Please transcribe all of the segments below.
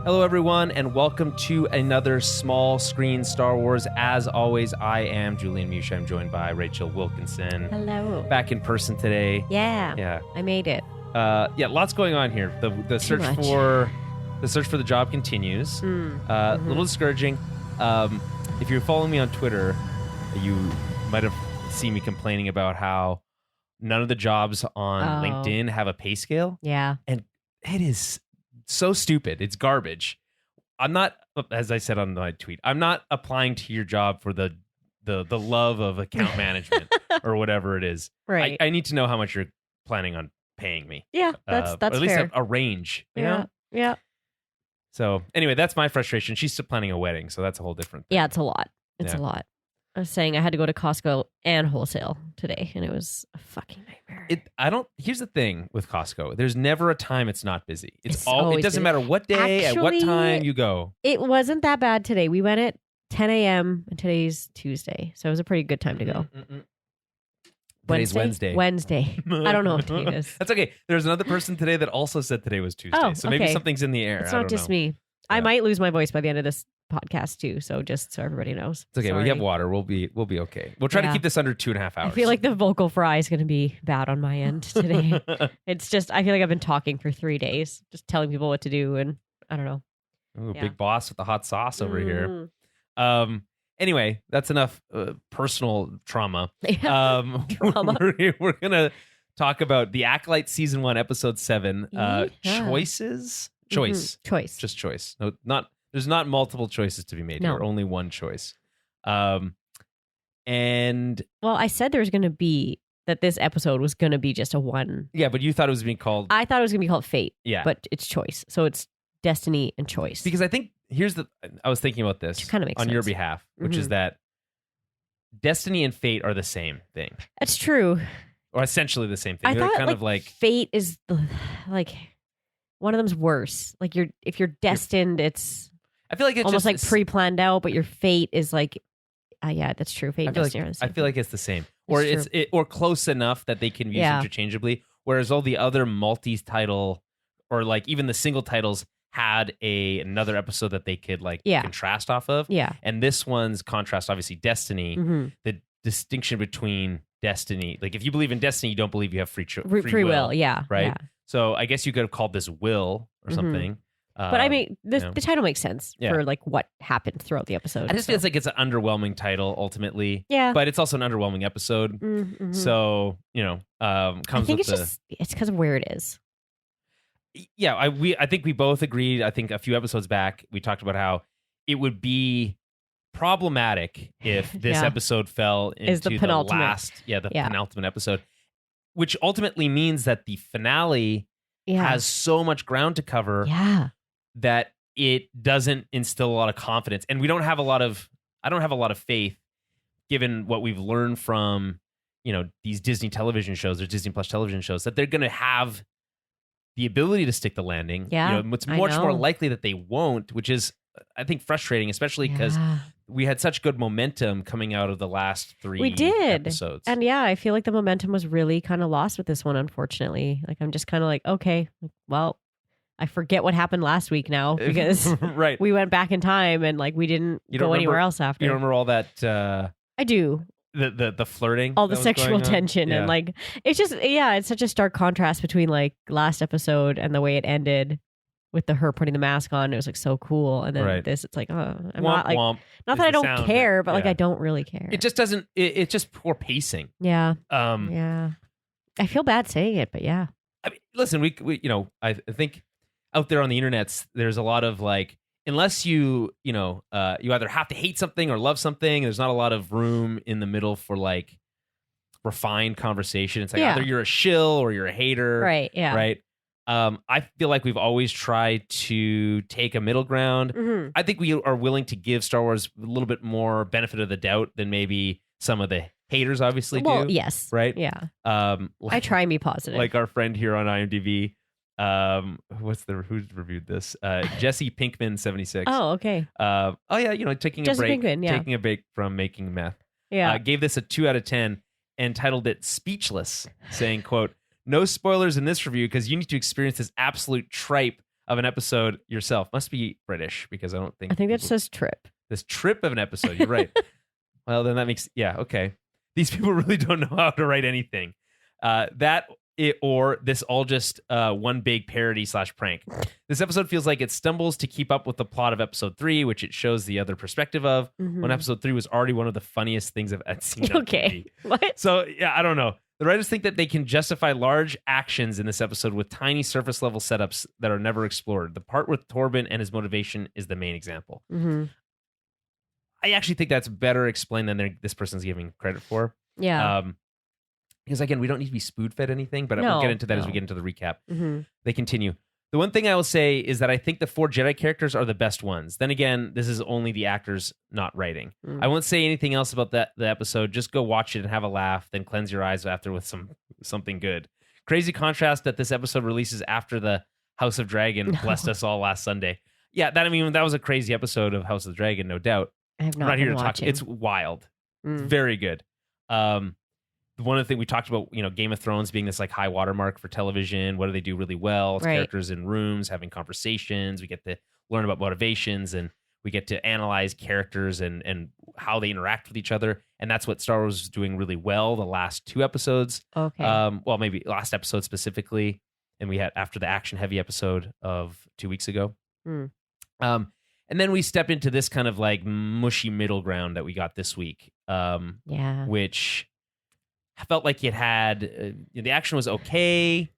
Hello, everyone, and welcome to another small screen Star Wars. As always, I am Julian Mush. I'm joined by Rachel Wilkinson. Hello. Back in person today. Yeah. I made it. Lots going on here. The search for the job continues. A little discouraging. If you're following me on Twitter, you might have seen me complaining about how none of the jobs on LinkedIn have a pay scale. Yeah. And it is so stupid. It's garbage. I'm not, as I said on my tweet, I'm not applying to your job for the love of account management or whatever it is. Right. I need to know how much you're planning on paying me. Yeah, that's at least fair. a range. You know? Yeah. So anyway, that's my frustration. She's still planning a wedding, so that's a whole different thing. Yeah, it's a lot. It's a lot. I was saying I had to go to Costco and wholesale today, and it was a fucking nightmare. Here's the thing with Costco. There's never a time it's not busy. It doesn't busy. matter what day, at what time you go. It wasn't that bad today. We went at 10 a.m. and today's Tuesday, so it was a pretty good time to go. Today's Wednesday. I don't know what day it is. That's okay. There's another person today that also said today was Tuesday. So maybe something's in the air. It's not just me. Yeah. I might lose my voice by the end of this podcast too. So just so everybody knows. It's okay. Sorry. We have water. We'll be okay. We'll try to keep this under 2.5 hours. I feel like the vocal fry is going to be bad on my end today. It's just, I feel like I've been talking for 3 days, just telling people what to do. And I don't know. Ooh, big boss with the hot sauce over here. Anyway, that's enough personal trauma. We're going to talk about the Acolyte Season 1, Episode 7, Choices. Choice. Just choice. No, there's not multiple choices to be made here. Only one choice. And I said there was going to be that this episode was going to be just a one. Yeah, but you thought it was being called. I thought it was going to be called Fate. Yeah, but it's choice. So it's destiny and choice. Because I think I was thinking about this kind of makes on sense. Your behalf, which is that destiny and fate are the same thing. That's true. Or essentially the same thing. I They're thought kind of like fate is one of them's worse. Like if you're destined, I feel like it's almost like pre-planned out, but your fate is like, yeah, that's true. Fate and destiny are the same. I feel like it's the same, or or close enough that they can be used interchangeably. Whereas all the other multi-title, or like even the single titles, had another episode that they could contrast off of. Yeah, and this one's contrast, obviously, destiny. The distinction between destiny, like if you believe in destiny, you don't believe you have free will. Yeah, right. Yeah. So I guess you could have called this will or something. But I mean, the title makes sense for like what happened throughout the episode. I just feel like it's an underwhelming title ultimately. Yeah. But it's also an underwhelming episode. So, I think it's because of where it is. Yeah, I think we both agreed. I think a few episodes back, we talked about how it would be problematic if this episode fell into the penultimate episode, which ultimately means that the finale has so much ground to cover that it doesn't instill a lot of confidence. And I don't have a lot of faith, given what we've learned from, these Disney television shows or Disney Plus television shows, that they're going to have the ability to stick the landing. Yeah, it's much more likely that they won't, which is, I think, frustrating, especially because we had such good momentum coming out of the last 3 episodes. And I feel like the momentum was really kind of lost with this one, unfortunately. Like, I'm just kind of like, okay, well, I forget what happened last week now because we went back in time and like we didn't go anywhere else after. You remember all that? I do. The flirting, all the sexual tension, and like it's just it's such a stark contrast between like last episode and the way it ended with her putting the mask on. It was like so cool, and then this, it's like, I'm not like not that I don't care, but like I don't really care. It just doesn't. It's just poor pacing. Yeah. I feel bad saying it, but yeah. I mean, listen, we I think out there on the internets, there's a lot of like, unless you either have to hate something or love something, there's not a lot of room in the middle for like refined conversation. It's like either you're a shill or you're a hater. Right. Yeah. Right. I feel like we've always tried to take a middle ground. I think we are willing to give Star Wars a little bit more benefit of the doubt than maybe some of the haters obviously do. Yes. Right. Yeah. I try and be positive. Like our friend here on IMDb. Who's reviewed this? Jesse Pinkman 76. Oh, okay. Taking Jesse a break, Pinkman, taking a break from making meth. Yeah. Gave this a 2 out of 10 and titled it "Speechless," saying, "quote No spoilers in this review because you need to experience this absolute tripe of an episode yourself. Must be British because I think that says trip. This trip of an episode. You're right. Well, then that makes okay. These people really don't know how to write anything. Or this all just one big parody / prank. This episode feels like it stumbles to keep up with the plot of episode 3, which it shows the other perspective of. When episode 3 was already one of the funniest things I've seen. Okay, what? So yeah, I don't know. The writers think that they can justify large actions in this episode with tiny surface level setups that are never explored. The part with Torben and his motivation is the main example. I actually think that's better explained than this person's giving credit for. Yeah. Because again, we don't need to be spoon-fed anything, but we'll get into that as we get into the recap. They continue. The one thing I will say is that I think the 4 Jedi characters are the best ones. Then again, this is only the actors not writing. I won't say anything else about the episode. Just go watch it and have a laugh, then cleanse your eyes after with something good. Crazy contrast that this episode releases after the House of Dragon blessed us all last Sunday. Yeah, that was a crazy episode of House of the Dragon, no doubt. I have not I'm not here to watching. talk. It's wild. It's very good. One of the things we talked about, Game of Thrones being this like high watermark for television. What do they do really well? It's characters in rooms having conversations. We get to learn about motivations, and we get to analyze characters and how they interact with each other. And that's what Star Wars is doing really well the last 2 episodes. Okay. Well, maybe last episode specifically, and we had after the action heavy episode of 2 weeks ago. And then we step into this kind of like mushy middle ground that we got this week. Which I felt like it had the action was okay,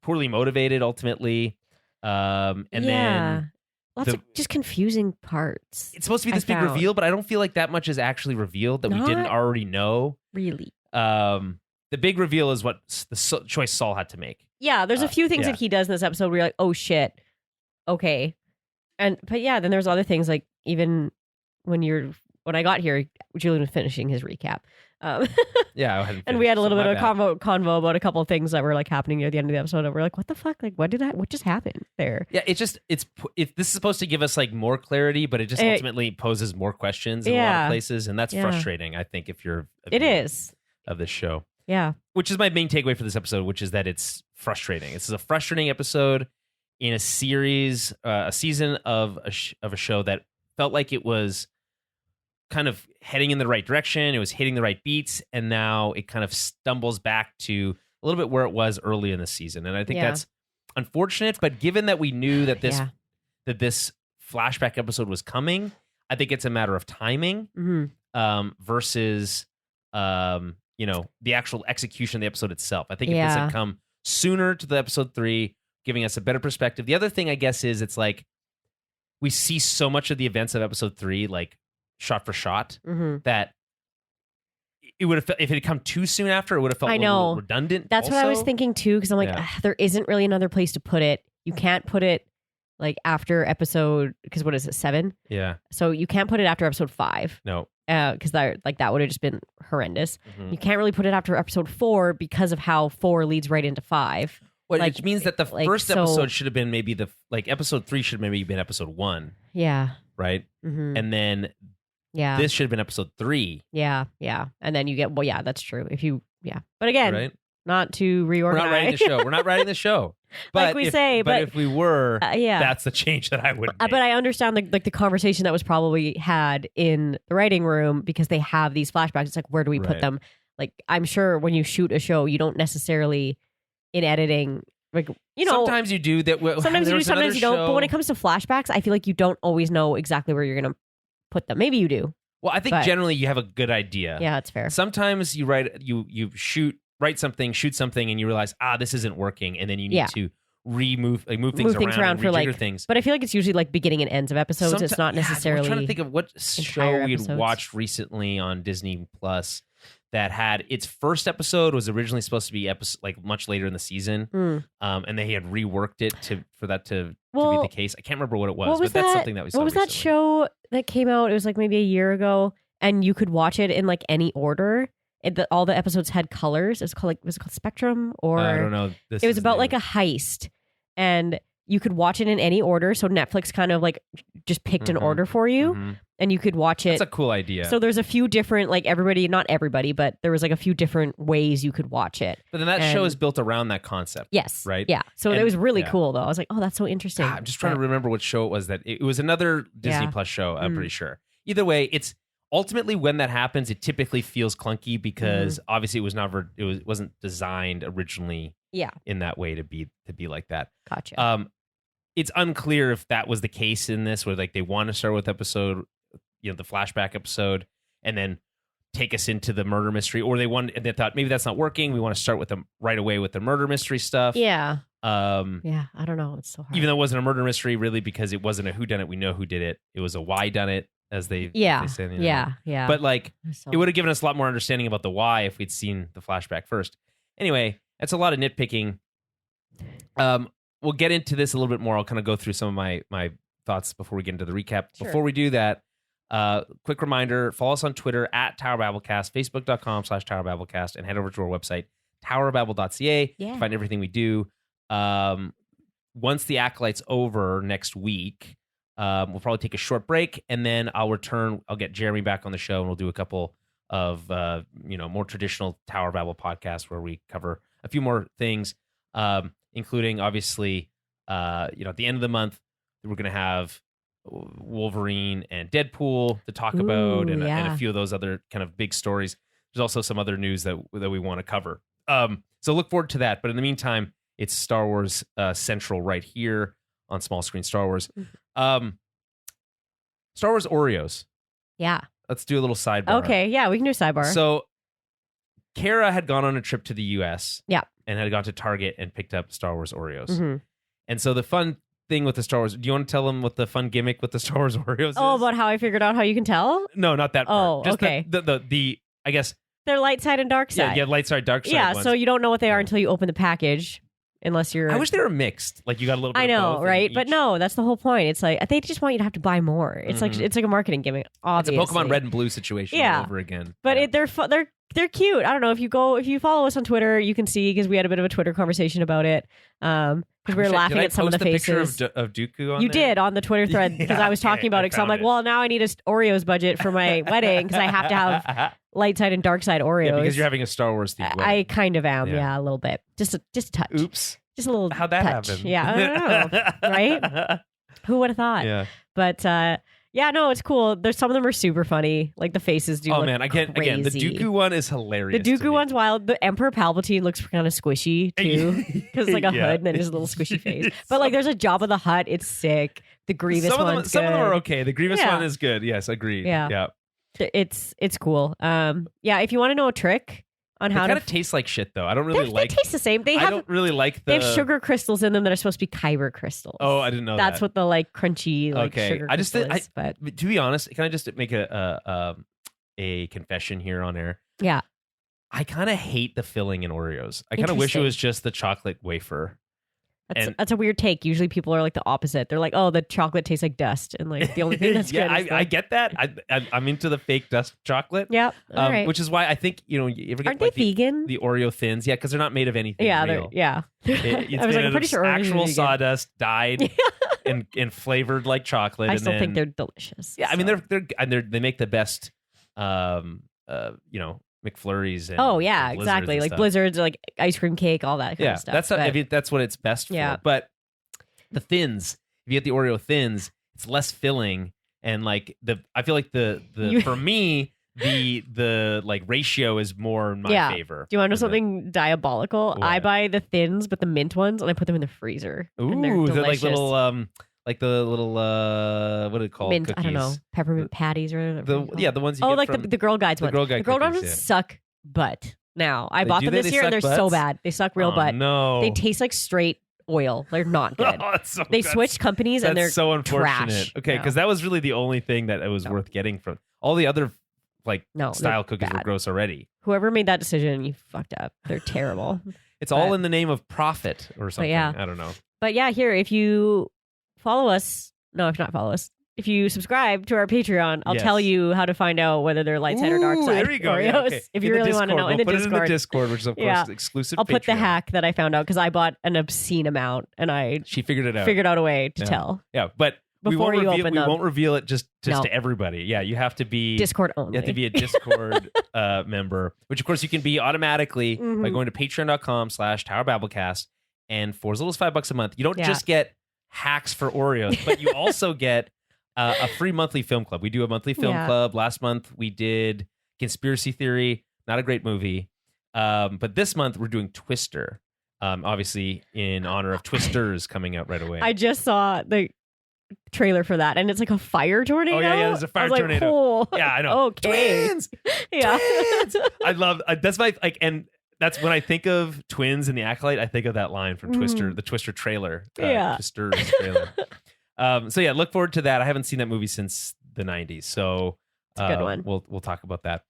poorly motivated ultimately, then lots of just confusing parts. It's supposed to be this big reveal, but I don't feel like that much is actually revealed that we didn't already know. Really, the big reveal is what the choice Saul had to make. Yeah, there's a few things that he does in this episode where you're like, oh shit, okay, but yeah, then there's other things like even when I got here, Julian was finishing his recap. And we had a little bit of convo about a couple of things that were like happening near the end of the episode. And we're like, what the fuck? Like, what just happened there? Yeah, this is supposed to give us like more clarity, but it just ultimately poses more questions in a lot of places, and that's frustrating. I think if you're of this show, which is my main takeaway for this episode, which is that it's frustrating. This is a frustrating episode in a series, a season of a show that felt like it was kind of heading in the right direction. It was hitting the right beats, and now it kind of stumbles back to a little bit where it was early in the season. And I think that's unfortunate. But given that we knew that this flashback episode was coming, I think it's a matter of timing versus the actual execution of the episode itself. I think if this had come sooner to the episode 3, giving us a better perspective. The other thing, I guess, is it's like we see so much of the events of episode 3 like shot for shot that it would have if it had come too soon after, it would have felt a little redundant. That's what I was thinking too, because I'm like, there isn't really another place to put it. You can't put it like after episode, because what is it, 7? Yeah. So you can't put it after episode 5. No. Because that would have just been horrendous. You can't really put it after episode 4 because of how 4 leads right into 5. Well, which means that the first episode should have been maybe episode 3 should have maybe been episode 1. Yeah. Right? And then this should have been episode 3. Yeah. And then you get, that's true. But again, not to reorganize. We're not writing the show. We're not writing the show. But like but if we were, that's the change that I would make. But I understand the conversation that was probably had in the writing room, because they have these flashbacks. It's like, where do we put them? Like, I'm sure when you shoot a show, you don't necessarily, in editing, like, sometimes you do that. Sometimes you do, sometimes you don't. But when it comes to flashbacks, I feel like you don't always know exactly where you're going to put them. Maybe you do. Well, I think generally you have a good idea. Yeah, that's fair. Sometimes you write something, shoot something, and you realize, this isn't working, and then you need to move things around for rejigger things. But I feel like it's usually like beginning and ends of episodes. It's not necessarily. I'm trying to think of what show we had watched recently on Disney Plus that had its first episode was originally supposed to be much later in the season, and they had reworked it for that to be the case. I can't remember what it was, but that's something that we saw. What was that show that came out? It was like maybe a year ago, and you could watch it in like any order. All the episodes had colors. Was it called Spectrum? Or I don't know. It was about like a heist, and you could watch it in any order. So Netflix kind of like just picked an order for you. and you could watch it. That's a cool idea. So there's a few different, like not everybody, but there was like a few different ways you could watch it. But then that show is built around that concept. Yes. Right? Yeah. So it was really cool, though. I was like, oh, that's so interesting. I'm just trying to remember what show it was that it was another Disney Plus show, I'm pretty sure. Either way, it's ultimately when that happens, it typically feels clunky because obviously it wasn't designed originally in that way to be like that. Gotcha. It's unclear if that was the case in this, where like they want to start with the flashback episode, and then take us into the murder mystery, or they thought maybe that's not working. We want to start with them right away with the murder mystery stuff. Yeah. I don't know. It's so hard. Even though it wasn't a murder mystery, really, because it wasn't a whodunit. We know who did it. It was a why done it, as they say. Yeah. But like, it would have given us a lot more understanding about the why if we'd seen the flashback first. Anyway, that's a lot of nitpicking. We'll get into this a little bit more. I'll kind of go through some of my thoughts before we get into the recap. Sure. Before we do that, quick reminder, follow us on Twitter at TowerBabbleCast, Facebook.com/TowerBabbleCast, and head over to our website, TowerBabble.ca, to find everything we do. Once the Acolyte's over next week, we'll probably take a short break, and then I'll return. I'll get Jeremy back on the show, and we'll do a couple of more traditional Tower Babble podcasts where we cover a few more things, including obviously, at the end of the month, we're going to have Wolverine and Deadpool to talk about, and a few of those other kind of big stories. There's also some other news that we want to cover. So look forward to that. But in the meantime, it's Star Wars Central right here on Small Screen Star Wars. Star Wars Oreos. Yeah. Let's do a little sidebar. Okay, yeah, we can do a sidebar. So Kara had gone on a trip to the U.S. Yeah. And had gone to Target and picked up Star Wars Oreos. And so the fun thing with the Star Wars, do you want to tell them what the fun gimmick with the Star Wars Oreos is? Oh, about how I figured out how you can tell? No, not that part. Oh, okay. The I guess... They're light side and dark side. Yeah, light side, dark side ones. So you don't know what they are until you open the package. Unless you're... I wish they were mixed. Like you got a little bit I know, of both right? But no, that's the whole point. It's like, they just want you to have to buy more. It's like a marketing gimmick, obviously. It's a Pokemon Red and Blue situation all over again. But they're cute. I don't know, if you follow us on Twitter, you can see, because we had a bit of a Twitter conversation about it. Because we were laughing at some of the faces. Picture of Dooku on You there? Did on the Twitter thread, because I was talking about it. Because I'm like, well, now I need a Oreos budget for my wedding, because I have to have light side and dark side Oreos. Yeah, because you're having a Star Wars themed wedding. I kind of am, a little bit. Just a touch. Oops. Just a little How'd that touch. happen? Yeah, I don't know. Right? Who would have thought? Yeah. But no, it's cool. There's some of them are super funny. Like the faces do. Oh man, again, the Dooku one is hilarious. The Dooku one's wild. The Emperor Palpatine looks kind of squishy too, because like a hood and then his little squishy face. But like, there's a Jabba the Hutt. It's sick. The Grievous one. Some of them are okay. The Grievous one is good. Yes, agreed. Yeah. It's cool. If you want to know a trick on how kind of taste like shit though. I don't really like. They taste the same. I don't really like They have sugar crystals in them that are supposed to be kyber crystals. Oh, I didn't know that. That's what the like crunchy sugar crystal is. But to be honest, can I just make a confession here on air? Yeah. I kind of hate the filling in Oreos. I kind of wish it was just the chocolate wafer. That's a weird take. Usually people are like the opposite. They're like, oh, the chocolate tastes like dust. And like the only thing that's good is I get that. I'm into the fake dust chocolate. Yeah. Right. Which is why I think, you ever get Aren't they vegan? The Oreo Thins. Yeah, because they're not made of anything real. I was like, I'm pretty sure actual sawdust dyed and flavored like chocolate. I still think they're delicious. Yeah, so. I mean, they make the best, McFlurries and exactly, like blizzards, like ice cream cake, all that kind of stuff. That's what it's best for. But the thins, if you get the Oreo Thins, it's less filling, and like I feel like the for me the like ratio is more in my favor. Do you want to know something diabolical? What? I buy the Thins, but the mint ones, and I put them in the freezer. Ooh, and they're like little like the little what are they called? Mint, cookies. I don't know, peppermint patties or the ones you get like from the Girl Guides ones. The Girl Guides ones suck butt. Now I bought them this year and they're so bad. They suck real butt. No, they taste like straight oil. They're not good. They switched companies and they're so unfortunate. Trash. Okay, because that was really the only thing that it was worth getting from all the other style cookies were gross already. Whoever made that decision, you fucked up. They're terrible. It's all in the name of profit or something. I don't know. But here, if you follow us. No, if not follow us. If you subscribe to our Patreon, I'll tell you how to find out whether they're light side or dark side there you go. Oreos. Yeah, okay. If you really want to know, we'll put it in the Discord, which is of course exclusive. I'll put the hack that I found out because I bought an obscene amount and she figured it out. Figured out a way to tell. Yeah, but before you open them. We won't reveal it just to everybody. Yeah, you have to be Discord only. You have to be a Discord member, which of course you can be automatically by going to patreon.com/TowerBabbleCast. And for as little as $5 a month, you don't just get hacks for Oreos, but you also get a free monthly film club. We do a monthly film club. Last month we did Conspiracy Theory, not a great movie. But this month we're doing Twister. Obviously in honor of Twisters coming out right away. I just saw the trailer for that, and it's like a fire tornado. Oh yeah, there's a fire tornado. Oh, yeah, I know. Okay. Twins. Yeah. Twins. I love that's my and that's when I think of twins in the Acolyte, I think of that line from Twister, the Twister trailer. Twister's trailer. So yeah, look forward to that. I haven't seen that movie since the 90s, so it's a good one. We'll talk about that.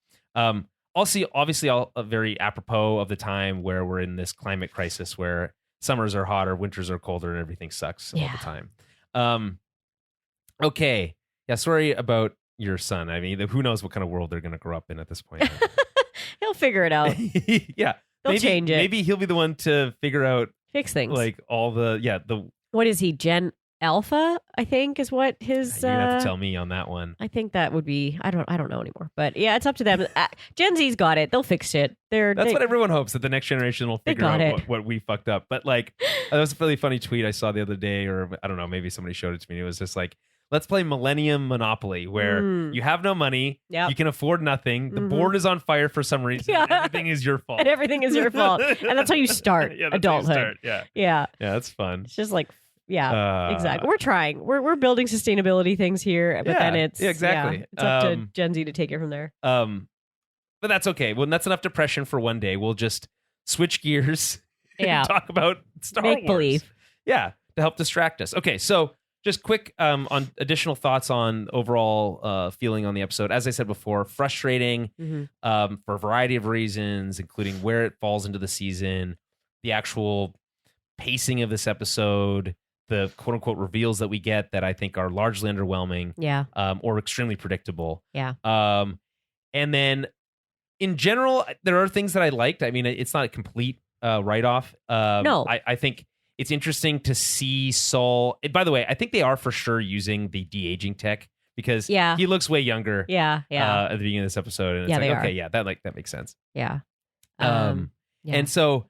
Also, obviously, very apropos of the time where we're in this climate crisis where summers are hotter, winters are colder, and everything sucks all the time. Okay. Yeah, sorry about your son. I mean, who knows what kind of world they're going to grow up in at this point. He'll figure it out. Yeah. They'll change it. Maybe he'll be the one to figure out. Fix things. Like all the... What is he, Gen Alpha, I think is what his... You have to tell me on that one. I think that would be... I don't know anymore. But yeah, it's up to them. Gen Z's got it. They'll fix it. That's what everyone hopes, that the next generation will figure out what we fucked up. But like, that was a really funny tweet I saw the other day, or I don't know, maybe somebody showed it to me. It was just like, let's play Millennium Monopoly, where you have no money, you can afford nothing, the board is on fire for some reason, and everything is your fault. And everything is your fault. And that's how you start adulthood. Yeah, that's fun. It's just like, exactly. We're trying. We're building sustainability things here, but then it's exactly. It's up to Gen Z to take it from there. But that's okay. Well, that's enough depression for one day. We'll just switch gears and talk about Star Wars. Make believe. Yeah, to help distract us. Okay, so just quick on additional thoughts on overall feeling on the episode. As I said before, frustrating for a variety of reasons, including where it falls into the season, the actual pacing of this episode, the quote-unquote reveals that we get that I think are largely underwhelming or extremely predictable. Yeah. And then, in general, there are things that I liked. I mean, it's not a complete write-off. No. I think it's interesting to see Saul. By the way, I think they are for sure using the de-aging tech, because he looks way younger at the beginning of this episode. And it's like, okay, that makes sense. Yeah. And so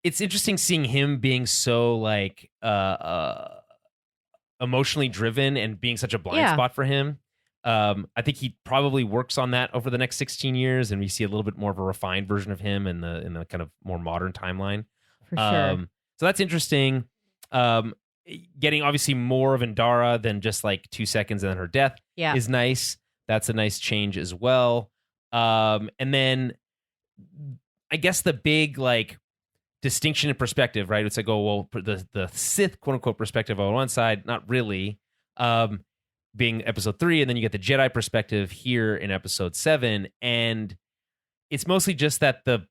it's interesting seeing him being so like emotionally driven and being such a blind spot for him. I think he probably works on that over the next 16 years, and we see a little bit more of a refined version of him in the kind of more modern timeline. For sure. So that's interesting. Getting obviously more of Indara than just like 2 seconds and then her death is nice. That's a nice change as well. And then I guess the big like distinction in perspective, right? It's like, the Sith quote unquote perspective on one side, not really. Being episode 3, and then you get the Jedi perspective here in episode 7, and it's mostly just that the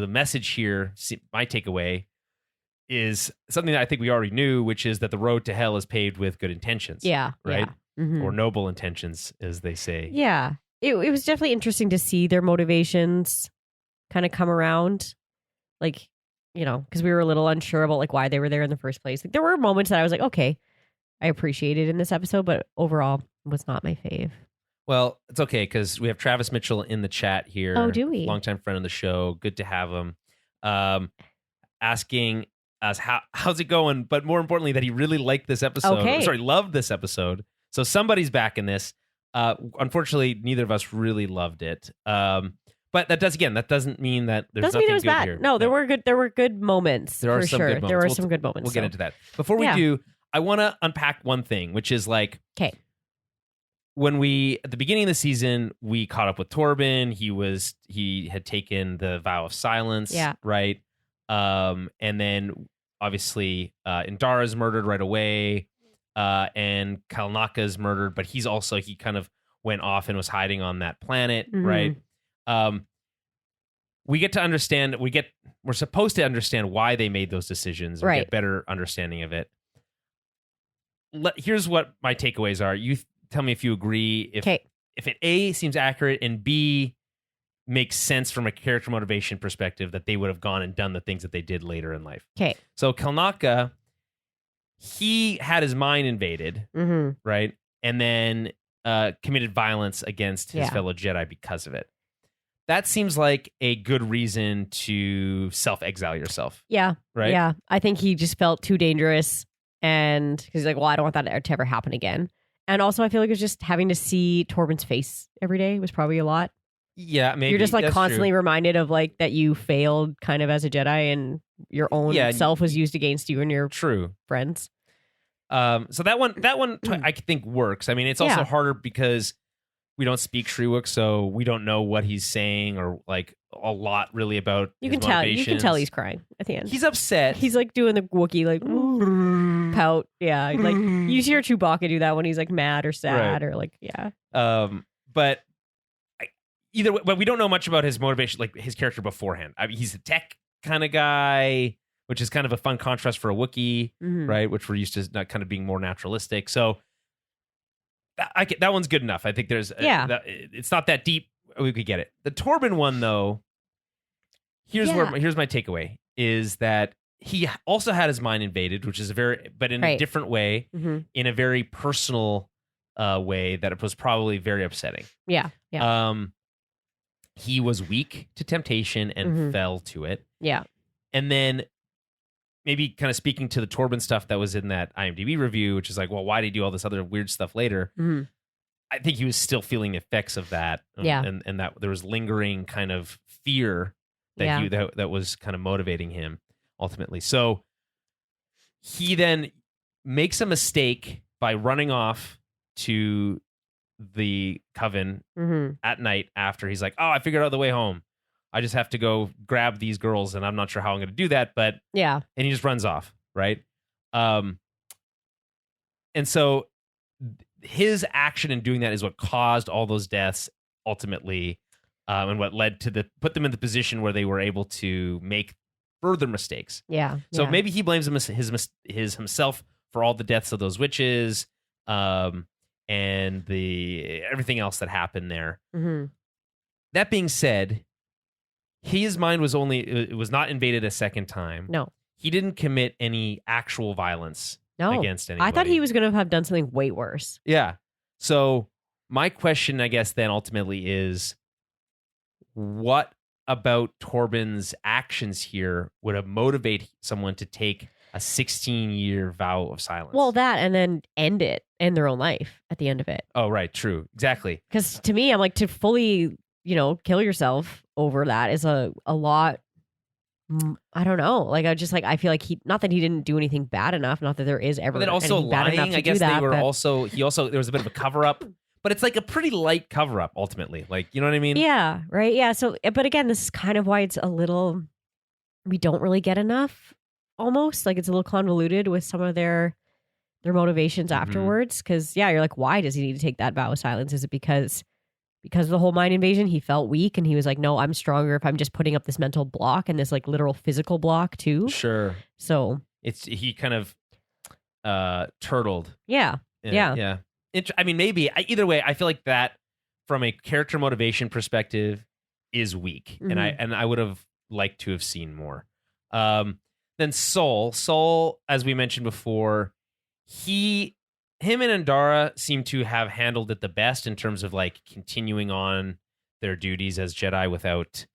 message here, my takeaway, is something that I think we already knew, which is that the road to hell is paved with good intentions. Yeah. Right? Yeah. Mm-hmm. Or noble intentions, as they say. Yeah. It was definitely interesting to see their motivations kind of come around. Like, because we were a little unsure about like why they were there in the first place. Like, there were moments that I was like, okay, I appreciated in this episode, but overall was not my fave. Well, it's okay, because we have Travis Mitchell in the chat here. Oh, do we? Longtime friend of the show. Good to have him. Asking us how's it going, but more importantly, that he really liked this episode. Okay. Loved this episode. So somebody's back in this. Unfortunately, neither of us really loved it. But that doesn't mean that there's doesn't nothing mean it was good bad. here. No, there were good moments. There are for some sure. good moments. There were some good moments. We'll get into that. Before we do, I want to unpack one thing, which is like, okay, when at the beginning of the season, we caught up with Torben. He had taken the vow of silence, right? And then obviously Indara's murdered right away, and Kalnaka's murdered, but he kind of went off and was hiding on that planet, right? We get to understand. We're supposed to understand why they made those decisions, and get better understanding of it. Here's what my takeaways are. You tell me if you agree. If it A, seems accurate, and B, makes sense from a character motivation perspective, that they would have gone and done the things that they did later in life. Okay. So Kalnaka he had his mind invaded, right? And then committed violence against his fellow Jedi because of it. That seems like a good reason to self-exile yourself. Yeah. Right? Yeah. I think he just felt too dangerous. And he's like, well, I don't want that to ever happen again. And also, I feel like it was just having to see Torben's face every day was probably a lot. Yeah, maybe. You're just like That's constantly true. reminded of like that you failed kind of as a Jedi and your own self was used against you and your friends. So that one I think works. I mean, it's also harder because we don't speak Shriwook, so we don't know what he's saying or like a lot really about his motivations. You can tell he's crying at the end. He's upset. He's like doing the Wookiee like pout. Yeah, like you hear Chewbacca do that when he's like mad or sad or like But either way, but we don't know much about his motivation, like his character beforehand. I mean, he's a tech kind of guy, which is kind of a fun contrast for a Wookiee, right? Which we're used to not kind of being more naturalistic. So that one's good enough. I think there's it's not that deep. We could get it. The Torben one though, here's my takeaway is that he also had his mind invaded, which is but in a different way, in a very personal way that it was probably very upsetting. Yeah. He was weak to temptation and fell to it. Yeah. And then maybe kind of speaking to the Torben stuff that was in that IMDb review, which is like, well, why did he do all this other weird stuff later? I think he was still feeling the effects of that. And that there was lingering kind of fear that that was kind of motivating him ultimately. So he then makes a mistake by running off to the coven at night after he's like, oh, I figured out the way home. I just have to go grab these girls and I'm not sure how I'm going to do that, but and he just runs off. Right. And so his action in doing that is what caused all those deaths ultimately. And what led to put them in the position where they were able to make further mistakes. Yeah. So maybe he blames himself for all the deaths of those witches, and everything else that happened there. That being said, his mind was not invaded a second time. No, he didn't commit any actual violence against anybody. I thought he was going to have done something way worse. Yeah. So my question, I guess, then ultimately is, what about Torben's actions here would have motivated someone to take a 16-year vow of silence? Well, that and then end their own life at the end of it. Oh, right. True. Exactly. Because to me, I'm like, to fully, kill yourself over that is a lot. I don't know. Like, I feel like not that he didn't do anything bad enough. Not that there is ever anything bad enough to I guess do that, they were there was a bit of a cover up. But it's like a pretty light cover up ultimately. Like, you know what I mean? Yeah. Right. Yeah. So, but again, this is kind of why it's a little, we don't really get enough almost. Like, it's a little convoluted with some of their motivations afterwards. Cause you're like, why does he need to take that vow of silence? Is it because of the whole mind invasion, he felt weak and he was like, no, I'm stronger if I'm just putting up this mental block and this like literal physical block too. Sure. So he kind of turtled. Yeah. Yeah. I mean, maybe either way, I feel like that from a character motivation perspective is weak, and I would have liked to have seen more. Then Sol, as we mentioned before, him and Andara seem to have handled it the best in terms of like continuing on their duties as Jedi without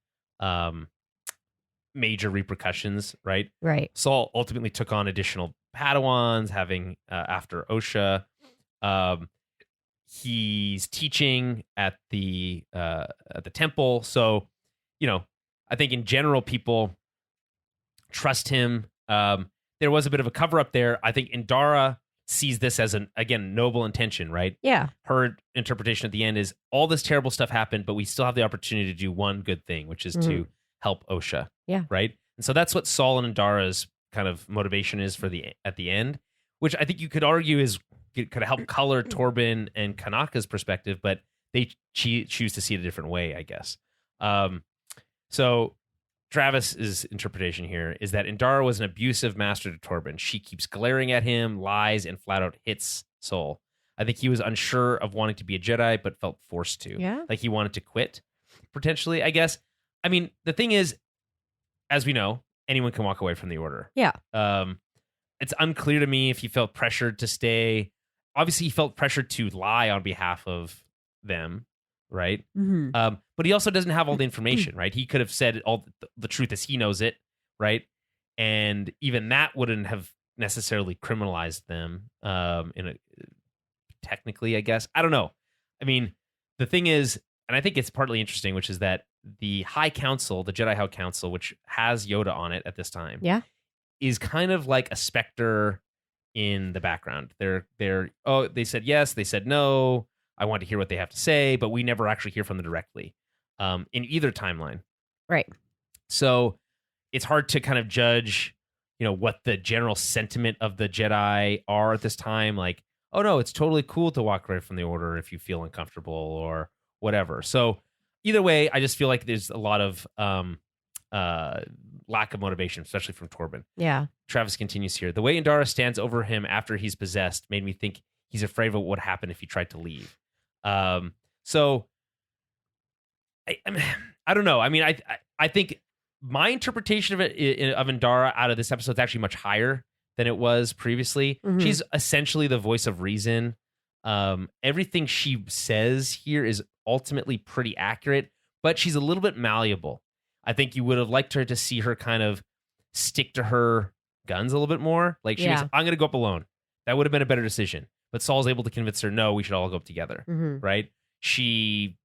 major repercussions. Right. Sol ultimately took on additional Padawans, having after Osha. He's teaching at the temple, so I think in general people trust him. There was a bit of a cover up there. I think Indara sees this as again noble intention, right? Yeah. Her interpretation at the end is all this terrible stuff happened, but we still have the opportunity to do one good thing, which is to help Osha. Yeah. Right. And so that's what Sol and Indara's kind of motivation is at the end, which I think you could argue could help color Torben and Kanaka's perspective, but they choose to see it a different way, I guess. So Travis's interpretation here is that Indara was an abusive master to Torben. She keeps glaring at him, lies, and flat out hits Sol. I think he was unsure of wanting to be a Jedi, but felt forced to. Yeah. Like he wanted to quit, potentially, I guess. I mean, the thing is, as we know, anyone can walk away from the Order. Yeah. it's unclear to me if he felt pressured to stay. Obviously, he felt pressured to lie on behalf of them, right? Mm-hmm. But he also doesn't have all the information, right? He could have said all the truth as he knows it, right? And even that wouldn't have necessarily criminalized them technically, I guess. I don't know. I mean, the thing is, and I think it's partly interesting, which is that the High Council, the Jedi High Council, which has Yoda on it at this time, is kind of like a specter in the background. They said yes, they said no. I want to hear what they have to say, but we never actually hear from them directly in either timeline. Right. So it's hard to kind of judge, what the general sentiment of the Jedi are at this time. Like, oh no, it's totally cool to walk away from the Order if you feel uncomfortable or whatever. So either way, I just feel like there's a lot of lack of motivation, especially from Torben. Yeah. Travis continues here. The way Indara stands over him after he's possessed made me think he's afraid of what would happen if he tried to leave. So I don't know. I mean, I think my interpretation of it, of Indara out of this episode, is actually much higher than it was previously. Mm-hmm. She's essentially the voice of reason. Everything she says here is ultimately pretty accurate, but she's a little bit malleable. I think you would have liked her to see her kind of stick to her guns a little bit more. Like she was, I'm going to go up alone. That would have been a better decision. But Saul's able to convince her, no, we should all go up together. Mm-hmm. Right? She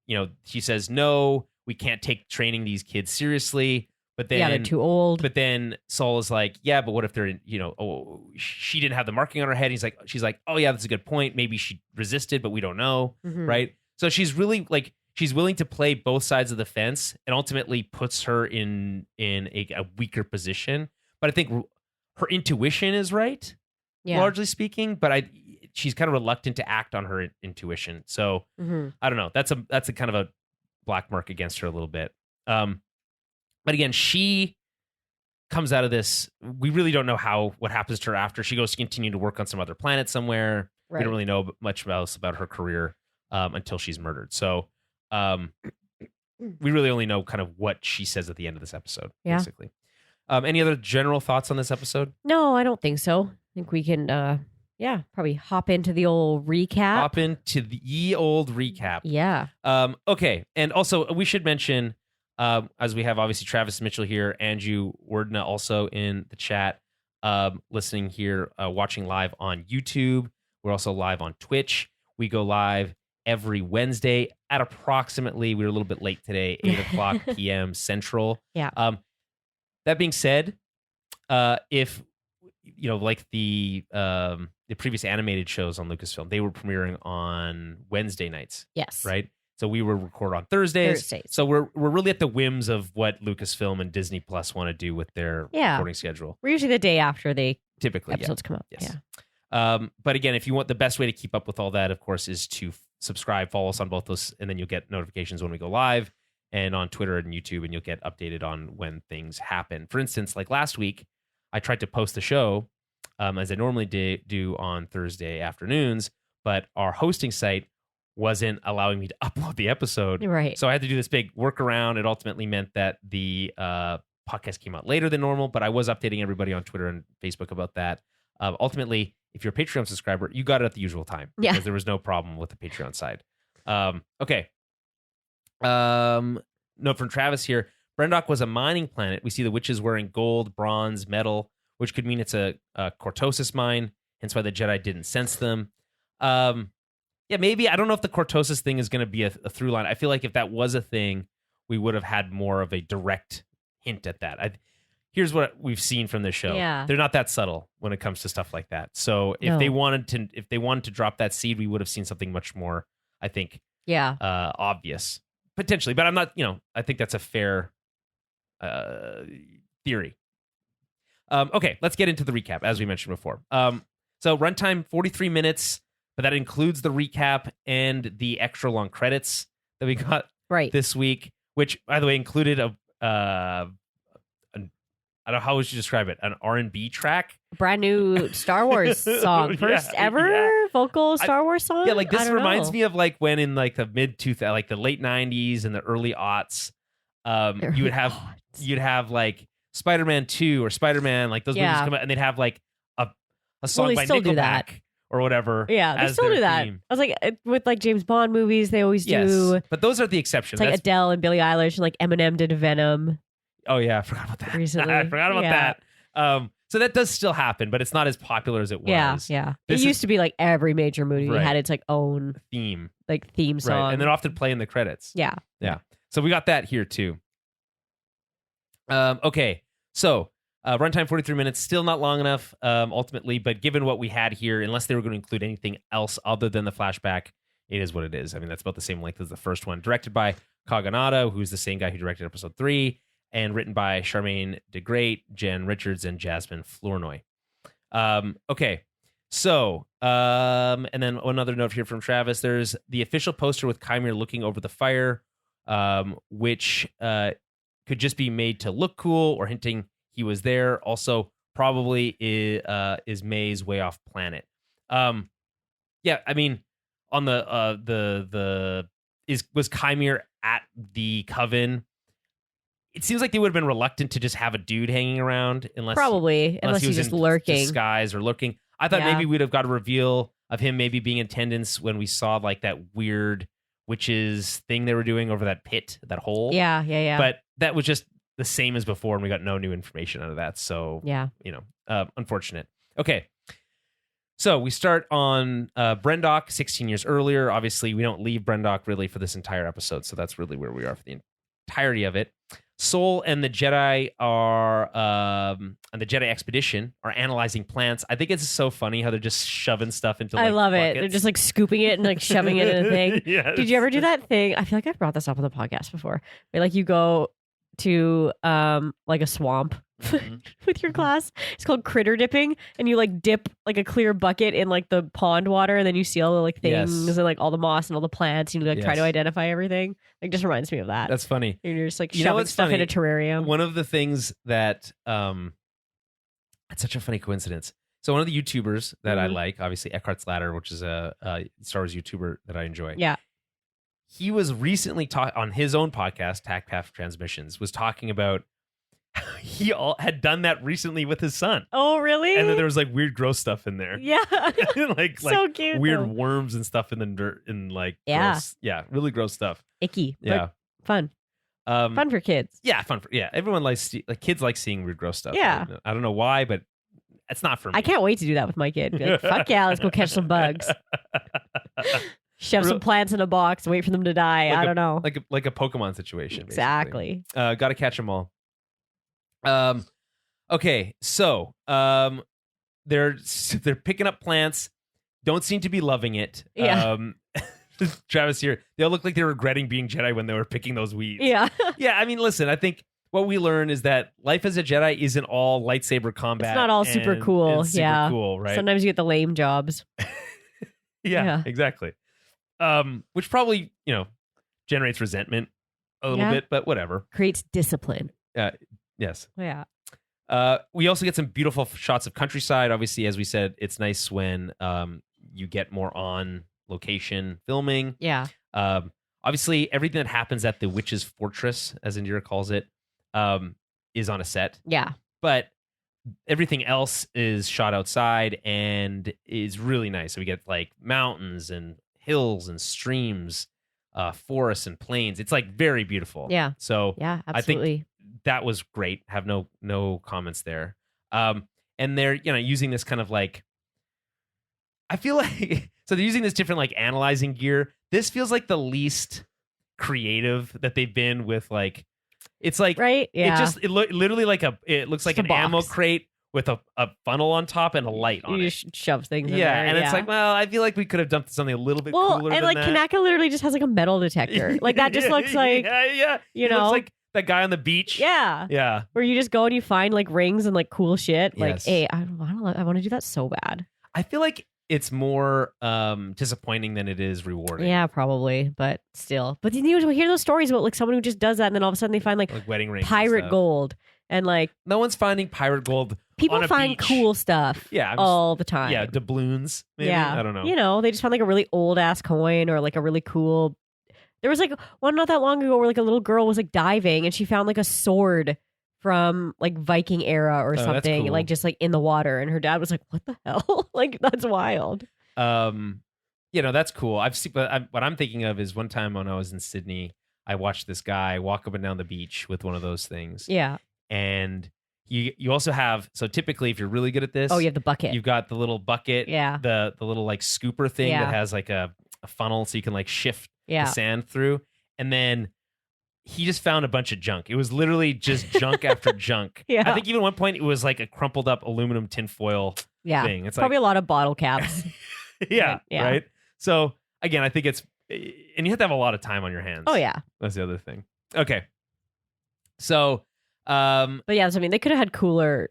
says, no, we can't take training these kids seriously. But then, they're too old. But then Saul is like, yeah, but what if they're, she didn't have the marking on her head. She's like, oh yeah, that's a good point. Maybe she resisted, but we don't know. Mm-hmm. Right? So she's really like, she's willing to play both sides of the fence and ultimately puts her in a weaker position. But I think her intuition is right, largely speaking. But she's kind of reluctant to act on her intuition. So I don't know. That's a kind of a black mark against her a little bit. But again, she comes out of this. We really don't know what happens to her after. She goes to continue to work on some other planet somewhere. Right. We don't really know much else about her career until she's murdered. So we really only know kind of what she says at the end of this episode, basically. Any other general thoughts on this episode? No, I don't think so. I think we can, probably hop into the old recap. Yeah. Okay. And also, we should mention, as we have obviously Travis Mitchell here, Andrew Wordna also in the chat, listening here, watching live on YouTube. We're also live on Twitch. We go live every Wednesday at approximately, we were a little bit late today, 8 o'clock p.m. Central. Yeah. That being said, if, like the previous animated shows on Lucasfilm, they were premiering on Wednesday nights. Yes. Right? So we will record on Thursdays. So we're really at the whims of what Lucasfilm and Disney Plus want to do with their recording schedule. We're usually the day after they typically episodes come out. Yes. Yeah. But again, if you want, the best way to keep up with all that, of course, is to subscribe, follow us on both those, and then you'll get notifications when we go live, and on Twitter and YouTube, and you'll get updated on when things happen. For instance, like last week, I tried to post the show as I normally do on Thursday afternoons, but our hosting site wasn't allowing me to upload the episode. Right. So I had to do this big workaround. It ultimately meant that the podcast came out later than normal, but I was updating everybody on Twitter and Facebook about that. Ultimately, if you're a Patreon subscriber, you got it at the usual time because there was no problem with the Patreon side. Okay. Note from Travis here. Brendok was a mining planet. We see the witches wearing gold, bronze, metal, which could mean it's a cortosis mine, hence why the Jedi didn't sense them. Yeah, maybe. I don't know if the cortosis thing is going to be a through line. I feel like if that was a thing, we would have had more of a direct hint at that. Here's what we've seen from this show. Yeah. They're not that subtle when it comes to stuff like that. So if they wanted to drop that seed, we would have seen something much more, I think, obvious potentially. But I'm not. I think that's a fair theory. Okay, let's get into the recap as we mentioned before. So runtime 43 minutes. But that includes the recap and the extra long credits that we got this week, which, by the way, included I don't know how would you describe it, an R&B track, brand new Star Wars song, first ever vocal Star Wars song. Yeah, like this reminds me of like when in like the like the late 90s and the early aughts, you'd have like Spider-Man 2 or Spider-Man, like those movies come out and they'd have like a song by Nickelback or whatever. Yeah, they still do that. Theme. I was like, with like James Bond movies, they always do. But those are the exceptions. It's like Adele and Billie Eilish, and like Eminem did Venom. Oh yeah, I forgot about that. Recently. I forgot about that. So that does still happen, but it's not as popular as it was. Yeah. It used to be like every major movie had its like own theme song. Right. And then often play in the credits. Yeah. So we got that here too. Okay. So runtime 43 minutes, still not long enough ultimately, but given what we had here, unless they were going to include anything else other than the flashback, it is what it is. I mean, that's about the same length as the first one. Directed by Kaganada, who's the same guy who directed episode 3, and written by Charmaine DeGrate, Jen Richards, and Jasmine Flournoy. Okay. So, and then another note here from Travis, there's the official poster with Chimera looking over the fire, which could just be made to look cool or hinting he was there. Also, probably is May's way off planet. Yeah, I mean, on was Chimera at the Coven? It seems like they would have been reluctant to just have a dude hanging around unless he's just lurking, disguise or lurking. I thought maybe we'd have got a reveal of him maybe being in attendance when we saw like that weird witches thing they were doing over that pit, that hole. Yeah. But that was just the same as before, and we got no new information out of that. So unfortunate. Okay. So we start on Brendock 16 years earlier. Obviously, we don't leave Brendock really for this entire episode, so that's really where we are for the entirety of it. Soul and the Jedi are on the Jedi expedition are analyzing plants. I think it's so funny how they're just shoving stuff into. I love buckets. it. They're just like scooping it and like shoving it in a thing. Yes. Did you ever do that thing? I feel like I've brought this up on the podcast before. Where, like you go to like a swamp with your class. It's called critter dipping, and you like dip like a clear bucket in like the pond water, and then you see all the like things and like all the moss and all the plants, and you like try to identify everything. Like just reminds me of that. That's funny. And you're just like shoving stuff in a terrarium. One of the things that it's such a funny coincidence. So one of the YouTubers that I like, obviously Eckhart's Ladder, which is a Star Wars YouTuber that I enjoy. Yeah. He was recently on his own podcast, Tack Path Transmissions, was talking about he had done that recently with his son. Oh, really? And then there was like weird gross stuff in there. Yeah. like so cute, weird though. Worms and stuff in the dirt and like gross, really gross stuff. Icky. Yeah. Fun. Fun for kids. Yeah, fun for everyone likes kids like seeing weird gross stuff. Yeah. I don't know why, but it's not for me. I can't wait to do that with my kid. Be like, fuck yeah, let's go catch some bugs. Shove some plants in a box, wait for them to die. I don't know. Like a Pokemon situation. Exactly. Gotta catch them all. Okay, so they're picking up plants. Don't seem to be loving it. Yeah. Travis here, they all look like they're regretting being Jedi when they were picking those weeds. Yeah. Yeah, I mean, listen, I think what we learn is that life as a Jedi isn't all lightsaber combat. It's not all super cool. Cool, right? Sometimes you get the lame jobs. Yeah, exactly. Which probably, generates resentment a little bit, but whatever. Creates discipline. Yes. Yeah. We also get some beautiful shots of countryside. Obviously, as we said, it's nice when you get more on location filming. Yeah. Obviously, everything that happens at the witch's fortress, as Indira calls it, is on a set. Yeah. But everything else is shot outside and is really nice. So we get like mountains and hills and streams, forests and plains. It's like very beautiful. Yeah. So yeah, absolutely. I think that was great. Have no comments there. And they're using this kind of like, I feel like so they're using this different like analyzing gear. This feels like the least creative that they've been with like. It's like right, yeah. It literally like it looks like an ammo crate with a funnel on top and a light on it. You just shove things in there. Yeah, and it's like, well, I feel like we could have done something a little bit cooler and than that. Kanaka literally just has like a metal detector. Like that just looks like It looks like that guy on the beach. Yeah. Where you just go and you find like rings and like cool shit. Like, hey, I want to do that so bad. I feel like it's more disappointing than it is rewarding. Yeah, probably, but still. But then you hear those stories about like someone who just does that, and then all of a sudden they find like wedding rings, pirate gold, and like no one's finding pirate gold. People find beach. cool stuff. Yeah, all the time. Yeah, doubloons. Maybe? Yeah, I don't know. They just found like a really old ass coin or like a really cool. There was like one not that long ago where like a little girl was like diving and she found like a sword from like Viking era or something, cool. like just like in the water. And her dad was like, "What the hell?" Like that's wild. That's cool. I've seen, but what I'm thinking of is one time when I was in Sydney, I watched this guy walk up and down the beach with one of those things. Yeah. And you also have, so typically if you're really good at this, you have the bucket. You've got the little bucket, the little like scooper thing that has like a funnel so you can like shift the sand through. And then he just found a bunch of junk. It was literally just junk after junk. Yeah. I think even at one point it was like a crumpled up aluminum tinfoil thing. It's probably like, a lot of bottle caps. Right? So again, I think it's, and you have to have a lot of time on your hands. Oh yeah. That's the other thing. Okay. So, but yeah, so, I mean, they could have had cooler,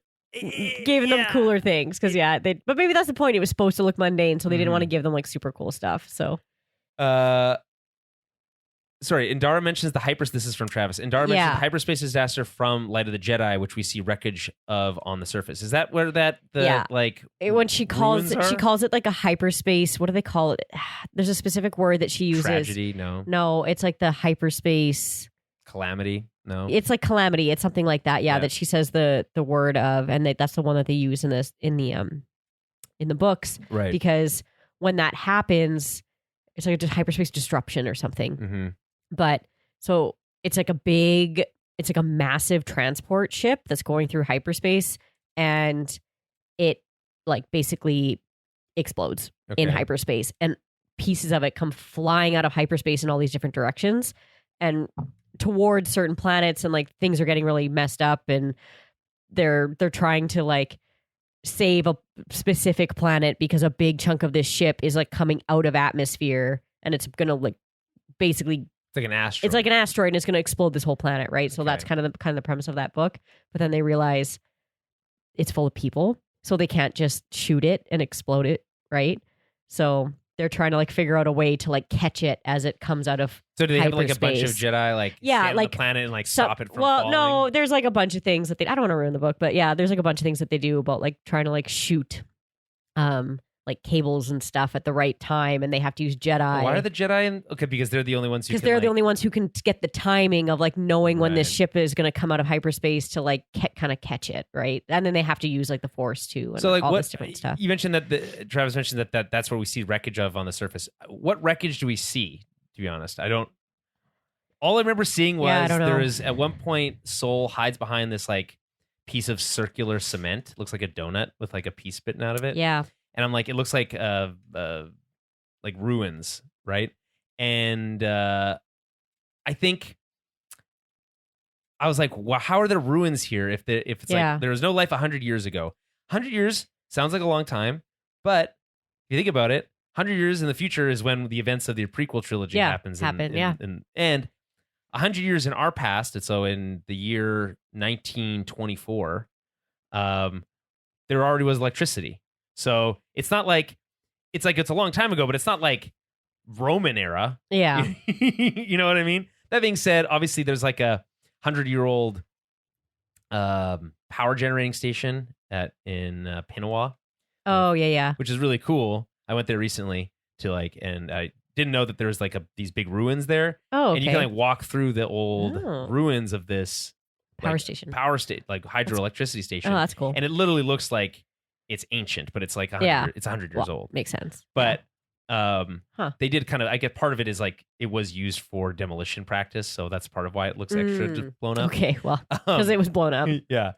giving them cooler things because but maybe that's the point. It was supposed to look mundane, so they didn't want to give them like super cool stuff. So, sorry, Indara mentions the this is from Travis. Indara mentions the hyperspace disaster from Light of the Jedi, which we see wreckage of on the surface. Is that where when she calls it like a hyperspace, what do they call it? There's a specific word that she uses. Tragedy? No, it's like the hyperspace calamity. No, it's like calamity. It's something like that. Yeah, that she says the word of, and that's the one that they use in the books, right? Because when that happens, it's like a hyperspace disruption or something. Mm-hmm. But so it's like a massive transport ship that's going through hyperspace, and it like basically explodes in hyperspace, and pieces of it come flying out of hyperspace in all these different directions and towards certain planets, and like things are getting really messed up, and they're trying to like save a specific planet because a big chunk of this ship is like coming out of atmosphere, and it's gonna like basically like an asteroid. It's like an asteroid, and it's going to explode this whole planet, right? So that's kind of the premise of that book. But then they realize it's full of people, so they can't just shoot it and explode it, right? So they're trying to like figure out a way to like catch it as it comes out of. So do they have like a bunch of Jedi like stand on the planet and like stop it from falling? No, there's like a bunch of things that I don't want to ruin the book, but yeah, there's like a bunch of things that they do about like trying to like shoot like cables and stuff at the right time, and they have to use Jedi. Why are the Jedi because they're the only ones who the only ones who can get the timing of like knowing when this ship is going to come out of hyperspace to like kind of catch it, right? And then they have to use like the Force too, and so like all what this different stuff. You mentioned that Travis mentioned that's where we see wreckage of on the surface. What wreckage do we see? To be honest, I don't. All I remember seeing was there is at one point Soul hides behind this like piece of circular cement, looks like a donut with like a piece bitten out of it. Yeah. And I'm like, it looks like ruins, right? And I think I was like, well, how are there ruins here if it's like there was no life 100 years ago? 100 years sounds like a long time, but if you think about it, 100 years in the future is when the events of the prequel trilogy happens. And 100 years in our past, and so in the year 1924, there already was electricity. So it's not like it's a long time ago, but it's not like Roman era. Yeah. You know what I mean? That being said, obviously there's like a 100-year-old power generating station in Pinawa. Oh, yeah. Which is really cool. I went there recently and I didn't know that there was like these big ruins there. Oh, okay. And you can like walk through the old ruins of this power station, like hydroelectricity station. Oh, that's cool. And it literally looks like it's ancient, but it's like 100, it's 100 years old. Makes sense. But they did kind of, I get part of it is like it was used for demolition practice. So that's part of why it looks extra blown up. Okay, well, because it was blown up. Yeah.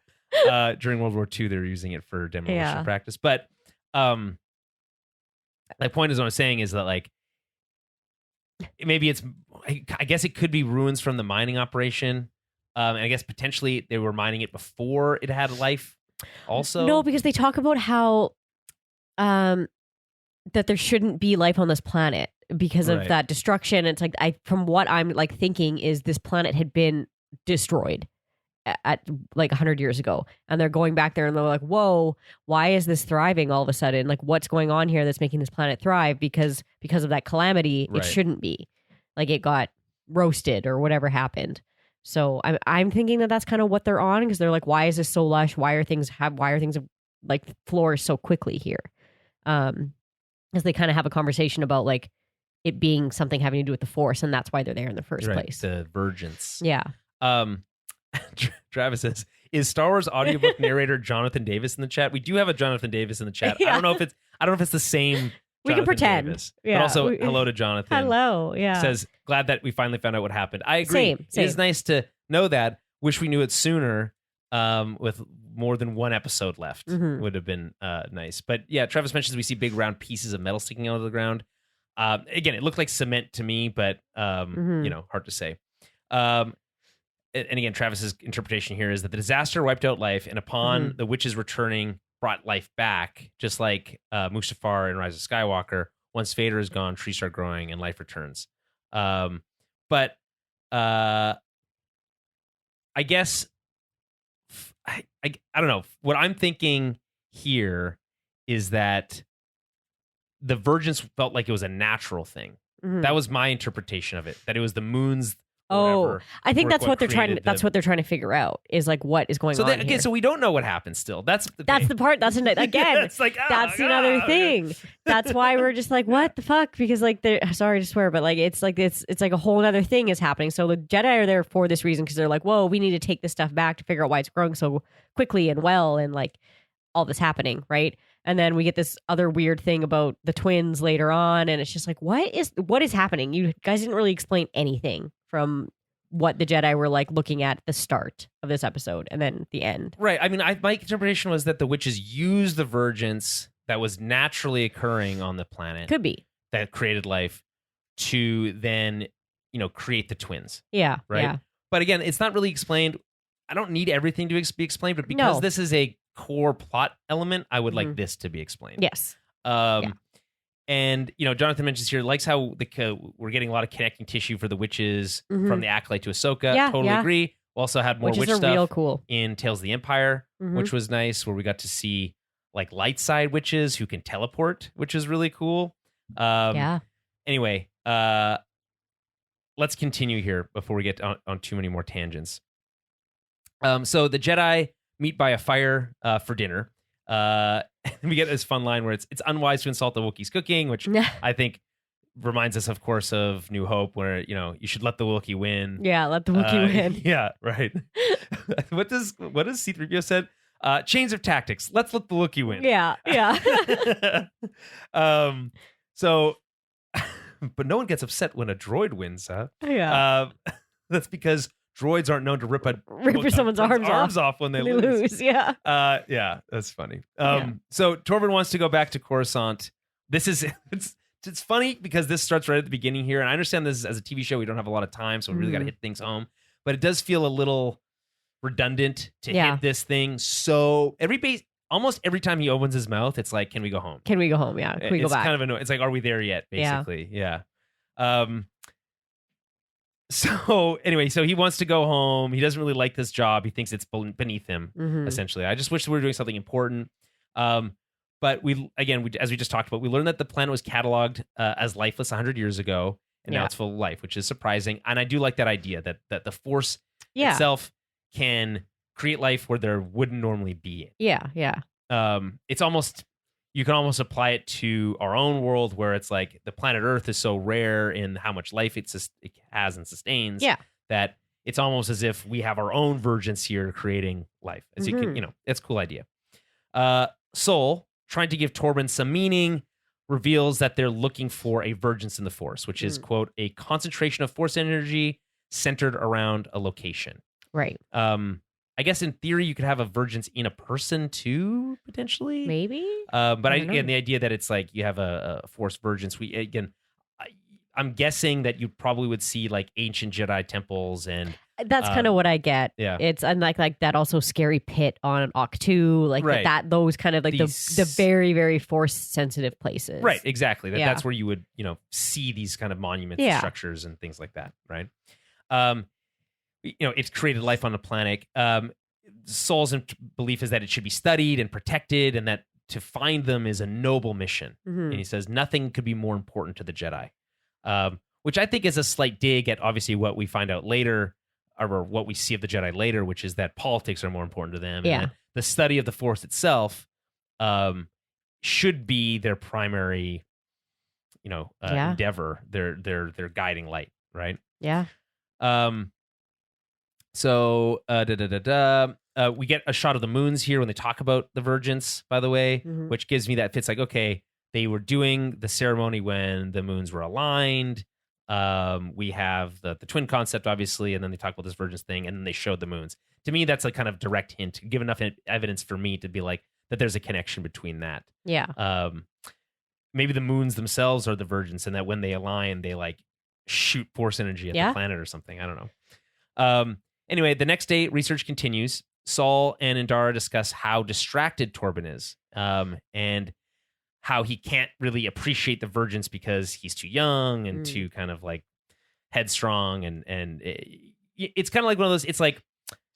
During World War II, they were using it for demolition practice. But my point is what I'm saying is that like, maybe I guess it could be ruins from the mining operation. And I guess potentially they were mining it before it had life also. No, because they talk about how that there shouldn't be life on this planet because of that destruction. It's like from what I'm like thinking is this planet had been destroyed at like 100 years ago, and they're going back there and they're like, whoa, why is this thriving all of a sudden? Like, what's going on here that's making this planet thrive? Because of that calamity, it shouldn't be. Like, it got roasted or whatever happened. So I'm thinking that that's kind of what they're on, because they're like, why is this so lush? Why are things like flourish so quickly here? As they kind of have a conversation about like it being something having to do with the Force, and that's why they're there in the first place. The Virgins. Yeah. Travis says, is Star Wars audiobook narrator Jonathan Davis in the chat? We do have a Jonathan Davis in the chat. I don't know if it's the same. We can pretend. Davis. Yeah. But also, hello to Jonathan. Hello. Yeah. Says, glad that we finally found out what happened. I agree. Same. It is nice to know that. Wish we knew it sooner. With more than one episode left, would have been nice. But yeah, Travis mentions we see big round pieces of metal sticking out of the ground. Again, it looked like cement to me, but hard to say. And again, Travis's interpretation here is that the disaster wiped out life, and upon the witches returning, brought life back, just like Mustafar in Rise of Skywalker. Once Vader is gone, trees start growing and life returns. But I guess I don't know. What I'm thinking here is that the Virgins felt like it was a natural thing. That was my interpretation of it. That it was the moon's. I think that's what they're trying to. That's what they're trying to figure out. Is like what is going on. Again, so we don't know what happens. Still, that's the part. That's again. It's like that's another thing. That's why we're just like, what the fuck? Because like, sorry to swear, but like, it's like a whole other thing is happening. So the Jedi are there for this reason because they're like, whoa, we need to take this stuff back to figure out why it's growing so quickly and well, and like all this happening, right? And then we get this other weird thing about the twins later on, and it's just like, what is happening? You guys didn't really explain anything from what the Jedi were like looking at the start of this episode and then the end. Right. I mean, my interpretation was that the witches used the Virgins that was naturally occurring on the planet. Could be. That created life to then, create the twins. Yeah. Right. Yeah. But again, it's not really explained. I don't need everything to be explained, but because this is a core plot element, I would like this to be explained. Yes. And, Jonathan mentions here, likes how we're getting a lot of connecting tissue for the witches from the Acolyte to Ahsoka. Yeah, totally agree. We also had more witch stuff real cool. in Tales of the Empire, which was nice, where we got to see like light side witches who can teleport, which is really cool. Anyway, let's continue here before we get on too many more tangents. So the Jedi meet by a fire for dinner. We get this fun line where it's unwise to insult the Wookiee's cooking, which I think reminds us, of course, of New Hope, where you should let the Wookiee win. Yeah, let the Wookiee win. Yeah, right. What does C-3PO said? Chains of tactics. Let's let the Wookiee win. Yeah. So, but no one gets upset when a droid wins, huh? Yeah. That's because droids aren't known to rip someone's arms off when they lose. Yeah. Yeah, that's funny. So Torvin wants to go back to Coruscant. This is it's funny because this starts right at the beginning here, and I understand this as a TV show we don't have a lot of time, so we really got to hit things home. But it does feel a little redundant to hit this thing. So almost every time he opens his mouth, it's like, "Can we go home? Can we go home? Yeah, can we go back?" It's kind of annoying. It's like, "Are we there yet?" Basically, yeah. So anyway, so he wants to go home. He doesn't really like this job. He thinks it's beneath him, essentially. I just wish we were doing something important. But as we just talked about, we learned that the planet was cataloged as lifeless 100 years ago, and now it's full of life, which is surprising. And I do like that idea that the Force itself can create life where there wouldn't normally be. Yeah. It's almost... You can almost apply it to our own world, where it's like the planet Earth is so rare in how much life it has and sustains that it's almost as if we have our own Virgins here creating life. As you can, it's a cool idea. Soul, trying to give Torben some meaning, reveals that they're looking for a Virgins in the Force, which is, quote, a concentration of Force energy centered around a location. Right. I guess in theory you could have a Virgins in a person too, potentially. Maybe. But again, the idea that it's like you have a Force Virgins. I'm guessing that you probably would see like ancient Jedi temples, and that's kind of what I get. Yeah, it's unlike like that also scary pit on Octu, like that those kind of like the very very Force sensitive places. Right. Exactly. That's where you would see these kind of monuments, and structures, and things like that. Right. It's created life on the planet. Saul's belief is that it should be studied and protected, and that to find them is a noble mission. And he says nothing could be more important to the Jedi, which I think is a slight dig at obviously what we find out later, or what we see of the Jedi later, which is that politics are more important to them. Yeah. And the study of the Force itself should be their primary, endeavor, their guiding light, right? Yeah. So, we get a shot of the moons here when they talk about the Virgins, by the way, which gives me that fits like, okay, they were doing the ceremony when the moons were aligned. We have the twin concept, obviously, and then they talk about this Virgins thing, and then they showed the moons. To me, that's a kind of direct hint, give enough evidence for me to be like that there's a connection between that. Yeah. Maybe the moons themselves are the Virgins, and that when they align, they like shoot force energy at the planet or something. I don't know. Anyway, the next day, research continues. Saul and Indara discuss how distracted Torben is, and how he can't really appreciate the Virgins because he's too young and too kind of like headstrong, and it's kind of like one of those. It's like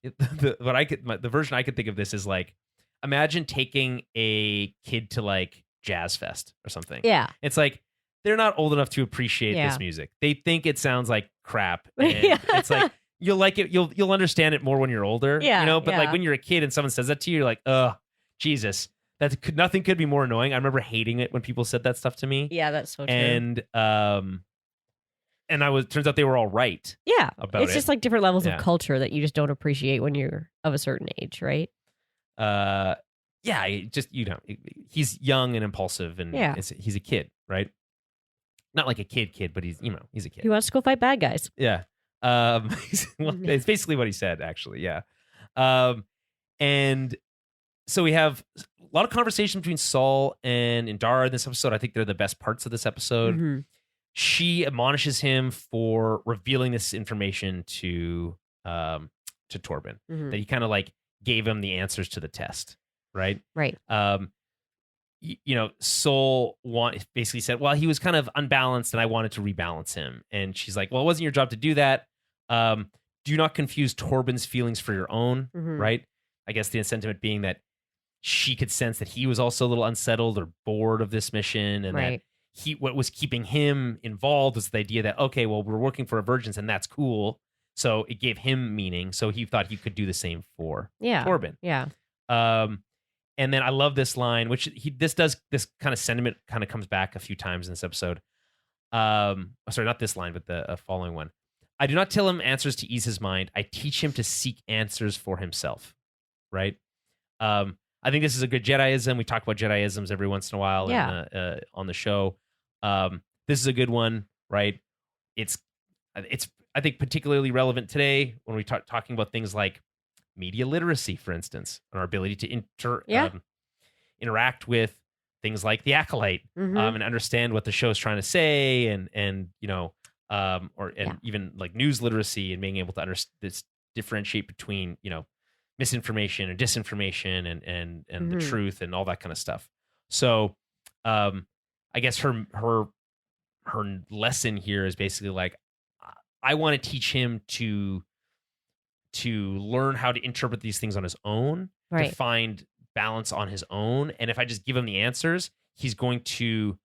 the version I could think of this is like, imagine taking a kid to like Jazz Fest or something. Yeah, it's like they're not old enough to appreciate this music. They think it sounds like crap. And it's like you'll like it. You'll understand it more when you're older. Yeah, you know. But like when you're a kid and someone says that to you, you're like, oh, Jesus. Nothing could be more annoying. I remember hating it when people said that stuff to me. Yeah, that's so true. And turns out they were all right. Yeah, about it's just like different levels of culture that you just don't appreciate when you're of a certain age, right? Yeah, he's young and impulsive, and he's a kid, right? Not like a kid, but he's a kid. He wants to go fight bad guys. Yeah, it's basically what he said, actually. Yeah, and so we have a lot of conversation between Saul and Indara in this episode. I think they're the best parts of this episode. She admonishes him for revealing this information to Torben, that he kind of like gave him the answers to the test, right? Right. Saul basically said, well, he was kind of unbalanced and I wanted to rebalance him. And she's like, well, it wasn't your job to do that. Do not confuse Torben's feelings for your own, right? I guess the sentiment being that she could sense that he was also a little unsettled or bored of this mission, and that what was keeping him involved was the idea that, okay, well, we're working for a Virgins and that's cool. So it gave him meaning. So he thought he could do the same for Torben. Yeah. And then I love this line, which this kind of sentiment kind of comes back a few times in this episode. Sorry, not this line, but the following one. I do not tell him answers to ease his mind. I teach him to seek answers for himself. Right. I think this is a good Jediism. We talk about Jediisms every once in a while on the show. This is a good one, right? It's I think particularly relevant today when we talking about things like media literacy, for instance, and our ability to interact with things like the Acolyte, and understand what the show is trying to say, and even like news literacy and being able to differentiate between misinformation and disinformation and the truth and all that kind of stuff. So I guess her lesson here is basically like, I want to teach him to learn how to interpret these things on his own, to find balance on his own. And if I just give him the answers, he's going to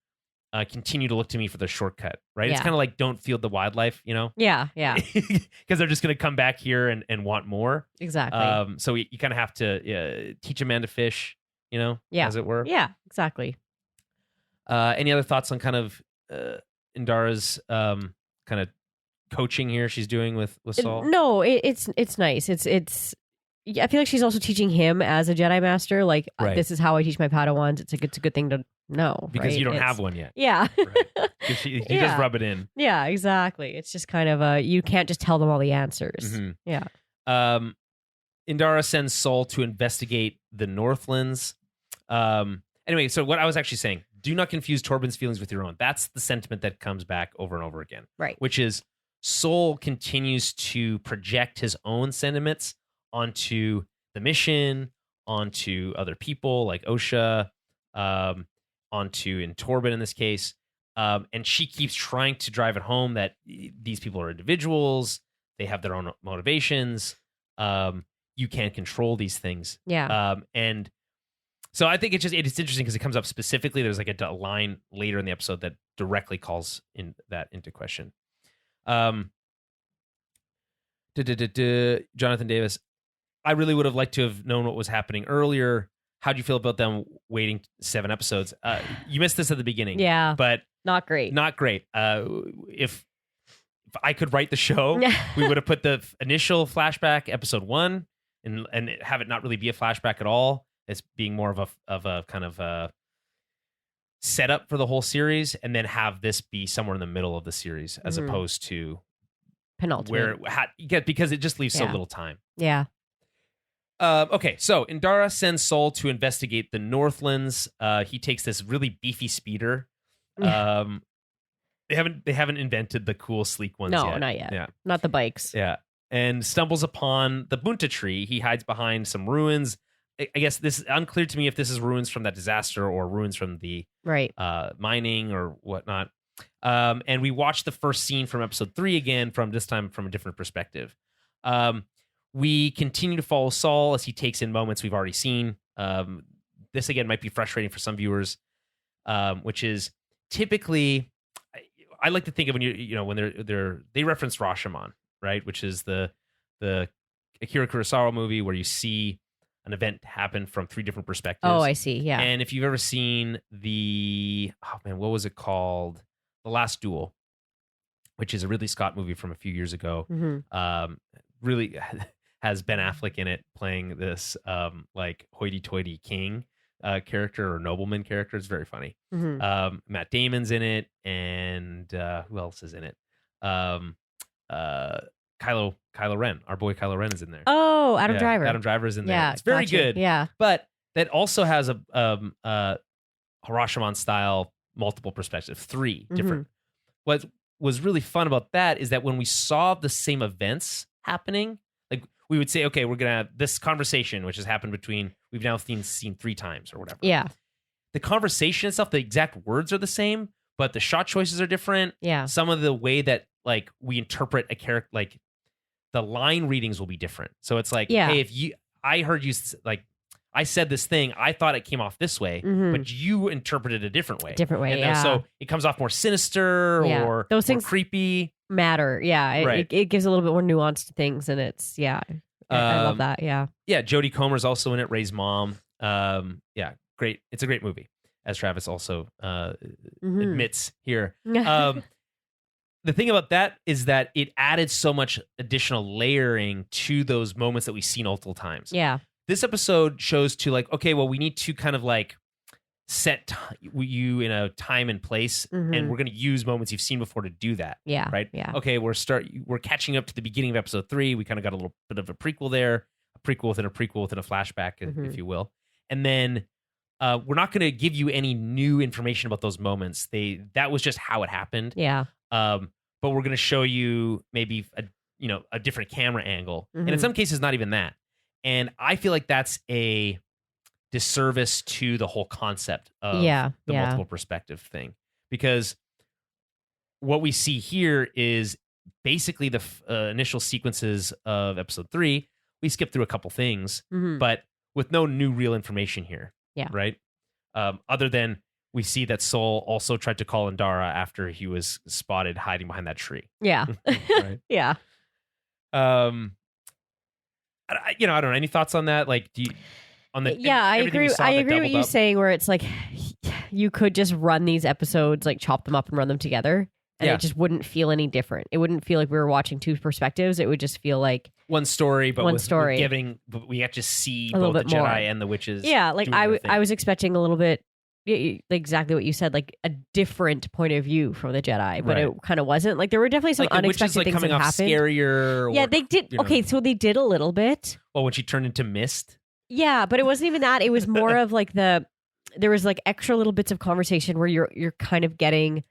continue to look to me for the shortcut, right? It's kind of like don't feed the wildlife, Yeah. Because they're just going to come back here and want more. Exactly. So you kind of have to teach a man to fish, as it were. Yeah, exactly. Any other thoughts on kind of Indara's kind of coaching here she's doing with Saul? No, it's nice. It's I feel like she's also teaching him as a Jedi Master, like this is how I teach my Padawans. It's a good thing to know, because you don't have one yet. Yeah, he just rub it in. Yeah, exactly. It's just kind of you can't just tell them all the answers. Yeah. Indara sends Saul to investigate the Northlands. Anyway, so what I was actually saying, do not confuse Torben's feelings with your own. That's the sentiment that comes back over and over again. Right. Which is Saul continues to project his own sentiments onto the mission, onto other people like Osha, onto Torben in this case. And she keeps trying to drive it home that these people are individuals. They have their own motivations. You can't control these things. Yeah. And so I think it's interesting because it comes up specifically. There's like a line later in the episode that directly calls into question. Jonathan Davis, I really would have liked to have known what was happening earlier. How do you feel about them waiting 7 episodes? You missed this at the beginning. Yeah. But not great. Not great. If I could write the show, we would have put the initial flashback episode 1 and have it not really be a flashback at all. It's being more of a kind of a setup for the whole series, and then have this be somewhere in the middle of the series as opposed to penultimate, because it just leaves so little time. Yeah. Okay, so Indara sends Sol to investigate the Northlands. He takes this really beefy speeder. They haven't invented the cool sleek ones yet. No, not yet. Yeah. Not the bikes. Yeah. And stumbles upon the Bunta tree. He hides behind some ruins. I guess this is unclear to me if this is ruins from that disaster or ruins from the mining or whatnot. And we watched the first scene from episode 3 again, from this time from a different perspective. We continue to follow Sol as he takes in moments we've already seen. This again might be frustrating for some viewers, which is typically, I like to think of when they reference Rashomon, right? Which is the Akira Kurosawa movie where you see an event happen from 3 different perspectives. Oh, I see. Yeah. And if you've ever seen what was it called? The Last Duel, which is a Ridley Scott movie from a few years ago. Really has Ben Affleck in it playing this like hoity-toity king character or nobleman character. It's very funny. Matt Damon's in it, and who else is in it? Kylo Ren, our boy Kylo Ren is in there. Oh, Adam Driver. Adam Driver is in there. Yeah, it's very good. Yeah, but that also has a Rashomon style multiple perspectives, 3 different. What was really fun about that is that when we saw the same events happening, like we would say, okay, we're gonna have this conversation, which has happened between we've now seen 3 times or whatever. Yeah, the conversation itself, the exact words are the same, but the shot choices are different. Yeah, some of the way that like we interpret a character, like the line readings will be different. So it's like, hey, I heard you like, I said this thing, I thought it came off this way, but you interpreted it a different way. And so it comes off more sinister or those things more creepy. Matter. Yeah. It gives a little bit more nuance to things, and it's, I love that. Yeah. Yeah. Jodie Comer's also in it, Ray's mom. Yeah. Great. It's a great movie, as Travis also admits here. The thing about that is that it added so much additional layering to those moments that we've seen multiple times. Yeah. This episode shows to like, okay, well, we need to kind of like set you in a time and place, and we're going to use moments you've seen before to do that. Yeah. Right. Yeah. Okay. We're catching up to the beginning of episode 3. We kind of got a little bit of a prequel there, a prequel within a flashback, if you will. And then we're not going to give you any new information about those moments. That was just how it happened. Yeah. But we're going to show you maybe a different camera angle, and in some cases, not even that. And I feel like that's a disservice to the whole concept of the multiple perspective thing, because what we see here is basically the initial sequences of episode 3. We skip through a couple things, but with no new real information here. Yeah. Right. Other than we see that Sol also tried to call Indara after he was spotted hiding behind that tree. Yeah. Right? Yeah. I don't know. Any thoughts on that? Like, do you, on the I agree. I agree with you saying where it's like you could just run these episodes, like chop them up and run them together, and it just wouldn't feel any different. It wouldn't feel like we were watching 2 perspectives. It would just feel like one story, but but we have to see both the Jedi more. And the witches. Yeah, like I was expecting a little bit. Exactly what you said, like a different point of view from the Jedi, but it kind of wasn't. Like there were definitely some like unexpected things coming that off happened. Scarier. Yeah, they did. Okay, so they did a little bit. Well, when she turned into mist. Yeah, but it wasn't even that. It was more of like there was like extra little bits of conversation where you're kind of getting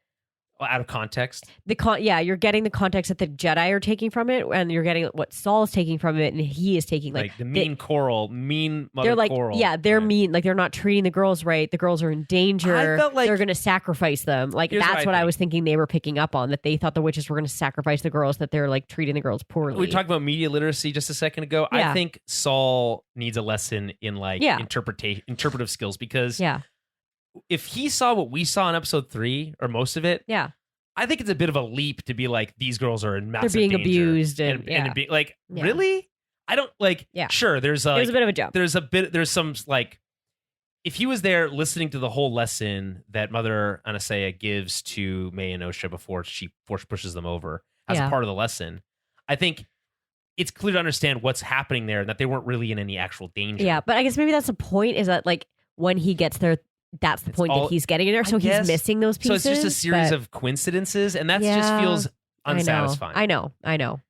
out of context. You're getting the context that the Jedi are taking from it, and you're getting what Saul's taking from it, and he is taking like the mean mother they're like, Coral. Yeah, they're mean. Like they're not treating the girls right. The girls are in danger. I felt like they're going to sacrifice them. Like that's what I was thinking they were picking up on. That they thought the witches were going to sacrifice the girls. That they're like treating the girls poorly. We talked about media literacy just a second ago. Yeah. I think Saul needs a lesson in like interpretive skills, because if he saw what we saw in episode 3 or most of it, I think it's a bit of a leap to be like, these girls are in massive danger. They're being abused and be like, really? I don't like. Yeah. Sure, there's it was a bit of a jump. There's some like, if he was there listening to the whole lesson that Mother Anasea gives to May and Osha before she pushes them over as a part of the lesson, I think it's clear to understand what's happening there and that they weren't really in any actual danger. Yeah, but I guess maybe that's the point, is that like when he gets there, that's the point that he's getting there. So he's missing those pieces. So it's just a series of coincidences, and that just feels unsatisfying. I know.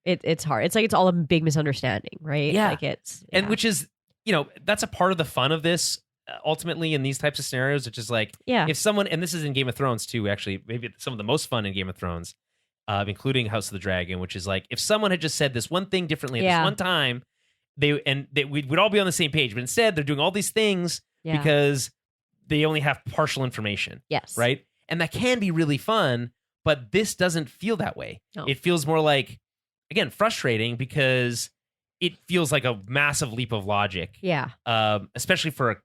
It's hard. It's like it's all a big misunderstanding, right? Yeah. Like it's and which is, that's a part of the fun of this. Ultimately, in these types of scenarios, which is like, if someone, and this is in Game of Thrones too, actually, maybe some of the most fun in Game of Thrones, including House of the Dragon, which is like, if someone had just said this one thing differently at this one time, we'd all be on the same page. But instead, they're doing all these things because they only have partial information. Yes. Right? And that can be really fun, but this doesn't feel that way. No. It feels more like, again, frustrating because it feels like a massive leap of logic. Yeah. Especially for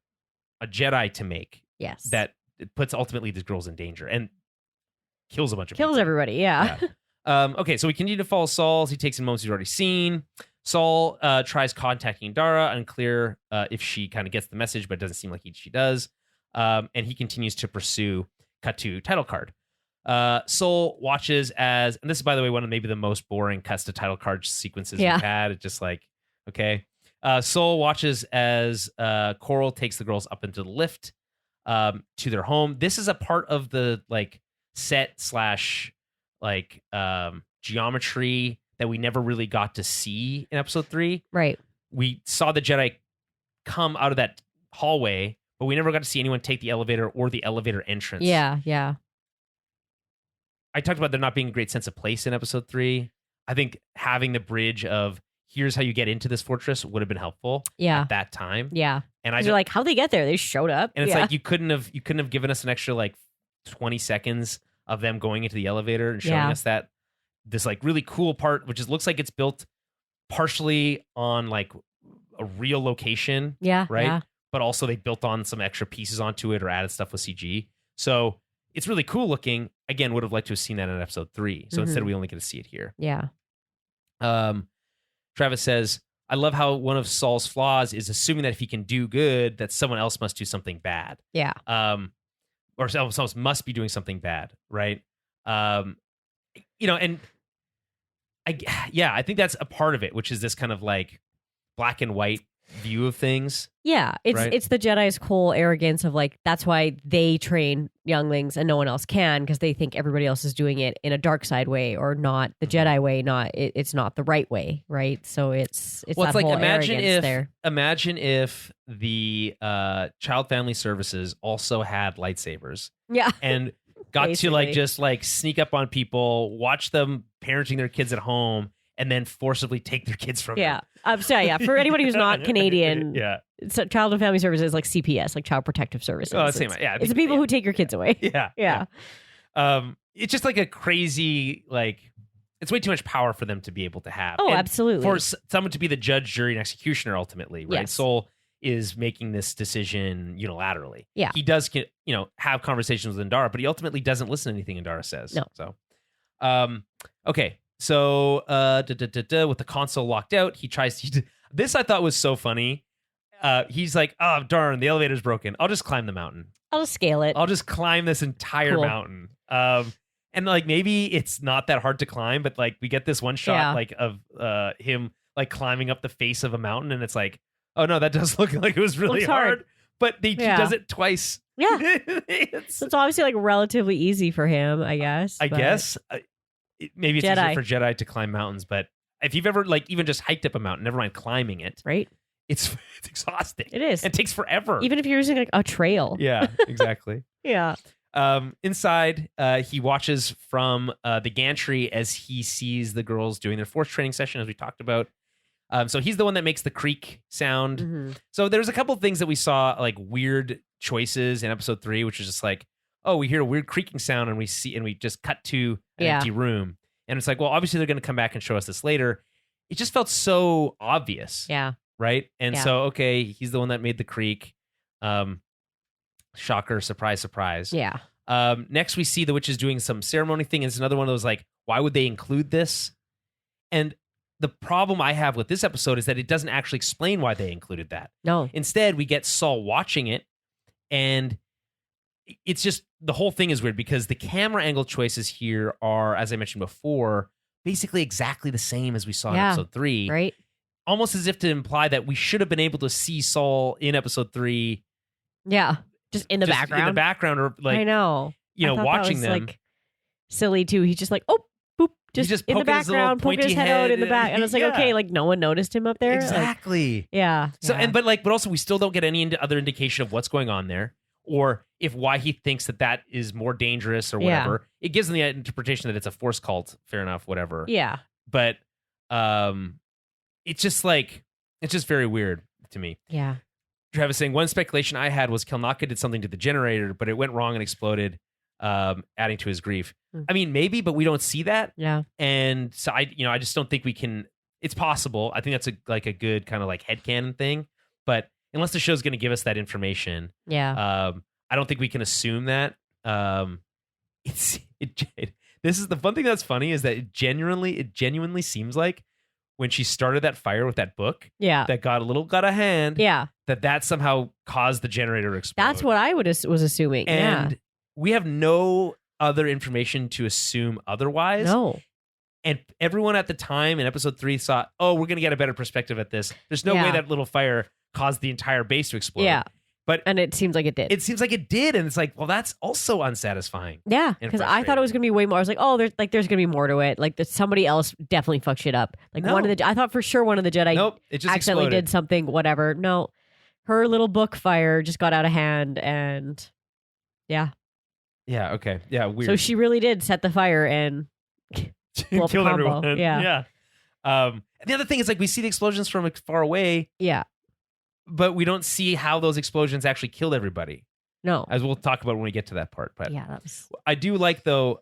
a Jedi to make. Yes. That it puts ultimately these girls in danger and kills a bunch of people. Kills everybody, yeah. Okay, so we continue to follow Saul as he takes in moments he's already seen. Saul tries contacting Dara, unclear if she kind of gets the message, but it doesn't seem like she does. And he continues to pursue. Cut to title card. Saul watches as, and this is, by the way, one of maybe the most boring cuts to title card sequences we've had. It's just like, okay. Saul watches as Coral takes the girls up into the lift to their home. This is a part of the like set / like geometry that we never really got to see in episode 3. Right. We saw the Jedi come out of that hallway, but we never got to see anyone take the elevator or the elevator entrance. Yeah. I talked about there not being a great sense of place in episode 3. I think having the bridge of here's how you get into this fortress would have been helpful at that time. Yeah. And you're like, how'd they get there? They showed up. And it's like you couldn't have given us an extra like 20 seconds of them going into the elevator and showing us that this like really cool part, which looks like it's built partially on like a real location. Yeah. Right. Yeah. But also they built on some extra pieces onto it or added stuff with CG. So it's really cool looking. Again, would have liked to have seen that in episode 3. So instead we only get to see it here. Yeah. Travis says, I love how one of Saul's flaws is assuming that if he can do good, that someone else must do something bad. Yeah. Or someone else must be doing something bad, right? And I think that's a part of it, which is this kind of like black and white view of things. Yeah, it's the Jedi's whole arrogance of like, that's why they train younglings and no one else can, because they think everybody else is doing it in a dark side way or not the Jedi way, it's not the right way, right? So it's that like whole imagine if the Child Family Services also had lightsabers. Yeah. And got to like just like sneak up on people, watch them parenting their kids at home, and then forcibly take their kids from them. For anybody who's not Canadian, so Child and Family Services is like CPS, like Child Protective Services. Oh, same. It's the people who take your kids away. Yeah. It's just like a crazy, like, it's way too much power for them to be able to have. Oh, and absolutely. for someone to be the judge, jury, and executioner ultimately, right? Yes. Soul is making this decision unilaterally. Yeah. He does, have conversations with Indara, but he ultimately doesn't listen to anything Indara says. No. So, okay. So, with the console locked out, he tries to. This I thought was so funny. He's like, "Oh darn, the elevator's broken. I'll just climb the mountain. I'll just scale it. I'll just climb this entire mountain." And like maybe it's not that hard to climb, but like we get this one shot like of him like climbing up the face of a mountain, and it's like, oh no, that does look like it was really hard. But he does it twice. Yeah, it's obviously like relatively easy for him, I guess. Maybe it's easier for Jedi to climb mountains, but if you've ever like even just hiked up a mountain, never mind climbing it, right? It's exhausting. It is. It takes forever. Even if you're using like a trail. Yeah, exactly. Yeah. Inside, he watches from the gantry as he sees the girls doing their force training session, as we talked about. So he's the one that makes the creak sound. Mm-hmm. So there's a couple of things that we saw, like weird choices in episode 3, which is just like, oh, we hear a weird creaking sound and we just cut to an empty room. And it's like, well, obviously they're going to come back and show us this later. It just felt so obvious. Yeah. Right. And so, okay, he's the one that made the creak. Shocker, surprise, surprise. Yeah. Next, we see the witches doing some ceremony thing. And it's another one of those like, why would they include this? And the problem I have with this episode is that it doesn't actually explain why they included that. No. Instead, we get Saul watching it, and it's just the whole thing is weird because the camera angle choices here are, as I mentioned before, basically exactly the same as we saw in episode 3. Right. Almost as if to imply that we should have been able to see Saul in episode 3. Yeah. Just in the background. In the background, or like, I know. Watching them. Like silly too. He's just like, oh, boop, just in the background, poking his head out in the back. And it's like, okay, like no one noticed him up there. Exactly. Like, yeah. So, but also we still don't get any other indication of what's going on there, or if why he thinks that is more dangerous or whatever. It gives them the interpretation that it's a force cult. Fair enough, whatever. Yeah. But it's just very weird to me. Yeah. Travis saying, one speculation I had was Kelnaka did something to the generator, but it went wrong and exploded, adding to his grief. I mean, maybe, but we don't see that. Yeah. And so I just don't think we can. It's possible. I think that's a good kind of like headcanon thing. But unless the show's going to give us that information, I don't think we can assume that. This is the fun thing that's funny is that it genuinely seems like when she started that fire with that book, that got a hand, that somehow caused the generator to explode. That's what I was assuming. And we have no other information to assume otherwise. No. And everyone at the time in episode 3 thought, oh, we're going to get a better perspective at this. There's no way that little fire caused the entire base to explode. Yeah. And it seems like it did. It seems like it did. And it's like, well, that's also unsatisfying. Yeah. Because I thought it was going to be way more. I was like, oh, there's going to be more to it. Like somebody else definitely fucked shit up. Like I thought for sure one of the Jedi it just accidentally did something, whatever. No, her little book fire just got out of hand and yeah. Okay. Yeah. Weird. So she really did set the fire and kill everyone. Yeah. And the other thing is like we see the explosions from far away. Yeah. But we don't see how those explosions actually killed everybody. No. As we'll talk about when we get to that part. But yeah, that was... I do like, though,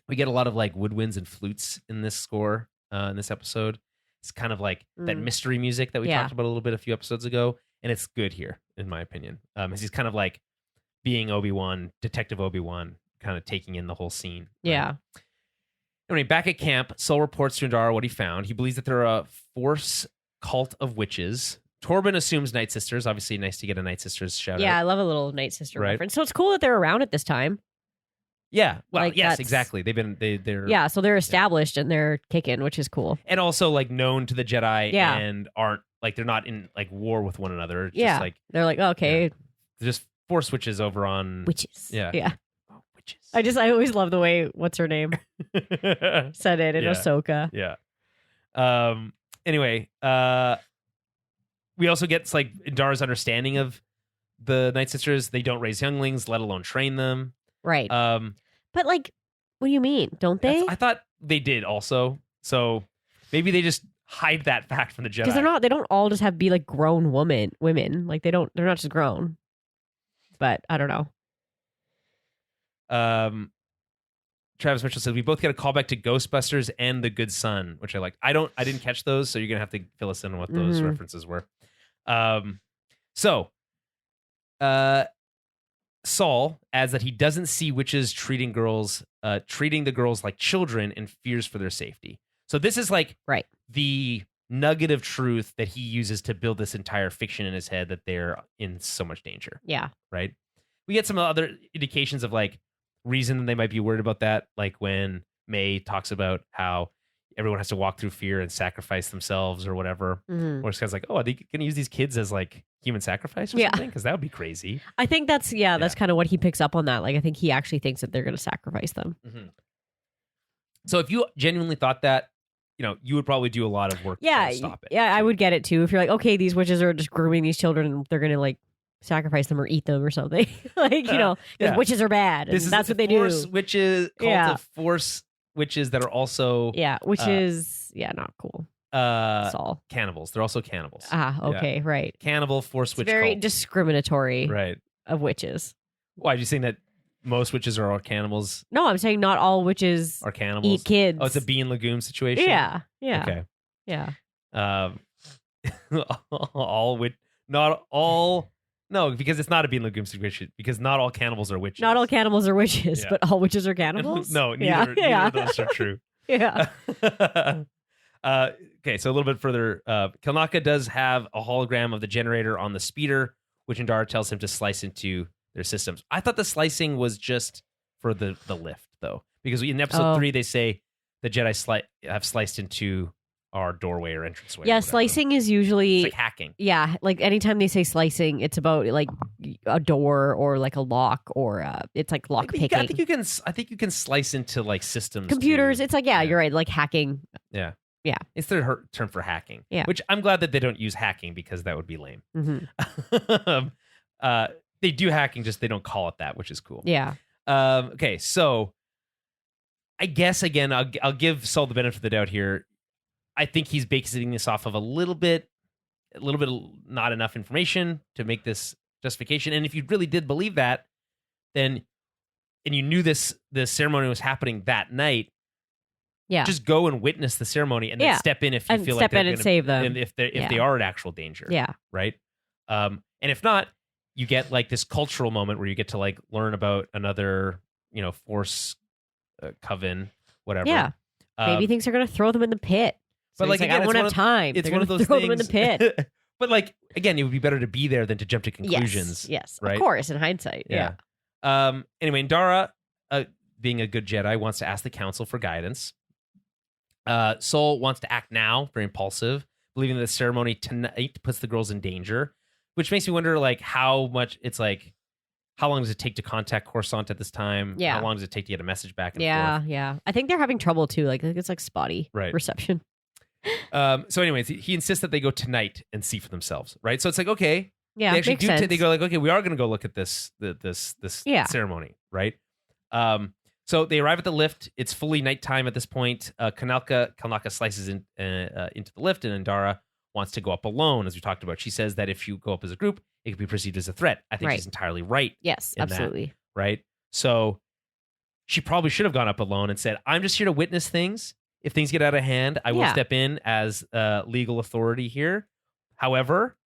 we get a lot of like woodwinds and flutes in this score, in this episode. It's kind of like that mystery music that we talked about a little bit a few episodes ago. And it's good here, in my opinion. As he's kind of like being Obi-Wan, Detective Obi-Wan, kind of taking in the whole scene. Yeah. Right? Anyway, back at camp, Sol reports to Indara what he found. He believes that there are a force cult of witches. Torben assumes Night Sisters. Obviously, nice to get a Night Sisters shout out. Yeah, I love a little Night Sister reference. So it's cool that they're around at this time. Yeah, well, like, yes, exactly. They're yeah, so they're established and they're kicking, which is cool. And also like known to the Jedi and aren't like they're not in like war with one another. It's just, like they're like okay, they're just force witches over on witches. Yeah. Oh, witches. I always love the way what's her name said it in Ahsoka. Yeah. Anyway, we also get like Indara's understanding of the Night Sisters. They don't raise younglings, let alone train them. Right. But like, what do you mean? Don't they? I thought they did also. So maybe they just hide that fact from the Jedi. Because they don't all just be like grown women. Like they're not just grown. But I don't know. Travis Mitchell says we both get a callback to Ghostbusters and The Good Son, which I liked. I didn't catch those, so you're gonna have to fill us in on what those references were. Saul adds that he doesn't see witches treating the girls like children and fears for their safety. So this is like the nugget of truth that he uses to build this entire fiction in his head that they're in so much danger. Yeah. Right. We get some other indications of like reason they might be worried about that, like when May talks about how everyone has to walk through fear and sacrifice themselves or whatever. Or it's kind of like, oh, are they going to use these kids as like human sacrifice or something? Because that would be crazy. I think that's kind of what he picks up on that. Like, I think he actually thinks that they're going to sacrifice them. So if you genuinely thought that, you would probably do a lot of work to stop it. Yeah, I would get it too. If you're like, okay, these witches are just grooming these children and they're going to like sacrifice them or eat them or something. Like, because witches are bad. And that's what they do. Witches, cult of force witches that are also which is not cool. Saul. Cannibals. They're also cannibals. Okay, right. Cannibal force witch. Very cult. Discriminatory, right? Of witches. Why are you saying that most witches are all cannibals? No, I'm saying not all witches are cannibals. Eat kids. Oh, it's a bee and legume situation. Yeah. Okay. Yeah. Not all. No, because it's not a bean legume situation. Because not all cannibals are witches. Not all cannibals are witches, but all witches are cannibals. No, neither of those are true. Yeah. Okay, so a little bit further, Kelnaka does have a hologram of the generator on the speeder, which Indara tells him to slice into their systems. I thought the slicing was just for the lift, though, Because in episode 3, they say the Jedi have sliced into our doorway or entranceway. Yeah, slicing is usually... It's like hacking. Yeah, like anytime they say slicing, it's about like a door or like a lock or it's like lock picking. I think you can slice into like systems. Computers. It's like, you're right, like hacking. Yeah. Yeah. It's their term for hacking. Yeah. Which I'm glad that they don't use hacking because that would be lame. Mm-hmm. They do hacking, just they don't call it that, which is cool. Yeah. Okay, so I guess, again, I'll give Saul the benefit of the doubt here. I think he's basing this off of a little bit not enough information to make this justification. And if you really did believe that, then, and you knew this ceremony was happening that night, just go and witness the ceremony and then step in if you feel like they're going to save them, and if they are in actual danger. Yeah. Right. And if not, you get like this cultural moment where you get to like learn about another, Force coven, whatever. Yeah. Maybe things are going to throw them in the pit. So but like, again, I won't have time. It's one of those throw things. Them in the pit. But again, it would be better to be there than to jump to conclusions. Yes, right? Of course, in hindsight. Yeah. Anyway, Dara, being a good Jedi, wants to ask the council for guidance. Sol wants to act now, very impulsive, believing that the ceremony tonight puts the girls in danger, which makes me wonder, how much it's like. How long does it take to contact Coruscant at this time? Yeah. How long does it take to get a message back and forth? Yeah. I think they're having trouble too. I think it's spotty reception. So anyways, he insists that they go tonight and see for themselves, right? So it's like, okay. Yeah, they actually makes sense. They go okay, we are going to go look at this ceremony, right? So they arrive at the lift. It's fully nighttime at this point. Kalnaka slices into the lift, and Andara wants to go up alone, as we talked about. She says that if you go up as a group, it could be perceived as a threat. I think she's entirely right. Yes, absolutely. Right? So she probably should have gone up alone and said, I'm just here to witness things. If things get out of hand, I will step in as legal authority here. However,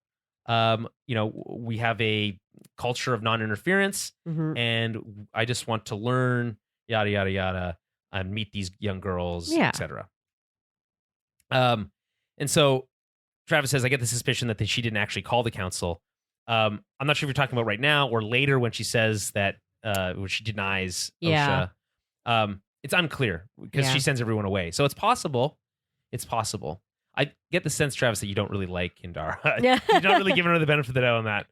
we have a culture of non-interference, and I just want to learn, yada, yada, yada, and meet these young girls, etc. And so Travis says, I get the suspicion that she didn't actually call the council. I'm not sure if you're talking about right now or later when she says that, when she denies Osha. It's unclear because she sends everyone away. So it's possible. I get the sense, Travis, that you don't really like Indara. You don't really give her the benefit of the doubt on that.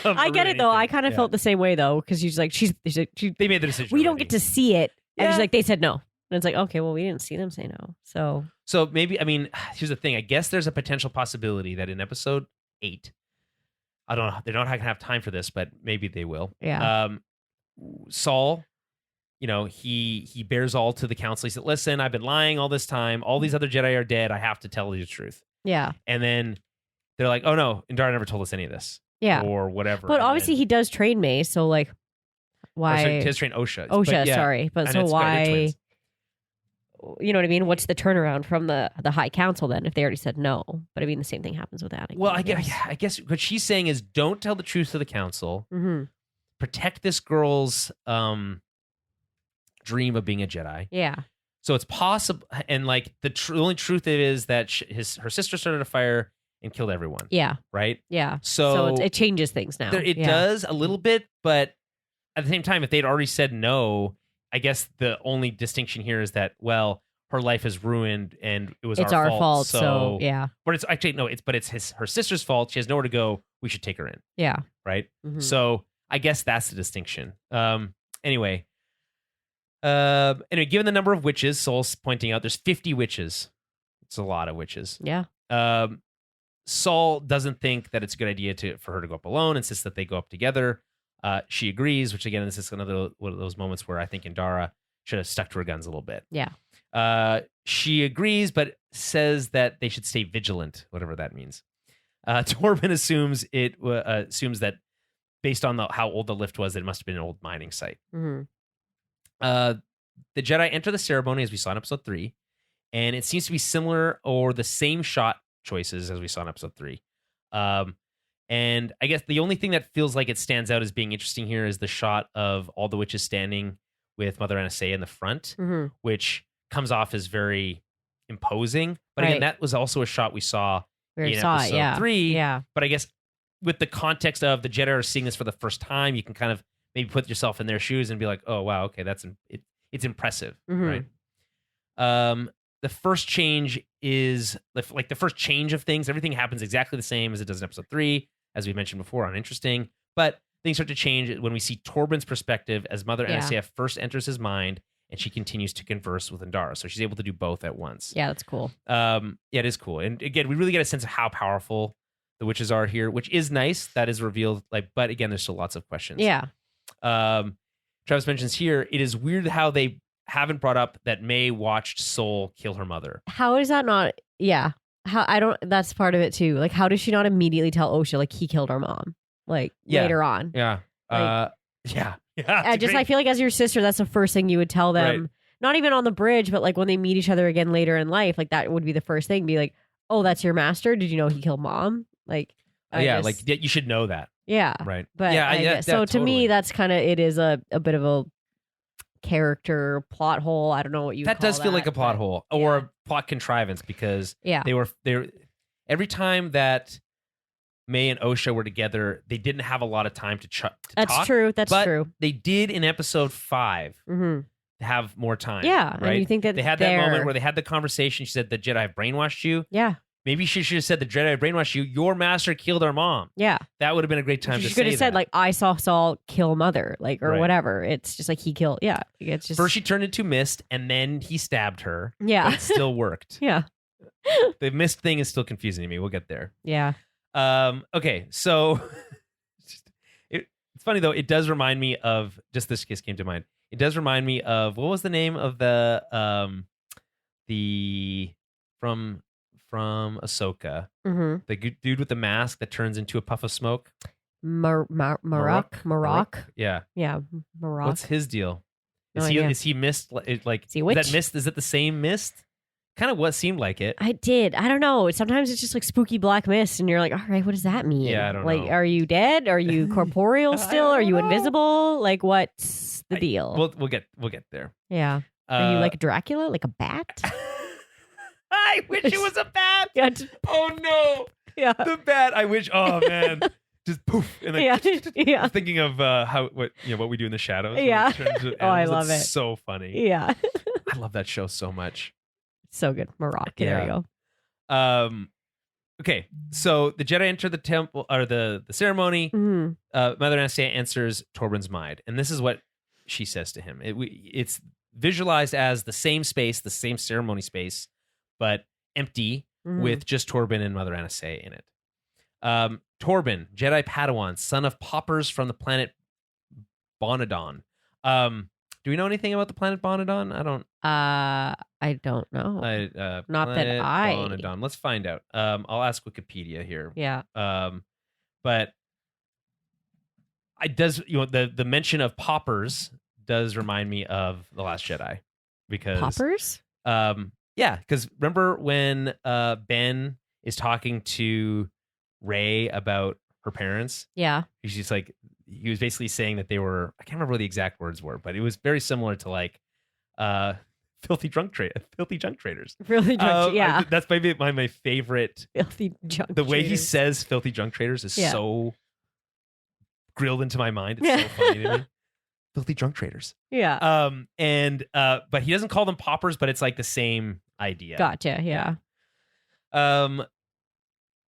I get it, though. I kind of felt the same way, though, because she's like, they made the decision. We don't get to see it. And she's like, they said no. And it's like, okay, well, we didn't see them say no. So maybe, here's the thing. I guess there's a potential possibility that in episode 8, I don't know, they're not going to have time for this, but maybe they will. Yeah. Saul, he bears all to the council. He said, listen, I've been lying all this time. All these other Jedi are dead. I have to tell you the truth. Yeah. And then they're like, oh no, Indara never told us any of this. Yeah. Or whatever. But obviously he does train Mace, so why? He does train Osha. Sorry. But so why? You know what I mean? What's the turnaround from the High Council then if they already said no? But the same thing happens with Anakin. Well, I guess what she's saying is don't tell the truth to the council. Mm-hmm. Protect this girl's dream of being a Jedi. Yeah. So it's possible, and the only truth is that her sister started a fire and killed everyone. Yeah. Right. Yeah. So it changes things now. It does a little bit, but at the same time, if they'd already said no, I guess the only distinction here is that her life is ruined and it's our fault. So yeah. But it's actually no. It's her sister's fault. She has nowhere to go. We should take her in. Yeah. Right. Mm-hmm. So I guess that's the distinction. Anyway, given the number of witches, Saul's pointing out there's 50 witches. It's a lot of witches. Yeah. Saul doesn't think that it's a good idea for her to go up alone, insists that they go up together. She agrees, which again, this is another one of those moments where I think Indara should have stuck to her guns a little bit. Yeah. She agrees, but says that they should stay vigilant, whatever that means. Torben assumes that based on how old the lift was, it must have been an old mining site. Mm-hmm. The Jedi enter the ceremony as we saw in episode 3, and it seems to be similar or the same shot choices as we saw in episode 3. And I guess the only thing that feels like it stands out as being interesting here is the shot of all the witches standing with Mother Anastasia in the front, which comes off as very imposing. But again, that was also a shot we saw in episode 3. Yeah. But I guess with the context of the Jedi are seeing this for the first time, you can kind of maybe put yourself in their shoes and be like, oh, wow, okay, it's impressive, right? The first change is like the first change of things. Everything happens exactly the same as it does in episode 3, as we mentioned before, uninteresting. But things start to change when we see Torben's perspective as Mother Anastasia first enters his mind, and she continues to converse with Andara. So she's able to do both at once. Yeah, that's cool. Yeah, it is cool. And again, we really get a sense of how powerful the witches are here, which is nice. That is revealed. But again, there's still lots of questions. Yeah. Travis mentions here, it is weird how they haven't brought up that May watched Sol kill her mother. How is that not? Yeah. That's part of it too. Like, how does she not immediately tell Osha, like, he killed our mom? Like, later on. Yeah. Yeah. I feel like as your sister, that's the first thing you would tell them. Right. Not even on the bridge, but like when they meet each other again later in life, like that would be the first thing. Be like, oh, that's your master. Did you know he killed mom? Like, you should know that. Yeah. Right. But so to me, that's kind of, it is a bit of a character plot hole. I don't know what you that call does feel like a plot hole or a plot contrivance, because they every time that May and Osha were together, they didn't have a lot of time to talk. That's true. That's true. They did in episode 5 have more time. Yeah. Right. And you think that they had that moment where they had the conversation. She said, the Jedi have brainwashed you. Yeah. Maybe she should have said, the Jedi have brainwashed you. Your master killed our mom. Yeah. That would have been a great time to say that. She could have said, like, I saw Saul kill mother, like, or whatever. It's just like he killed. Yeah. It's just. First she turned into mist, and then he stabbed her. Yeah. But it still worked. Yeah. The mist thing is still confusing to me. We'll get there. Yeah. Okay. So it's funny, though. It does remind me of, just this case came to mind. It does remind me of, what was the name of the from Ahsoka, the dude with the mask that turns into a puff of smoke? Marok. Yeah. Yeah. Marok. What's his deal? Is he mist? Like, is that mist? Is it the same mist? Kind of what seemed like it. I don't know. Sometimes it's just like spooky black mist, and you're like, all right, what does that mean? Yeah, I don't know. Like, are you dead? Are you corporeal still? Are you invisible? Like, what's the deal? We'll get there. Yeah. Are you like Dracula? Like a bat? I wish it was a bat. Yeah. Oh no. Yeah. The bat. I wish. Oh man. Just poof. And like, thinking of what we do in the shadows. Yeah. I love it. So funny. Yeah. I love that show so much. So good. Marok. There you go. Okay. So the Jedi enter the temple, or the ceremony. Mm-hmm. Mother Anastasia answers Torben's mind, and this is what she says to him. It's visualized as the same space, the same ceremony space, but empty, with just Torben and Mother Anastasia in it. Torben, Jedi Padawan, son of paupers from the planet Bonadon. Do we know anything about the planet Bonadon? I don't know. Not that Bonadon. Let's find out. I'll ask Wikipedia here. Yeah. But it does, the mention of paupers does remind me of The Last Jedi, because paupers? Yeah, because remember when Ben is talking to Rey about her parents? Yeah. She's like, he was basically saying that they were, I can't remember what the exact words were, but it was very similar to like filthy junk traders. Filthy junk, yeah. That's maybe my favorite. Filthy junk The way traders. he says filthy junk traders is so grilled into my mind. It's so funny to me. Filthy drunk traders. Yeah. But he doesn't call them paupers, but it's like the same idea. Gotcha. Yeah.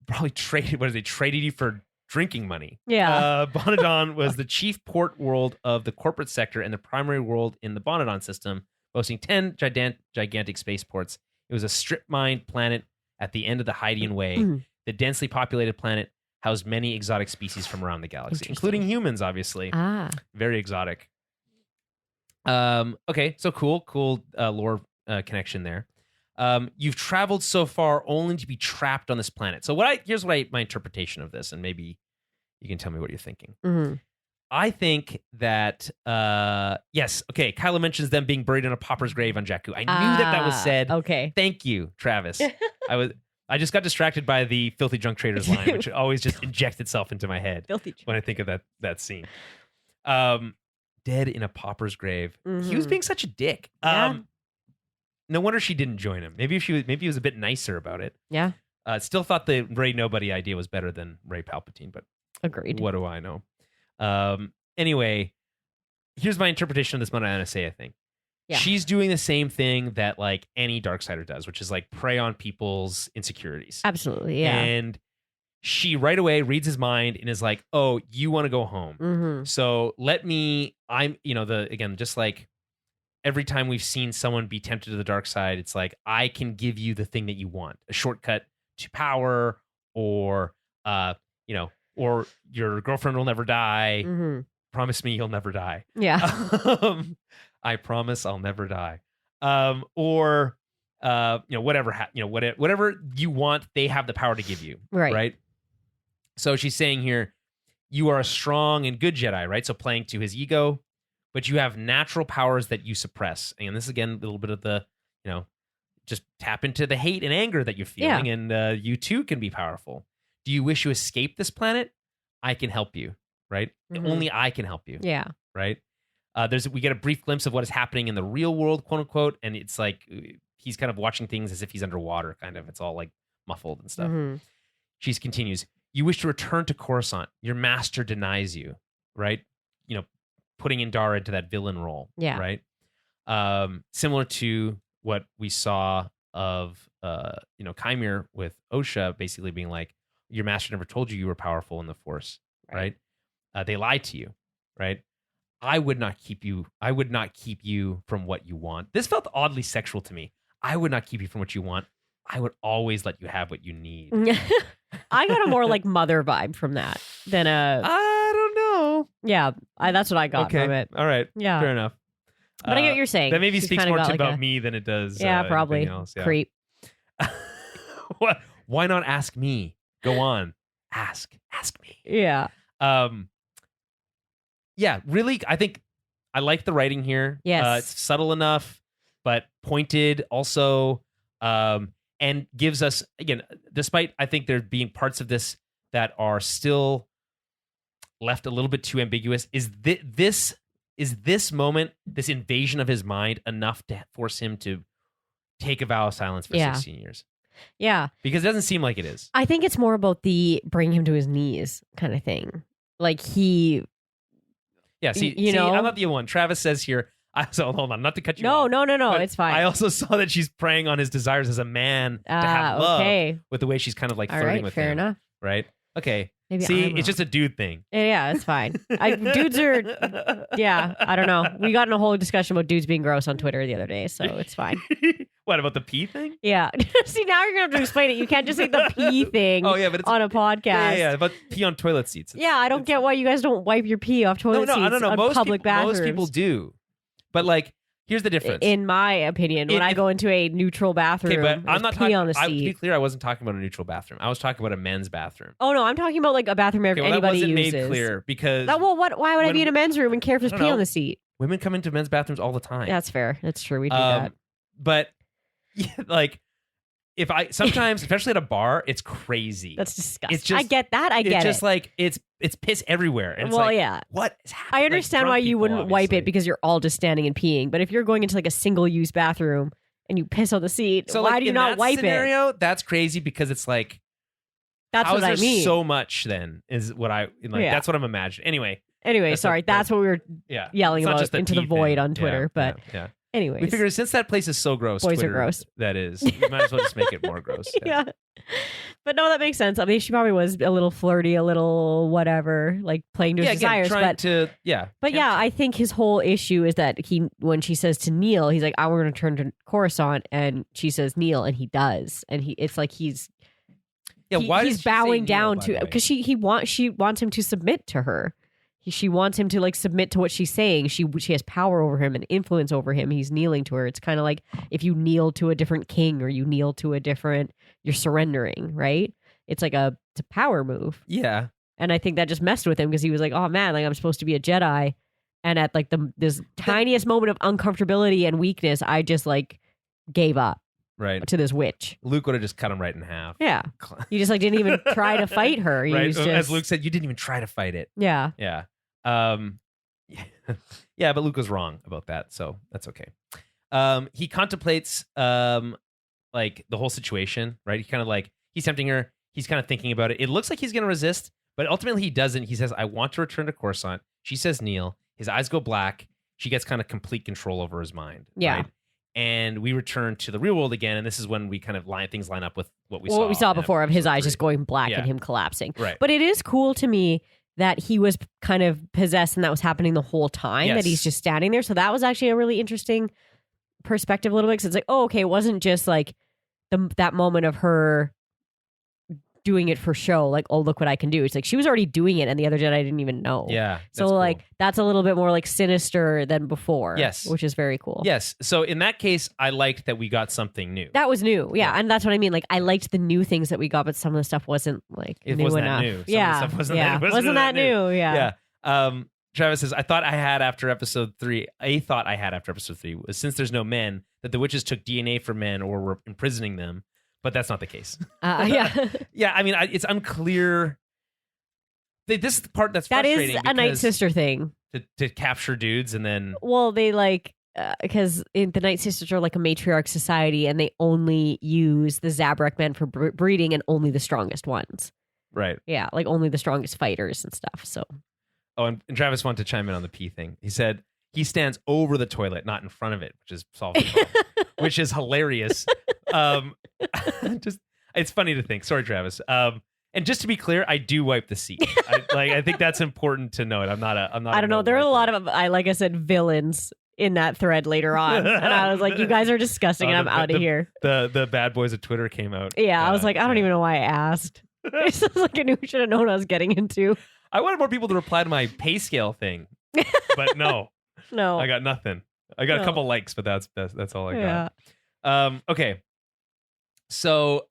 Probably traded you for drinking money. Yeah. Bonadon was the chief port world of the corporate sector and the primary world in the Bonadon system, boasting 10 gigantic spaceports. It was a strip-mined planet at the end of the Hydean Way. The densely populated planet housed many exotic species from around the galaxy, including humans, obviously. Very exotic. Okay, so cool lore connection there. You've traveled so far only to be trapped on this planet. So here's my interpretation of this, and maybe you can tell me what you're thinking. I think that yes, okay. Kylo mentions them being buried in a pauper's grave on Jakku. I knew that was said. Okay, thank you, Travis. I just got distracted by the filthy drunk traders line, which always just injects itself into my head when I think of that scene. Dead in a pauper's grave. He was being such a dick. No wonder she didn't join him. Maybe he was a bit nicer about it. Yeah. Still thought the Rey Nobody idea was better than Rey Palpatine, but agreed. What do I know? Anyway, here's my interpretation of this Mother Anastasia thing. She's doing the same thing that like any Darksider does, which is like prey on people's insecurities. Absolutely, yeah. And she right away reads his mind and is like, "Oh, you want to go home? Mm-hmm. So just like every time we've seen someone be tempted to the dark side, it's like I can give you the thing that you want, a shortcut to power, or or your girlfriend will never die. Mm-hmm. Promise me you'll never die. Yeah." I promise I'll never die. Whatever whatever you want, they have the power to give you. Right. So she's saying here, you are a strong and good Jedi, right? So playing to his ego, but you have natural powers that you suppress. And this is again a little bit of the, just tap into the hate and anger that you're feeling, and you too can be powerful. Do you wish to escape this planet? I can help you, right? Mm-hmm. Only I can help you. Yeah. Right. We get a brief glimpse of what is happening in the real world, quote unquote, and it's like he's kind of watching things as if he's underwater, kind of. It's all like muffled and stuff. Mm-hmm. She continues, you wish to return to Coruscant. Your master denies you, right? Putting Indara into that villain role, right? Similar to what we saw of, Chimere with Osha basically being like, your master never told you were powerful in the Force, right? They lied to you, right? I would not keep you from what you want. This felt oddly sexual to me. I would not keep you from what you want. I would always let you have what you need. I got a more like mother vibe from that than I don't know. Yeah, that's what I got from it. All right. Yeah. Fair enough. But I get what you're saying. That maybe speaks more about me than it does probably. Else. Yeah. Creep. What? Why not ask me? Go on. Ask me. Yeah. Yeah, really, I think I like the writing here. Yes. It's subtle enough, but pointed also, and gives us, again, despite I think there being parts of this that are still left a little bit too ambiguous, is this moment, this invasion of his mind, enough to force him to take a vow of silence for 16 years? Yeah. Because it doesn't seem like it is. I think it's more about the bring him to his knees kind of thing. Like he... Yeah, see, I'm not the one. Travis says here, so hold on, not to cut you off. No, it's fine. I also saw that she's preying on his desires as a man to have love with the way she's kind of like flirting with him. Fair enough. Right? Okay. Maybe it's just a dude thing. Yeah, it's fine. Dudes are, I don't know. We got in a whole discussion about dudes being gross on Twitter the other day, so it's fine. What, about the pee thing? Yeah. See, now you're going to have to explain it. You can't just say the pee thing but it's, on a podcast. Yeah, but pee on toilet seats. I don't get why you guys don't wipe your pee off toilet seats on public bathrooms. Most people do. But like, here's the difference. In my opinion, when I go into a neutral bathroom, but I'm not talking on the seat. To be clear, I wasn't talking about a neutral bathroom. I was talking about a men's bathroom. Oh no, I'm talking about like a bathroom anybody that wasn't uses. Made clear because why would I be in a men's room and care if there's pee on the seat? Women come into men's bathrooms all the time. That's fair. That's true. We do that. But like, if I sometimes, especially at a bar, it's crazy. That's disgusting. It's just, I get that. I get it. It's just like it's piss everywhere. And it's what is happening? I understand why you wouldn't wipe it because you're all just standing and peeing. But if you're going into like a single-use bathroom and you piss on the seat, so why do you not wipe it? That's crazy because it's like that's what I mean. So much then is what I like. That's what I'm imagining. Anyway, sorry. That's what we were yelling about into the void on Twitter. But anyways, we figured since that place is so gross, boys Twitter, are gross. That is, we might as well just make it more gross. Yeah. But no, that makes sense. I mean, she probably was a little flirty, a little whatever, like playing to his desires. But I think his whole issue is that when she says to kneel, he's like, "I want to turn to Coruscant," and she says kneel, and he does, and it's like he's bowing down to because she wants him to submit to her. She wants him to like submit to what she's saying. She has power over him and influence over him. He's kneeling to her. It's kind of like if you kneel to a different king or you kneel to a different, you're surrendering, right? It's like it's a power move. Yeah. And I think that just messed with him because he was like, oh man, like I'm supposed to be a Jedi. And at like this tiniest moment of uncomfortability and weakness, I just like gave up. Right. To this witch. Luke would have just cut him right in half. Yeah. You just like didn't even try to fight her. Right. As Luke said, you didn't even try to fight it. Yeah. Yeah. Yeah, but Luke was wrong about that, so that's okay. He contemplates like the whole situation, right? He kind of like he's tempting her. He's kind of thinking about it. It looks like he's going to resist, but ultimately he doesn't. He says, "I want to return to Coruscant." She says, "Kneel." His eyes go black. she gets kind of complete control over his mind. Yeah. Right? And we return to the real world again, and this is when we kind of things line up with what we saw. What we saw before of his eyes 3. just going black and him collapsing. Right. But it is cool to me that he was kind of possessed and that was happening the whole time, that he's just standing there. So that was actually a really interesting perspective a little bit, because it's like, oh, okay, it wasn't just like that moment of her doing it for show, like, oh, look what I can do. It's like she was already doing it and the other Jedi didn't even know. Yeah. So like that's a little bit more like sinister than before. Yes. Which is very cool. Yes. So in that case, I liked that we got something new. That was new. Yeah. And that's what I mean. Like I liked the new things that we got, but some of the stuff wasn't like new enough. Some of the stuff wasn't that new. Yeah. Travis says, I thought I had after episode 3 was, since there's no men, that the witches took DNA from men or were imprisoning them. But that's not the case. Yeah. Yeah, I mean, it's unclear. This is the part that's frustrating. That is a Night Sister thing. To capture dudes and then... Well, they like... because the Night Sisters are like a matriarch society and they only use the Zabrak men for breeding and only the strongest ones. Right. Yeah, like only the strongest fighters and stuff, so... Oh, and Travis wanted to chime in on the pee thing. He said he stands over the toilet, not in front of it, which is solving the problem, which is hilarious. It's funny to think. Sorry, Travis. And just to be clear, I do wipe the seat. I think that's important to note. I'm not. I don't know. There are a lot of, like I said, villains in that thread later on, and I was like, you guys are disgusting, and I'm out of here. The bad boys of Twitter came out. Yeah, I was like, I don't even know why I asked. It sounds like I knew should have known what I was getting into. I wanted more people to reply to my pay scale thing, but no, I got nothing. I got a couple likes, but that's all I got. Okay. So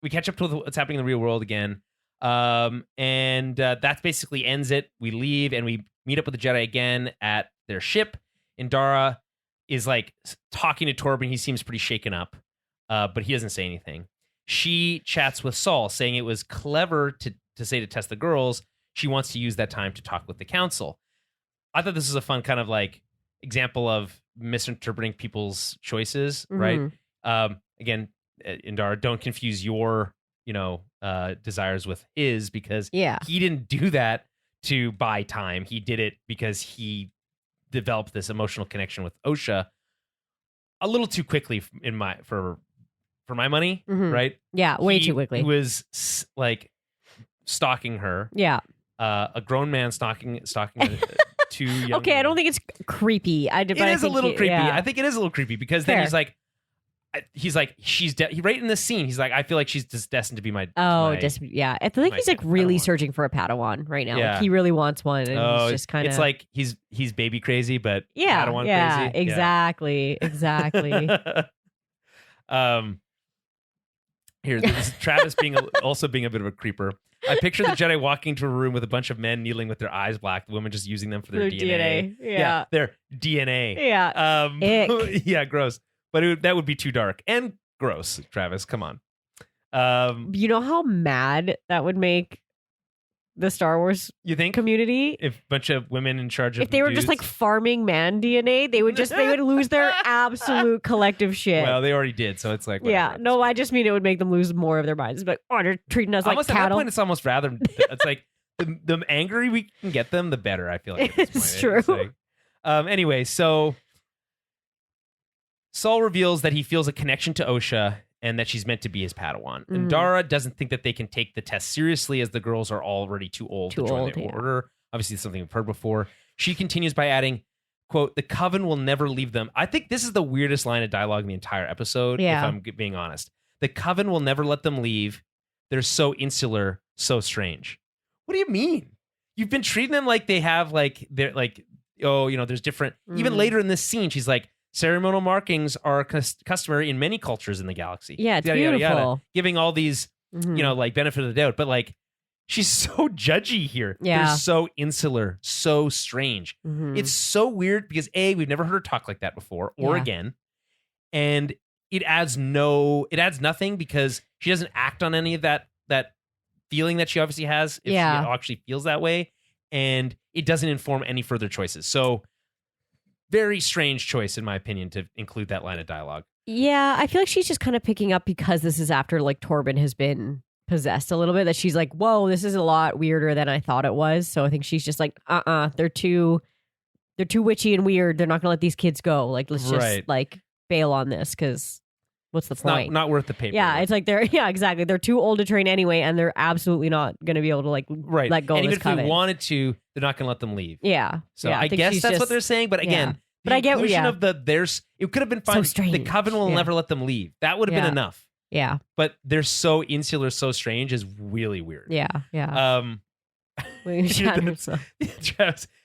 we catch up to what's happening in the real world again. And that basically ends it. We leave and we meet up with the Jedi again at their ship. Indara is like talking to Torben. He seems pretty shaken up, but he doesn't say anything. She chats with Saul, saying it was clever to say to test the girls. She wants to use that time to talk with the council. I thought this was a fun kind of like example of misinterpreting people's choices, right? Again, Indara, don't confuse your, desires with his, because he didn't do that to buy time. He did it because he developed this emotional connection with Osha a little too quickly for my money, right? Yeah, way too quickly. He was like stalking her. Yeah. A grown man stalking two young Okay, women. I don't think it's creepy. It is a little creepy. Yeah. I think it is a little creepy because then he's like, she's right in this scene. He's like, I feel like she's just destined to be my. I think he's like really searching for a Padawan right now. Yeah. Like he really wants one. And he's just kind of. It's like he's baby crazy, but Padawan crazy. Exactly. Here's Travis being a bit of a creeper. I picture the Jedi walking into a room with a bunch of men kneeling with their eyes black, the women just using them for their DNA. Yeah. Their DNA. Yeah. Yeah, gross. But that would be too dark and gross, Travis. Come on. You know how mad that would make the Star Wars community? If a bunch of women in charge of if they were just like farming man DNA, they would lose their absolute collective shit. Well, they already did, so it's like whatever. Yeah, no, I just mean it would make them lose more of their minds. But they're treating us like cattle. At that point, it's almost rather. It's like the angry we can get them, the better. I feel like at this point. It's true. Anyway, so Saul reveals that he feels a connection to Osha and that she's meant to be his Padawan. And Dara doesn't think that they can take the test seriously as the girls are already too old to join the order. Obviously, it's something we've heard before. She continues by adding, quote, the Coven will never leave them. I think this is the weirdest line of dialogue in the entire episode, if I'm being honest. The Coven will never let them leave. They're so insular, so strange. What do you mean? You've been treating them like they have, like, they're like, there's different. Even later in this scene, she's like, ceremonial markings are customary in many cultures in the galaxy. Yeah, it's beautiful. Yada, yada, giving all these, like benefit of the doubt. But like, she's so judgy here. Yeah. They're so insular, so strange. It's so weird because we've never heard her talk like that before or again. And it adds nothing because she doesn't act on any of that feeling that she obviously has if she actually feels that way. And it doesn't inform any further choices. So very strange choice, in my opinion, to include that line of dialogue. Yeah, I feel like she's just kind of picking up because this is after like Torben has been possessed a little bit, that she's like, whoa, this is a lot weirder than I thought it was. So I think she's just like, they're too they're too witchy and weird. They're not going to let these kids go. Like, let's just like bail on this because what's the point? Not worth the paper. Yeah, it's like exactly. They're too old to train anyway, and they're absolutely not going to be able to like let go. And of even this coven. if they wanted to, they're not going to let them leave. Yeah. So I guess that's what they're saying. But again, but I get of it could have been fine. So the coven will never let them leave. That would have been enough. Yeah. But they're so insular, so strange is really weird. Yeah. Yeah. Travis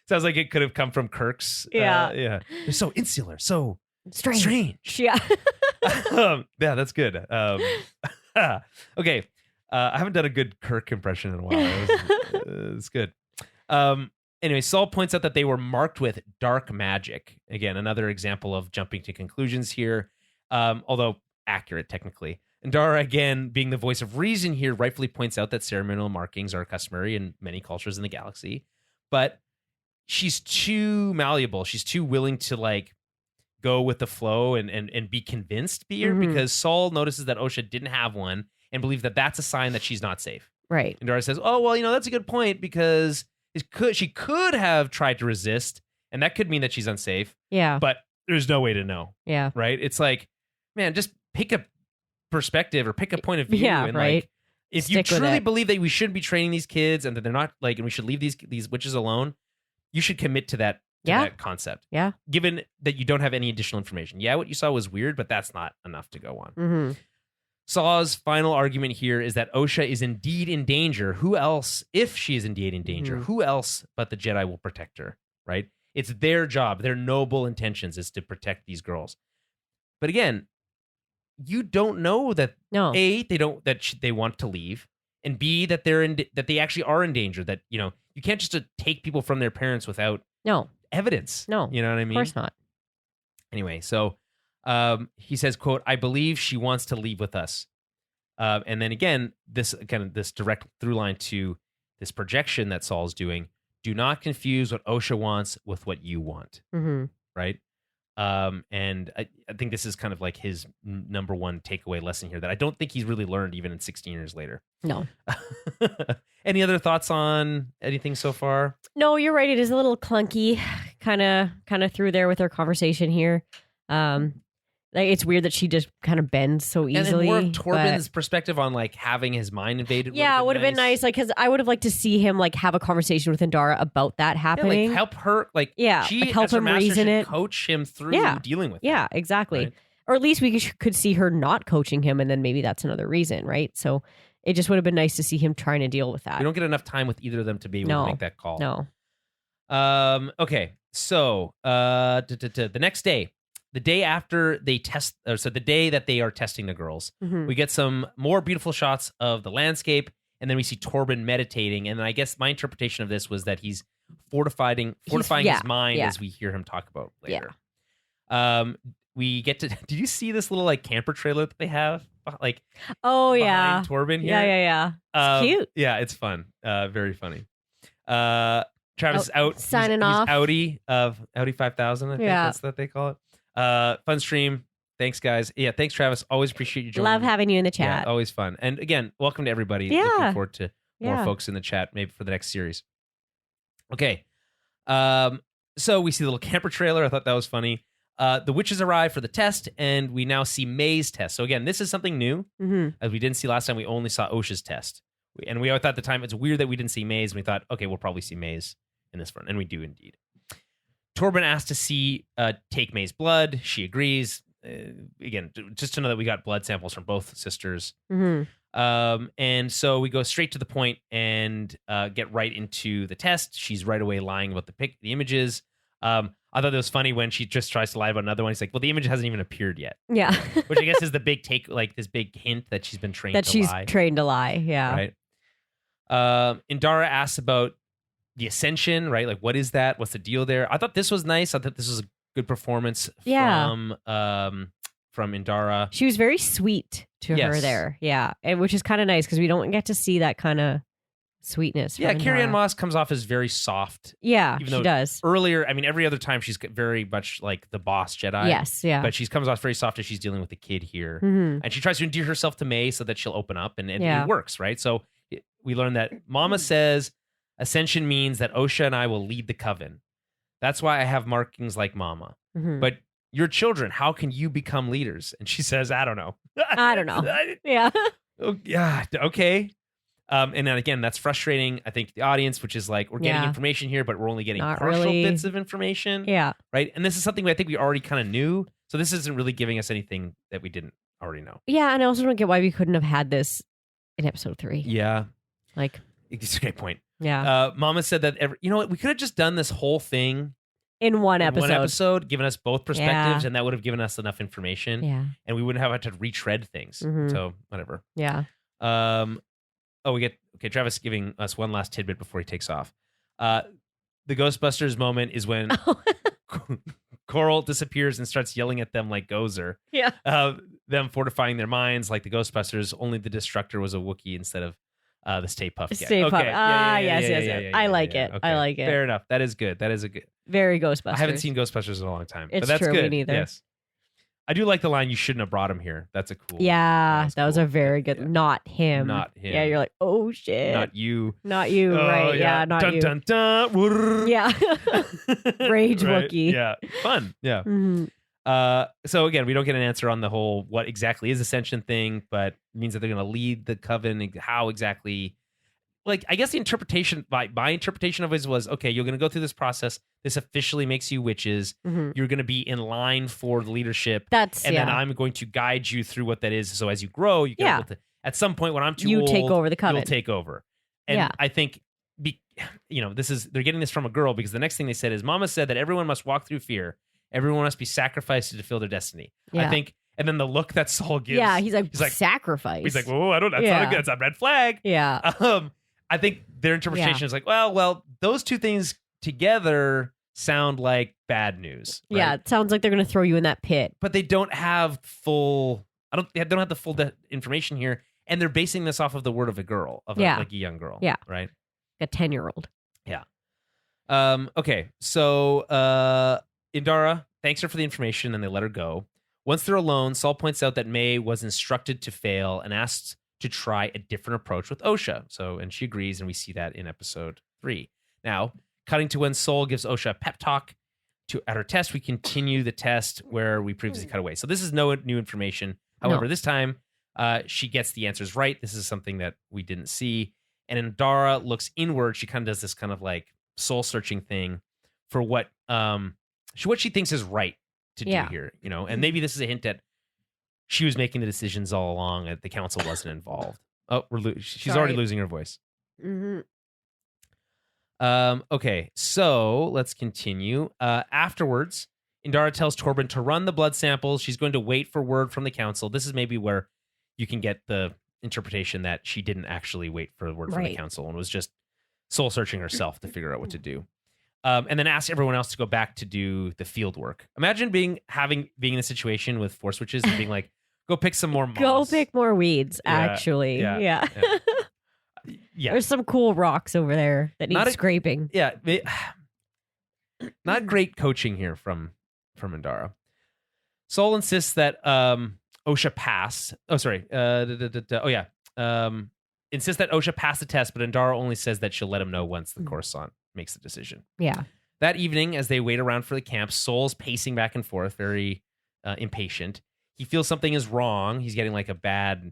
sounds like it could have come from Kirk's. Yeah. They're so insular, so strange. Yeah. Yeah, that's good. Okay. I haven't done a good Kirk impression in a while. It's good. Anyway, Saul points out that they were marked with dark magic. Again, another example of jumping to conclusions here, although accurate technically. And Dara, again, being the voice of reason here, rightfully points out that ceremonial markings are customary in many cultures in the galaxy. But she's too malleable. She's too willing to like go with the flow and be convinced here because Saul notices that Osha didn't have one and believes that that's a sign that she's not safe. Right. And Dara says, oh, well, that's a good point because she could have tried to resist and that could mean that she's unsafe. Yeah. But there's no way to know. Yeah. Right? It's like, man, just pick a perspective or pick a point of view. Yeah, and right. Like, if Stick you truly believe that we shouldn't be training these kids and that they're not like, and we should leave these witches alone, you should commit to that concept. Yeah. Given that you don't have any additional information. Yeah, what you saw was weird, but that's not enough to go on. Mm-hmm. Saw's final argument here is that Osha is indeed in danger. Who else, if she is indeed in danger, who else but the Jedi will protect her, right? It's their job, their noble intentions is to protect these girls. But again, you don't know that A, they want to leave, and B, that that they actually are in danger. That you can't just take people from their parents without evidence. No, you know what I mean? Of course not. Anyway, so he says, "quote I believe she wants to leave with us," and then again, this direct through line to this projection that Saul's doing. Do not confuse what Osha wants with what you want. Mm-hmm. Right. And I think this is kind of like his number one takeaway lesson here that I don't think he's really learned even in 16 years later. No. Any other thoughts on anything so far? No, you're right. It is a little clunky, kind of through there with our conversation here. Like it's weird that she just kind of bends so easily. And more of Torben's perspective on like having his mind invaded. Yeah, would have been nice. Like, because I would have liked to see him like have a conversation with Indara about that happening. Yeah, like help her. Like, she like help him reason it. Coach him through dealing with it. Yeah, exactly. Right? Or at least we could see her not coaching him, and then maybe that's another reason, right? So it just would have been nice to see him trying to deal with that. We don't get enough time with either of them to be able to make that call. No. Okay. So the next day. The day after they test, so the day that they are testing the girls, we get some more beautiful shots of the landscape, and then we see Torben meditating. And I guess my interpretation of this was that he's fortifying his mind as we hear him talk about later. Yeah. We get to. Did you see this little like camper trailer that they have? Like, behind Torben here. Yeah. It's cute. Yeah, it's fun. Very funny. Travis is out signing off. Audi 5000. I think that's what they call it. Fun stream. Thanks, guys. Yeah, thanks, Travis. Always appreciate you joining. Love having you in the chat. Yeah, always fun. And again, welcome to everybody. Yeah. Looking forward to more folks in the chat, maybe for the next series. Okay. So we see the little camper trailer. I thought that was funny. The witches arrive for the test, and we now see May's test. So again, this is something new. As we didn't see last time, we only saw Osha's test. And we thought at the time, it's weird that we didn't see May's, and we thought, okay, we'll probably see May's in this one. And we do indeed. Torben asked to see take May's blood. She agrees. Again, just to know that we got blood samples from both sisters. And so we go straight to the point and get right into the test. She's right away lying about the images. I thought it was funny when she just tries to lie about another one. He's like, well, the image hasn't even appeared yet. Yeah. Which I guess is the big take, like this big hint that she's been trained to lie. That she's trained to lie, yeah. Right. Indara asks about the ascension, right? Like, what is that? What's the deal there? I thought this was nice. I thought this was a good performance from Indara. She was very sweet to her there. Yeah. And which is kind of nice because we don't get to see that kind of sweetness. Yeah, Carrie-Anne Moss comes off as very soft. Yeah, she does. Earlier, I mean, every other time she's very much like the boss Jedi. Yes, yeah. But she comes off very soft as she's dealing with the kid here. And she tries to endear herself to May so that she'll open up, and it works, right? So we learn that Mama says Ascension means that Osha and I will lead the coven. That's why I have markings like Mama. But your children, how can you become leaders? And she says, I don't know. I don't know. Yeah. Oh, yeah. Okay. And then again, that's frustrating, I think, the audience, which is like, we're getting information here, but we're only getting Not partial really. bits of information. Yeah. Right. And this is something I think we already kind of knew. So this isn't really giving us anything that we didn't already know. Yeah. And I also don't get why we couldn't have had this in episode 3. Yeah. Like, it's a great point. Yeah. Mama said that, you know what? We could have just done this whole thing in one episode, given us both perspectives, and that would have given us enough information. Yeah. And we wouldn't have had to retread things. So whatever. Yeah. Travis giving us one last tidbit before he takes off. The Ghostbusters moment is when Coral disappears and starts yelling at them like Gozer. Yeah. Them fortifying their minds like the Ghostbusters. Only the Destructor was a Wookiee instead of the Stay Puft guy. Stay Puft. Yes. I like it. Okay. I like it. Fair enough. That is good. Very Ghostbusters. I haven't seen Ghostbusters in a long time. It's but that's true, good. Me neither. Yes. I do like the line, you shouldn't have brought him here. That's a cool. Yeah, that was cool. a very good. Yeah. Not him. Yeah, you're like, oh shit. Not you. Right. Yeah, not dun, you. Dun, dun, dun. Yeah. Rage right. Wookiee. Yeah. Fun. Yeah. So again, we don't get an answer on the whole what exactly is Ascension thing, but it means that they're going to lead the Coven. How exactly? Like, I guess the interpretation, my interpretation of it was, okay, you're going to go through this process. This officially makes you witches. You're going to be in line for the leadership. Then I'm going to guide you through what that is. So as you grow, you can able to, at some point when I'm too old, take over the Coven. You'll take over. And I think, they're getting this from a girl because the next thing they said is, Mama said that everyone must walk through fear. Everyone must be sacrificed to fulfill their destiny. Yeah. I think, and then the look that Saul gives. Yeah, he's like sacrifice. He's like, whoa, that's not a good, that's a red flag. Yeah. I think their interpretation is like, well, those two things together sound like bad news. Right? Yeah, it sounds like they're going to throw you in that pit. But they don't have they don't have the full information here, and they're basing this off of the word of a girl, like a young girl. Yeah, right. A 10-year-old. Yeah. Okay. So Indara thanks her for the information, and they let her go. Once they're alone, Saul points out that May was instructed to fail and asks to try a different approach with Osha. And she agrees, and we see that in episode 3. Now, cutting to when Sol gives Osha a pep talk at her test, we continue the test where we previously cut away. So this is no new information. However, this time she gets the answers right. This is something that we didn't see. And Indara looks inward. She kind of does this kind of like soul-searching thing for what she thinks is right to do here. And maybe this is a hint that she was making the decisions all along, and the council wasn't involved. Oh, she's already losing her voice. Okay, so let's continue. Afterwards, Indara tells Torben to run the blood samples. She's going to wait for word from the council. This is maybe where you can get the interpretation that she didn't actually wait for the word from the council and was just soul-searching herself to figure out what to do. And then ask everyone else to go back to do the field work. Imagine being in a situation with Force Witches and being like, go pick some more moss. Go pick more weeds, actually. Yeah. There's some cool rocks over there that need scraping. Yeah. Not great coaching here from Indara. Sol insists that Osha pass. Oh, sorry. Insists that Osha pass the test, but Indara only says that she'll let him know once the Coruscant makes the decision. Yeah. That evening, as they wait around for the camp, Sol's pacing back and forth, very impatient. He feels something is wrong. He's getting like a bad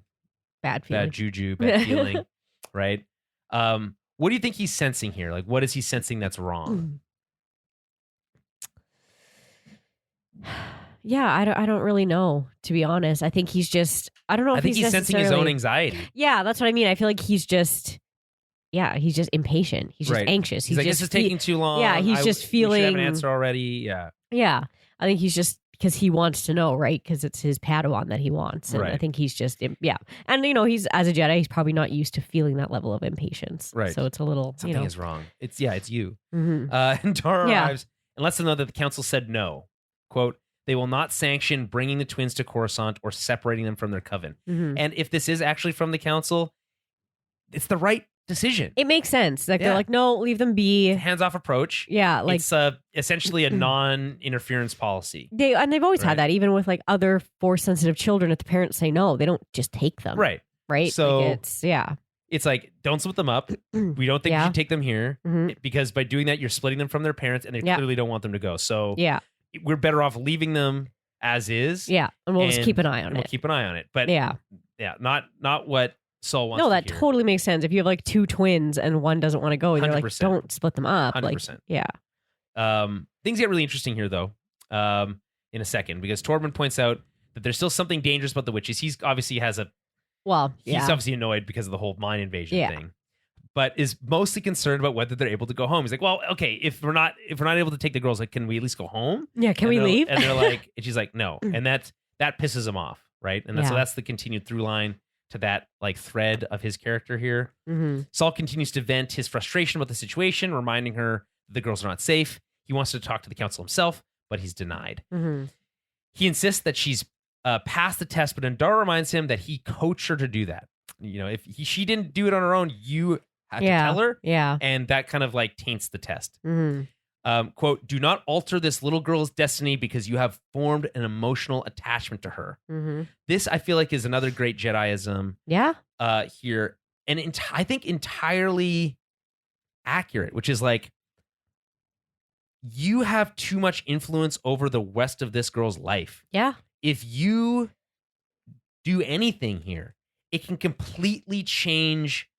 feeling. Bad juju, bad feeling, right? What do you think he's sensing here? Like, what is he sensing that's wrong? Yeah, I don't really know, to be honest. I think he's just, I don't know if he's sensing his own anxiety. Yeah, that's what I mean. I feel like he's just impatient. He's just anxious. He's like, this is taking too long. Yeah, he's just feeling. We should have an answer already. Yeah. Yeah. I think he's just, because he wants to know, right? Because it's his Padawan that he wants. And I think he's just, yeah. And, he's, as a Jedi, he's probably not used to feeling that level of impatience. Right. So it's a little, something is wrong. It's you. And Tara arrives and lets them know that the council said no. Quote, they will not sanction bringing the twins to Coruscant or separating them from their coven. And if this is actually from the council, it's the right decision. It makes sense. Like they're like, no, leave them be. Hands-off approach. Yeah, like it's essentially a non-interference policy. They've always had that, even with like other Force-sensitive children. If the parents say no, they don't just take them. Right. So like it's like, don't split them up. We don't think you should take them here because by doing that, you're splitting them from their parents and they clearly don't want them to go. So we're better off leaving them as is. Yeah. And we'll just keep an eye on it. We'll keep an eye on it. But not what Saul wants to hear. No, that totally makes sense. If you have like two twins and one doesn't want to go, you're like, don't split them up. 100%. Like, yeah. Things get really interesting here, though, in a second, because Tormund points out that there's still something dangerous about the witches. He's obviously he's obviously annoyed because of the whole mine invasion thing, but is mostly concerned about whether they're able to go home. He's like, well, okay, if we're not able to take the girls, like, can we at least go home? Yeah, can we leave? And they're like, and she's like, no, and that pisses him off, right? And so that's the continued through line to that like thread of his character here. Saul continues to vent his frustration about the situation, reminding her that the girls are not safe. He wants to talk to the council himself, but he's denied. He insists that she's passed the test, but Andara reminds him that he coached her to do that. You know, if she didn't do it on her own, you had to tell her. Yeah. And that kind of like taints the test. Quote, do not alter this little girl's destiny because you have formed an emotional attachment to her. This, I feel like, is another great Jediism here. And I think entirely accurate, which is like, you have too much influence over the rest of this girl's life. Yeah. If you do anything here, it can completely change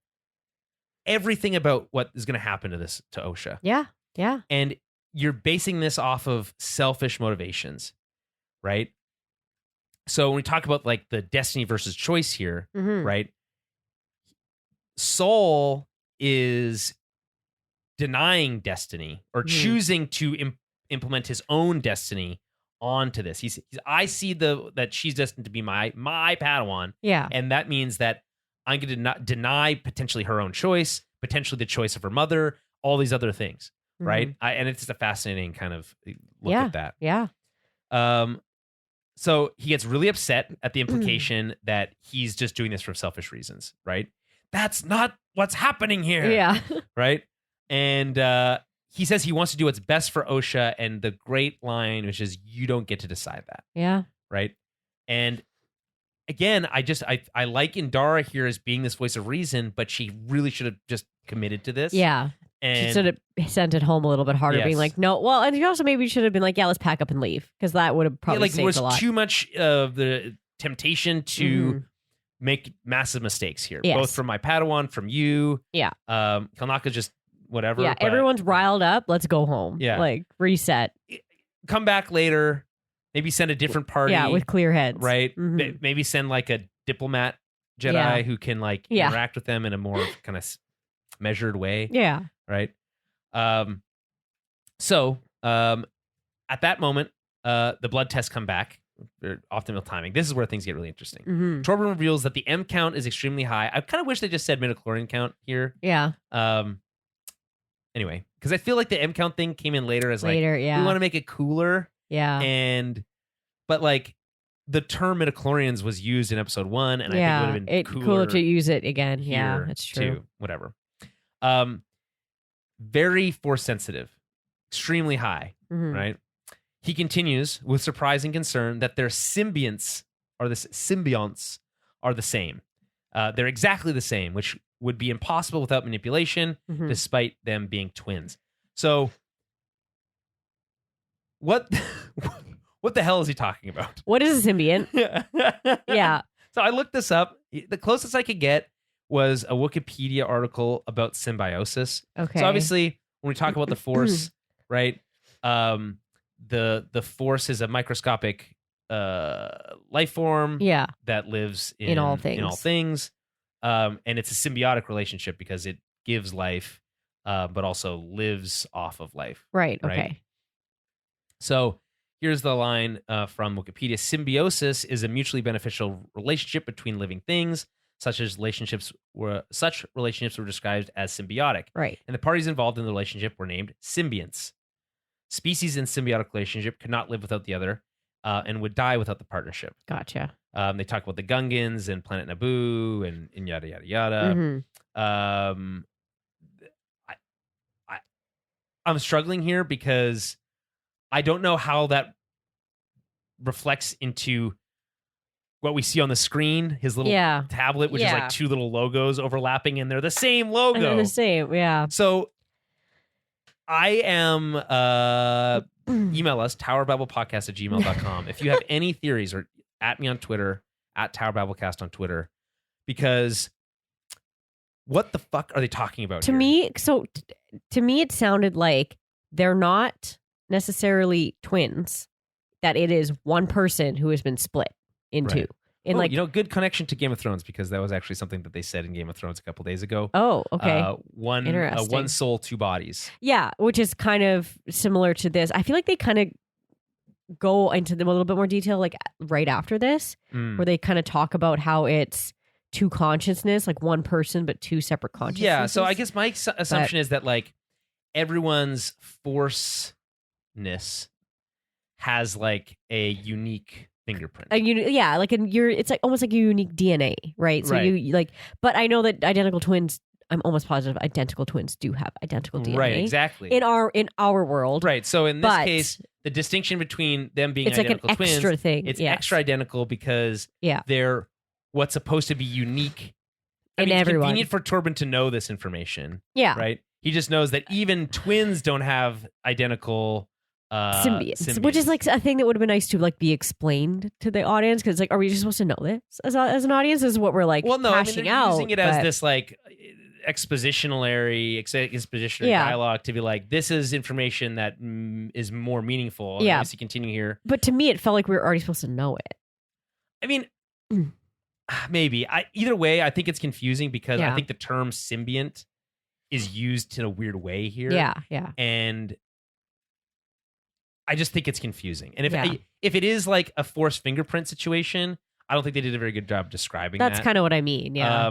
everything about what is going to happen to Osha. Yeah. Yeah. And you're basing this off of selfish motivations, right? So when we talk about like the destiny versus choice here, right? Saul is denying destiny or choosing to implement his own destiny onto this. He's I see that she's destined to be my Padawan. Yeah. And that means that I'm going to deny potentially her own choice, potentially the choice of her mother, all these other things, right? And it's just a fascinating kind of look at that. Yeah. So he gets really upset at the implication that he's just doing this for selfish reasons, right? That's not what's happening here. Yeah. Right? And he says he wants to do what's best for Osha, and the great line, which is, you don't get to decide that. Yeah. Right? And again, I like Indara here as being this voice of reason, but she really should have just committed to this. Yeah. And she should have sent it home a little bit harder, being like, no. Well, and you also maybe should have been like, yeah, let's pack up and leave, because that would have probably saved a lot. There was too much of the temptation to make massive mistakes here, both from my Padawan, from you. Yeah. Kalnaka just whatever. Yeah, everyone's riled up. Let's go home. Yeah. Like, reset. Come back later. Maybe send a different party. Yeah, with clear heads. Right? Maybe send like a diplomat Jedi who can like interact with them in a more kind of measured way. Yeah. Right? So, at that moment, the blood tests come back. Optimal timing. This is where things get really interesting. Tormund reveals that the M count is extremely high. I kind of wish they just said midichlorian count here. Yeah. Anyway, because I feel like the M count thing came in later as we want to make it cooler. Yeah. But like the term midichlorians was used in episode 1, and I think it would have been cooler to use it again. Yeah, that's true. Too. Whatever. Very force sensitive, extremely high, right? He continues with surprising concern that their symbionts are the same. They're exactly the same, which would be impossible without manipulation, despite them being twins. So, what the hell is he talking about? What is a symbiont? Yeah. So I looked this up. The closest I could get was a Wikipedia article about symbiosis. Okay. So obviously, when we talk about the Force, right? The Force is a microscopic life form that lives in all things. And it's a symbiotic relationship because it gives life, but also lives off of life. Right. Okay. So here's the line from Wikipedia. Symbiosis is a mutually beneficial relationship between living things. Such relationships were described as symbiotic. Right. And the parties involved in the relationship were named symbionts. Species in symbiotic relationship could not live without the other and would die without the partnership. Gotcha. They talk about the Gungans and Planet Naboo and yada, yada, yada. I'm struggling here because I don't know how that reflects into what we see on the screen, his little tablet, which is like two little logos overlapping, and they're the same logo. And they're the same, yeah. So I am, email us, towerbabblepodcast@gmail.com. If you have any theories, or at me on Twitter, at towerbabblecast on Twitter, because what the fuck are they talking about to here? To me, it sounded like they're not necessarily twins, that it is one person who has been split in two. And good connection to Game of Thrones, because that was actually something that they said in Game of Thrones a couple days ago. Oh, okay. One soul, two bodies. Yeah, which is kind of similar to this. I feel like they kind of go into them a little bit more detail, like right after this, where they kind of talk about how it's two consciousness, like one person, but two separate consciousnesses. Yeah, so I guess my assumption is that like everyone's forceness has like a unique fingerprint. It's like almost like a unique DNA, right? So you like, but I know that identical twins, I'm almost positive identical twins do have identical DNA. Right, exactly. In our world. Right. So in this case, the distinction between them being identical like an twins, extra thing. It's extra identical because they're what's supposed to be unique. It's convenient for Torben to know this information. Yeah. Right? He just knows that even twins don't have identical symbiotes, which is like a thing that would have been nice to like be explained to the audience, because like, are we just supposed to know this as an audience? This is what we're like hashing out. Using it as this like expositionary dialogue to be like, this is information that is more meaningful. Yeah. Obviously continue here. But to me, it felt like we were already supposed to know it. I mean, maybe. Either way, I think it's confusing because I think the term symbiont is used in a weird way here. Yeah. And I just think it's confusing. And if it is like a forced fingerprint situation, I don't think they did a very good job describing that. That's kind of what I mean, yeah.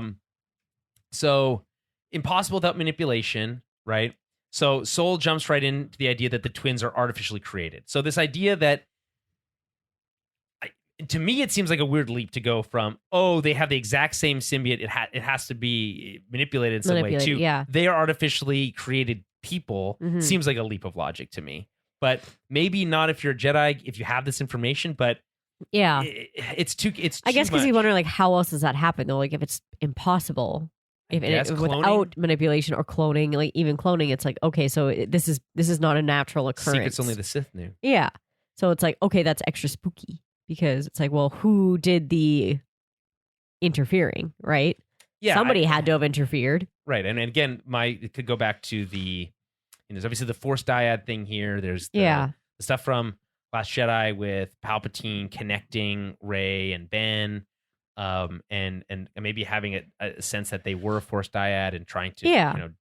So impossible without manipulation, right? So Soul jumps right into the idea that the twins are artificially created. So this idea that, to me, it seems like a weird leap to go from, they have the exact same symbiote, it has to be manipulated in some way, too. Yeah. They are artificially created people. Mm-hmm. Seems like a leap of logic to me. But maybe not if you're a Jedi, if you have this information, but it's too I guess because you wonder, like, how else does that happen, though? Like, if it's impossible, without manipulation or cloning, like even cloning, it's like, okay, so this is not a natural occurrence. Secrets only the Sith knew. Yeah. So it's like, okay, that's extra spooky, because it's like, well, who did the interfering, right? Yeah. Somebody had to have interfered. Right. And again, it could go back to there's obviously the Force dyad thing here. There's the stuff from Last Jedi with Palpatine connecting Rey and Ben, and maybe having a sense that they were a Force dyad and trying to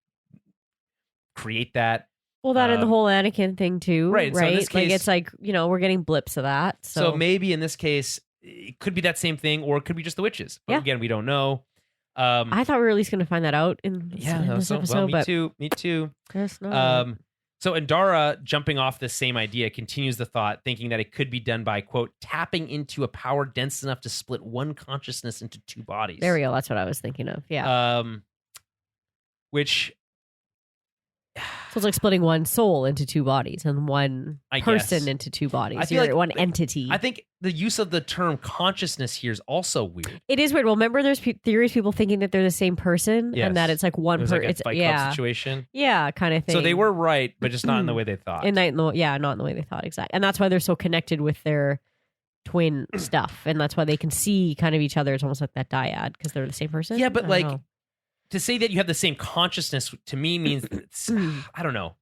create that. Well, that and the whole Anakin thing too, right? So in this case, like it's like, we're getting blips of that. So maybe in this case, it could be that same thing, or it could be just the witches. But again, we don't know. I thought we were at least going to find that out in this episode. Me too. Guess not. So Endara, jumping off this same idea, continues the thought, thinking that it could be done by, quote, tapping into a power dense enough to split one consciousness into two bodies. There we go. That's what I was thinking of. Yeah. Which... So it's like splitting one soul into two bodies and one person into two bodies. I feel like one entity. I think the use of the term consciousness here is also weird. It is weird. Well, remember there's theories, people thinking that they're the same person and that it's like one person. It's like a Fight Club situation. Yeah, kind of thing. So they were right, but just not in the way they thought. Not in the way they thought, exactly. And that's why they're so connected with their twin stuff. And that's why they can see kind of each other. It's almost like that dyad because they're the same person. Yeah, but like... To say that you have the same consciousness to me means I don't know.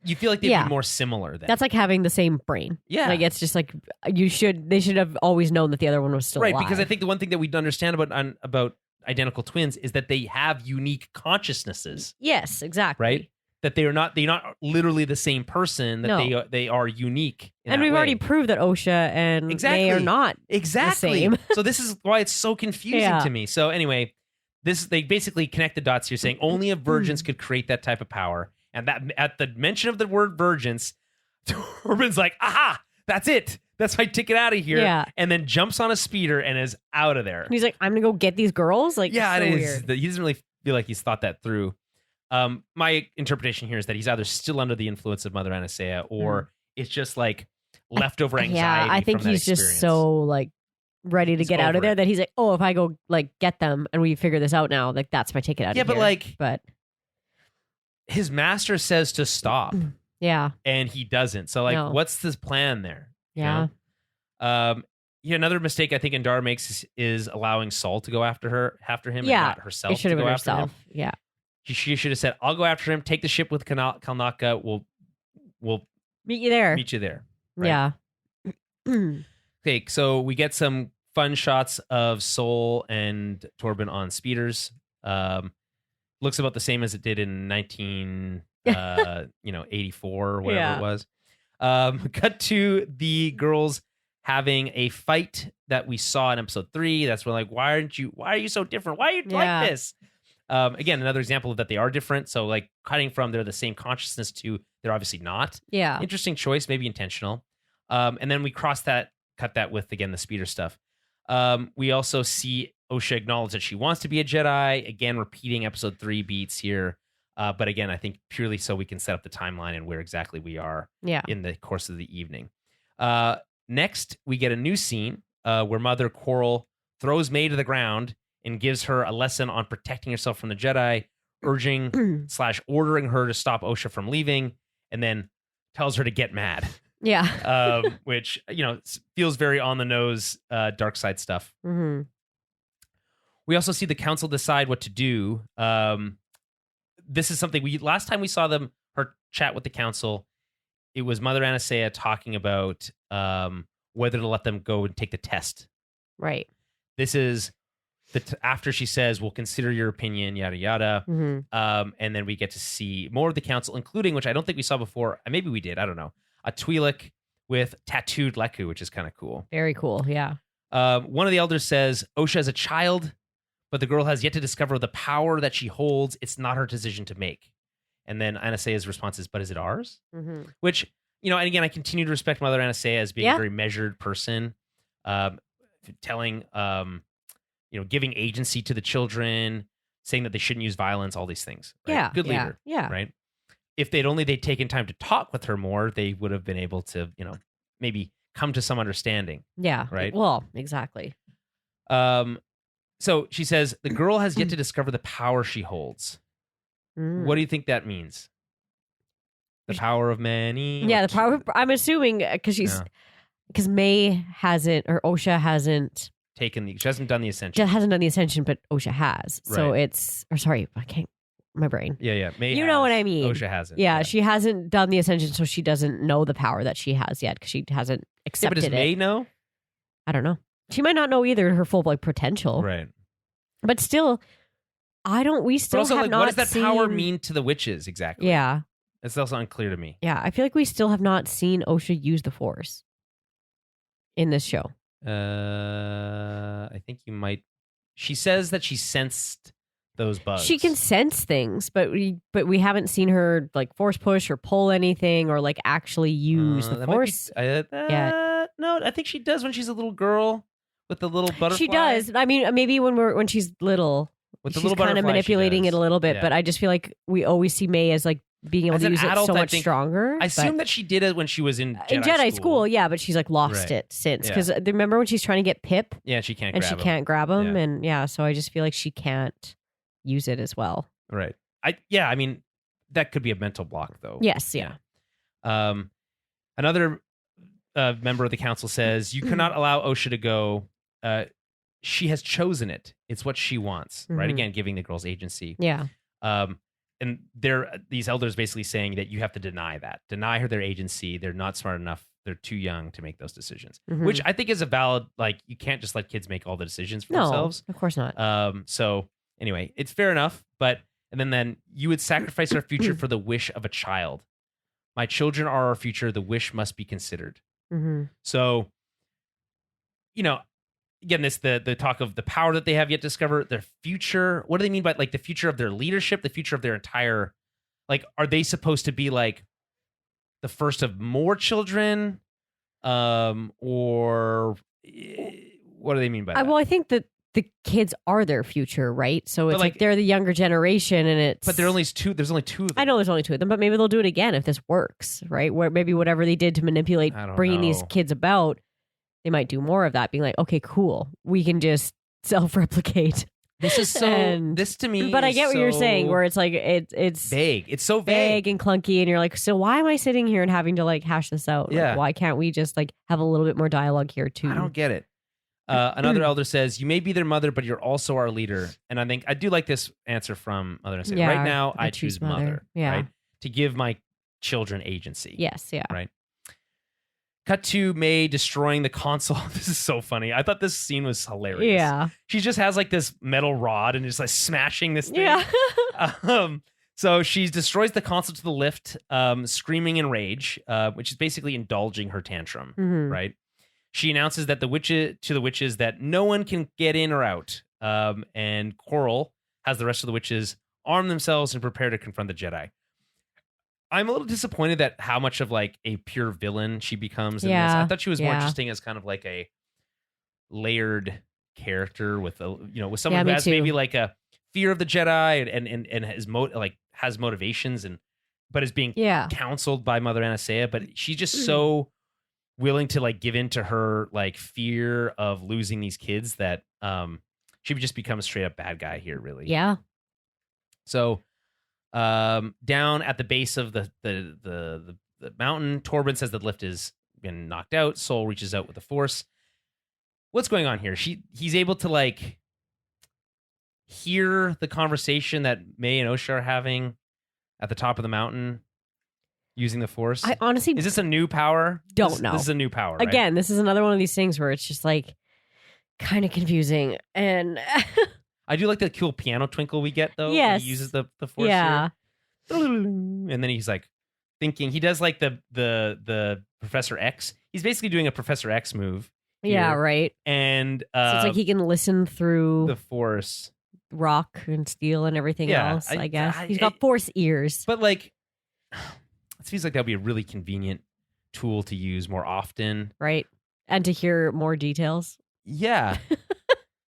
You feel like they'd be more similar then. That's like having the same brain. Yeah. Like it's just like they should have always known that the other one was still alive. Right, because I think the one thing that we understand about identical twins is that they have unique consciousnesses. Yes, exactly. Right? That they're not literally the same person, that they are unique. And we've already proved that Osha and May are not the same. So this is why it's so confusing to me. So anyway, they basically connect the dots here, saying only a virgins could create that type of power. And that at the mention of the word virgins, Torben's like, aha, that's it. That's my ticket out of here. Yeah. And then jumps on a speeder and is out of there. And he's like, I'm going to go get these girls? Like, yeah, so it is. weird. He doesn't really feel like he's thought that through. My interpretation here is that he's either still under the influence of Mother Anastasia or it's just like leftover anxiety. Yeah, I think from he's that just so like ready to get out of there that he's like, oh, if I go like get them and we figure this out now, like that's my ticket out of here. Yeah, but his master says to stop. Yeah. And he doesn't. So like, what's this plan there? Yeah. You know? Another mistake I think Indara makes is allowing Saul to go after him and not herself to go after him. Yeah. She should have said, I'll go after him, take the ship with Kalnaka, we'll meet you there. Right? Yeah. Okay, so we get some fun shots of Sol and Torben on speeders. Looks about the same as it did in 84 or whatever it was. Cut to the girls having a fight that we saw in episode 3. That's when like, why are you so different? Why are you like this? Again, another example of that they are different. So like cutting from they're the same consciousness to they're obviously not. Yeah. Interesting choice, maybe intentional. And then we cut that with, again, the speeder stuff. We also see Osha acknowledge that she wants to be a Jedi. Again, repeating episode 3 beats here. But again, I think purely so we can set up the timeline and where exactly we are in the course of the evening. Next, we get a new scene where Mother Quarrel throws May to the ground and gives her a lesson on protecting herself from the Jedi, urging / ordering her to stop Osha from leaving, and then tells her to get mad. Yeah. Which, feels very on the nose, dark side stuff. Mm-hmm. We also see the council decide what to do. This is something last time we saw her chat with the council, it was Mother Anastasia talking about whether to let them go and take the test. Right. This is after she says, we'll consider your opinion, yada, yada. Mm-hmm. And then we get to see more of the council, including, which I don't think we saw before. Maybe we did. I don't know. A Twi'lek with tattooed Leku, which is kind of cool. Very cool. Yeah. One of the elders says, Osha is a child, but the girl has yet to discover the power that she holds. It's not her decision to make. And then Anastasia's response is, but is it ours? Mm-hmm. Which, and again, I continue to respect Mother Anastasia as being a very measured person, telling, giving agency to the children, saying that they shouldn't use violence, all these things. Right? Yeah. Good leader. Yeah. Right. If they'd taken time to talk with her more, they would have been able to, maybe come to some understanding. Yeah. Right. Well, exactly. So she says, the girl has yet to discover the power she holds. What do you think that means? The power of many? Yeah, the power. I'm assuming because May hasn't, or Osha hasn't she hasn't done the ascension. Hasn't done the ascension, but Osha has. Right. So it's, or sorry, I can't. My brain. Yeah. May you know what I mean. Osha hasn't. Yeah, she hasn't done the ascension, so she doesn't know the power that she has yet because she hasn't accepted it. But does May know? I don't know. She might not know either her full potential. Right. But still, we still have not what does that seen... power mean to the witches exactly? Yeah. It's also unclear to me. Yeah, I feel like we still have not seen Osha use the Force in this show. I think you might. She says that she sensed those bugs. She can sense things, but we haven't seen her force push or pull anything or actually use the Force. No, I think she does when she's a little girl with the little butterfly. She does. I mean, maybe when she's little, with the she's little kind of manipulating it a little bit. Yeah. But I just feel like we always see May as being able to use it so much stronger. I assume that she did it when she was in Jedi school. Yeah, but she's lost it since. Because remember when she's trying to get Pip? Yeah, she can't. Can't grab him, and so I just feel like she can't use it as well. Right. I mean, that could be a mental block though. Yes. Yeah. Another member of the council says you cannot allow Osha to go. She has chosen it. It's what she wants. Mm-hmm. Right. Again, giving the girls agency. Yeah. And these elders basically saying that you have to deny her their agency. They're not smart enough. They're too young to make those decisions, which I think is a valid, you can't just let kids make all the decisions for themselves. Of course not. So anyway, it's fair enough. And then you would sacrifice our future for the wish of a child. My children are our future. The wish must be considered. Mm-hmm. So, again, the talk of the power that they have yet to discover, their future. What do they mean by the future of their leadership, the future of their entire, are they supposed to be the first of more children, or what do they mean by that? Well, I think that the kids are their future, right? So it's they're the younger generation, and it's. But there's only two of them. I know there's only 2 of them, but maybe they'll do it again if this works, right? Where maybe whatever they did to manipulate bringing these kids about. they might do more of that, being like, okay, cool, we can just self-replicate. This is so. This to me, but I get what you're saying, where it's like it's vague. It's so vague and clunky, and you're like, so why am I sitting here and having to like hash this out? Yeah. Like, why can't we just like have a little bit more dialogue here too? I don't get it. Another elder says, "You may be their mother, but you're also our leader." And I think I do like this answer from Mother Anastasia. Yeah, right now, I choose mother. Yeah. Right, to give my children agency. Yes. Yeah. Right. Cut to May destroying the console. This is so funny. I thought this scene was hilarious. Yeah. She just has like this metal rod and is like smashing this thing. Yeah. So she destroys the console to the lift, screaming in rage, which is basically indulging her tantrum, right? She announces that the witches that no one can get in or out. And Coral has the rest of the witches arm themselves and prepare to confront the Jedi. I'm a little disappointed that how much of like a pure villain she becomes in this. I thought she was more interesting as kind of like a layered character with with someone who has maybe like a fear of the Jedi and has motivations but is being counseled by Mother Anastasia. But she's just so willing to like give in to her like fear of losing these kids that she would just become a straight up bad guy here, really. Yeah. So down at the base of the mountain, Torben says the lift has been knocked out. Soul reaches out with the Force. What's going on here? He's able to like hear the conversation that May and Osha are having at the top of the mountain using the Force. I honestly, is this a new power? Don't know. This is a new power. Right? Again, this is another one of these things where it's just like kind of confusing and. I do like the cool piano twinkle we get though. Yes. He uses the Force here. And then he's like thinking. He does like the Professor X. He's basically doing a Professor X move. Here. Yeah, right. And so it's like he can listen through the Force, rock and steel and everything else. I guess he's got Force ears. But like, it feels like that would be a really convenient tool to use more often, right? And to hear more details. Yeah.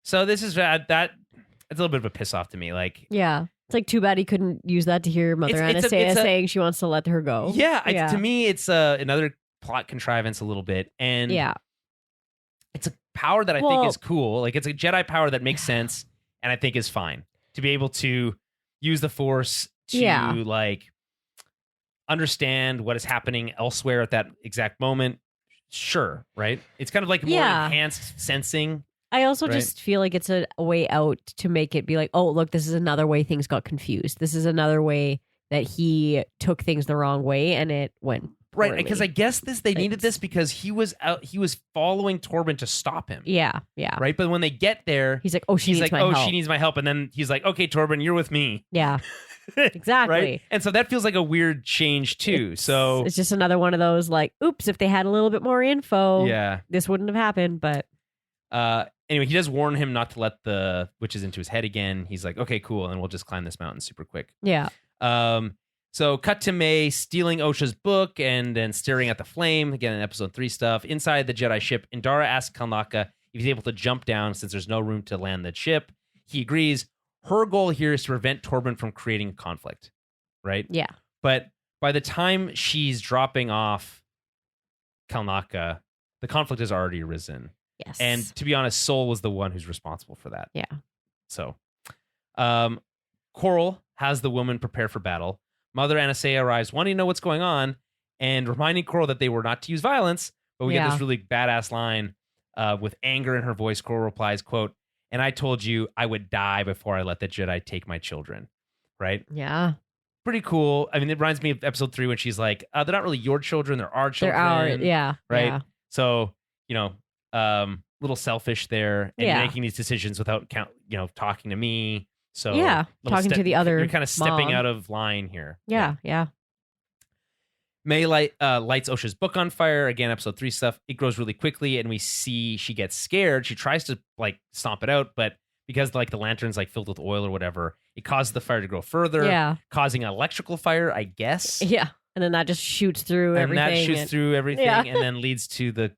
So this is that. It's a little bit of a piss off to me. Like, yeah, it's like too bad he couldn't use that to hear Mother Anastasia saying she wants to let her go. Yeah, to me, it's another plot contrivance a little bit, and it's a power that I think is cool. Like, it's a Jedi power that makes sense, and I think is fine to be able to use the Force to like understand what is happening elsewhere at that exact moment. Sure, right? It's kind of like more enhanced sensing. I also just feel like it's a way out to make it be like, oh, look, this is another way things got confused. This is another way that he took things the wrong way and it went poorly. Right, because I guess they needed this because he was following Torben to stop him. Yeah. Right, but when they get there, he's like, oh, she needs my help, and then he's like, okay, Torben, you're with me. Yeah. Exactly. Right? And so that feels like a weird change too. So it's just another one of those like, oops, if they had a little bit more info, this wouldn't have happened. But anyway, he does warn him not to let the witches into his head again. He's like, okay, cool, and we'll just climb this mountain super quick. Yeah. So cut to May stealing Osha's book and then staring at the flame. Again, in episode 3 stuff. Inside the Jedi ship, Indara asks Kalnaka if he's able to jump down since there's no room to land the ship. He agrees. Her goal here is to prevent Torben from creating a conflict, right? Yeah. But by the time she's dropping off Kalnaka, the conflict has already arisen. Yes. And to be honest, Sol was the one who's responsible for that. Yeah. So, Coral has the woman prepare for battle. Mother Anastasia arrives wanting to know what's going on and reminding Coral that they were not to use violence. But we get this really badass line with anger in her voice. Coral replies, quote, "And I told you I would die before I let the Jedi take my children." Right? Yeah. Pretty cool. I mean, it reminds me of episode 3 when she's like, they're not really your children, they're our children. They're ours, yeah. Right? Yeah. So, little selfish there and making these decisions without talking to me. So talking to the other you're kind of stepping mom. out of line here. Yeah. May lights Osha's book on fire. Again, episode 3 stuff. It grows really quickly and we see she gets scared. She tries to like stomp it out, but because like the lantern's like filled with oil or whatever, it causes the fire to grow further, causing an electrical fire, I guess. Yeah. And then that just shoots through everything. And that shoots through everything and then leads to the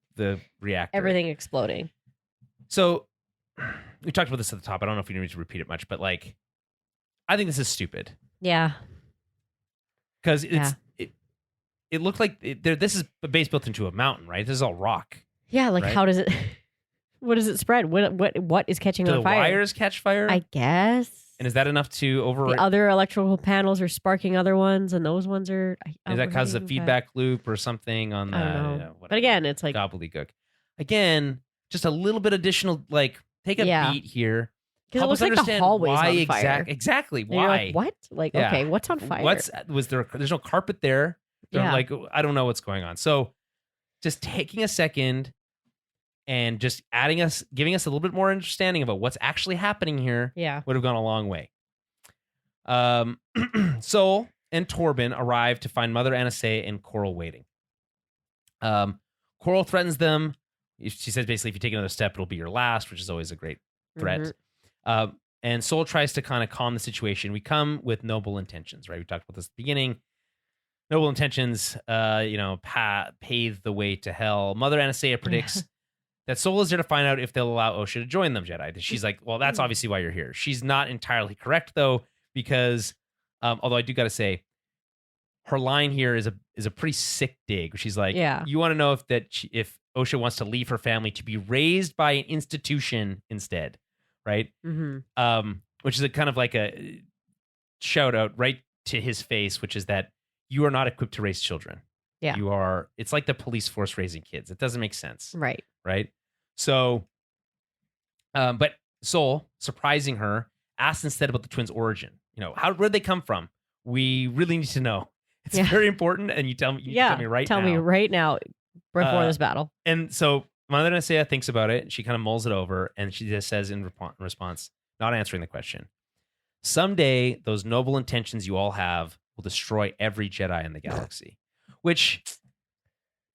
reactor. Everything exploding. So we talked about this at the top. I don't know if we need to repeat it much, but like, I think this is stupid. Yeah. Because it looked like this is a base built into a mountain, right? This is all rock. Yeah, like how does it? What does it spread? What is catching on fire? Do the wires catch fire? I guess. And is that enough to override? The other electrical panels are sparking other ones, and those ones are. Does that cause a feedback loop or something on the? I don't know. But again, it's like gobbledygook. Again, just a little bit additional. Like, take a beat here. Because it looks like the hallway's on fire. Exactly. And why? Like, what? Like, okay, what's on fire? There's no carpet there. Yeah. Like, I don't know what's going on. So, just taking a second and just giving us a little bit more understanding about what's actually happening here would have gone a long way. Sol and Torben arrive to find Mother Anastasia and Coral waiting. Coral threatens them. She says basically, if you take another step, it'll be your last, which is always a great threat. And Sol tries to kind of calm the situation. We come with noble intentions, right? We talked about this at the beginning. Noble intentions, pave the way to hell. Mother Anastasia predicts that Sol is there to find out if they'll allow Osha to join them, Jedi. She's like, well, that's obviously why you're here. She's not entirely correct, though, because although I do got to say, her line here is a pretty sick dig. She's like, you want to know if Osha wants to leave her family to be raised by an institution instead, right? Which is a kind of like a shout out right to his face, which is that you are not equipped to raise children. Yeah. You are, it's like the police force raising kids. It doesn't make sense. Right. Right. So, but Sol, surprising her, asks instead about the twins' origin. Where'd they come from? We really need to know. It's very important. And you tell me, tell me right now. Tell me right now before this battle. And so Mother Anastasia thinks about it. She kind of mulls it over and she just says in response, not answering the question, someday those noble intentions you all have will destroy every Jedi in the galaxy. Which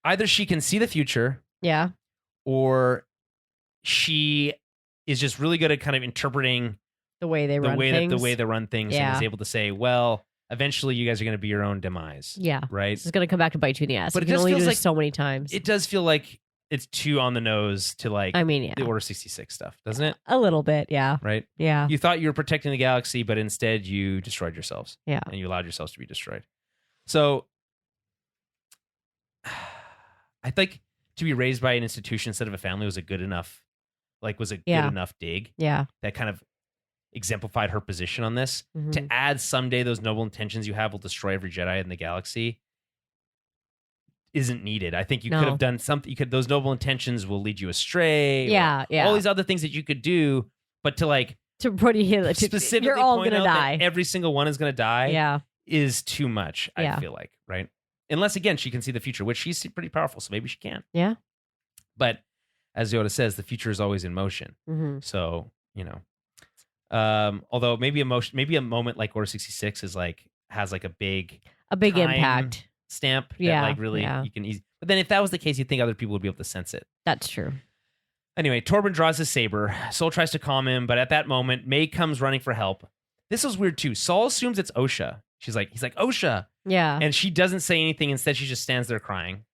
either she can see the future, or she is just really good at kind of interpreting the way they run things, and is able to say, well, eventually you guys are going to be your own demise. Yeah, right. It's going to come back to bite you in the ass. But you can only do this so many times. It does feel like it's too on the nose to the Order 66 stuff, doesn't it? A little bit, yeah. Right. Yeah. You thought you were protecting the galaxy, but instead you destroyed yourselves. Yeah, and you allowed yourselves to be destroyed. So. I think to be raised by an institution instead of a family was a good enough dig. Yeah. That kind of exemplified her position on this. To add someday those noble intentions you have will destroy every Jedi in the galaxy isn't needed. I think you could have done something. Those noble intentions will lead you astray. Yeah. All these other things that you could do, but to put you specifically you're all point gonna out die. That every single one is going to die. Yeah. Is too much. I feel like, right? Unless, again, she can see the future, which she's pretty powerful, so maybe she can. Yeah. But as Yoda says, the future is always in motion. So, although maybe a moment like Order 66 has a big impact stamp. That you can easily. But then if that was the case, you'd think other people would be able to sense it. That's true. Anyway, Torben draws his saber. Sol tries to calm him, but at that moment, May comes running for help. This was weird too. Sol assumes it's Osha. He's like, Osha. Yeah. And she doesn't say anything. Instead, she just stands there crying.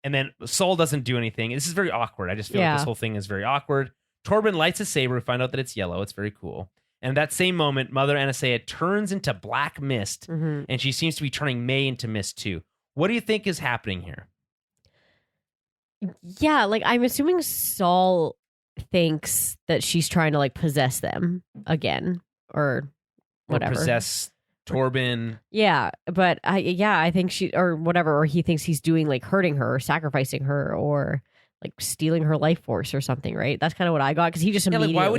And then Sol doesn't do anything. This is very awkward. I just feel like this whole thing is very awkward. Torben lights a saber. We find out that it's yellow. It's very cool. And that same moment, Mother Anastasia turns into black mist. And she seems to be turning May into mist too. What do you think is happening here? Yeah, I'm assuming Sol thinks that she's trying to possess them again or whatever. Or possess Torben. Yeah, but I think she or whatever, or he thinks he's doing hurting her or sacrificing her or stealing her life force or something, right? That's kind of what I got because he just immediately. Why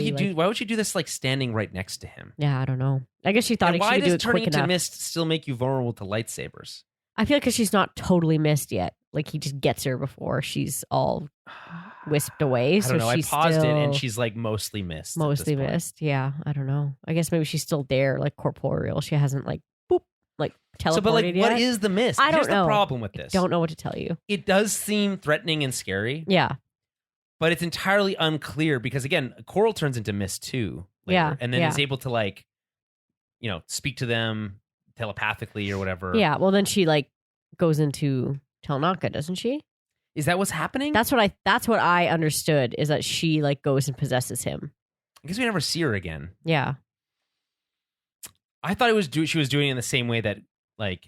would you do this standing right next to him? Yeah, I don't know. I guess she thought she could do it quick enough. Why does turning into mist still make you vulnerable to lightsabers? I feel like because she's not totally missed yet. He just gets her before she's all wisped away. I don't know. I paused it and she's mostly missed. Mostly missed. Yeah. I don't know. I guess maybe she's still there, corporeal. She hasn't teleported yet. What is the mist? I don't know. Here's the problem with this. I don't know what to tell you. It does seem threatening and scary. Yeah. But it's entirely unclear because, again, Coral turns into mist too. Later, yeah. And then is able to speak to them telepathically or whatever. Yeah. Well, then she goes into Telnaka, doesn't she? Is that what's happening? That's what I understood is that she goes and possesses him. I guess we never see her again. Yeah. I thought she was doing it in the same way that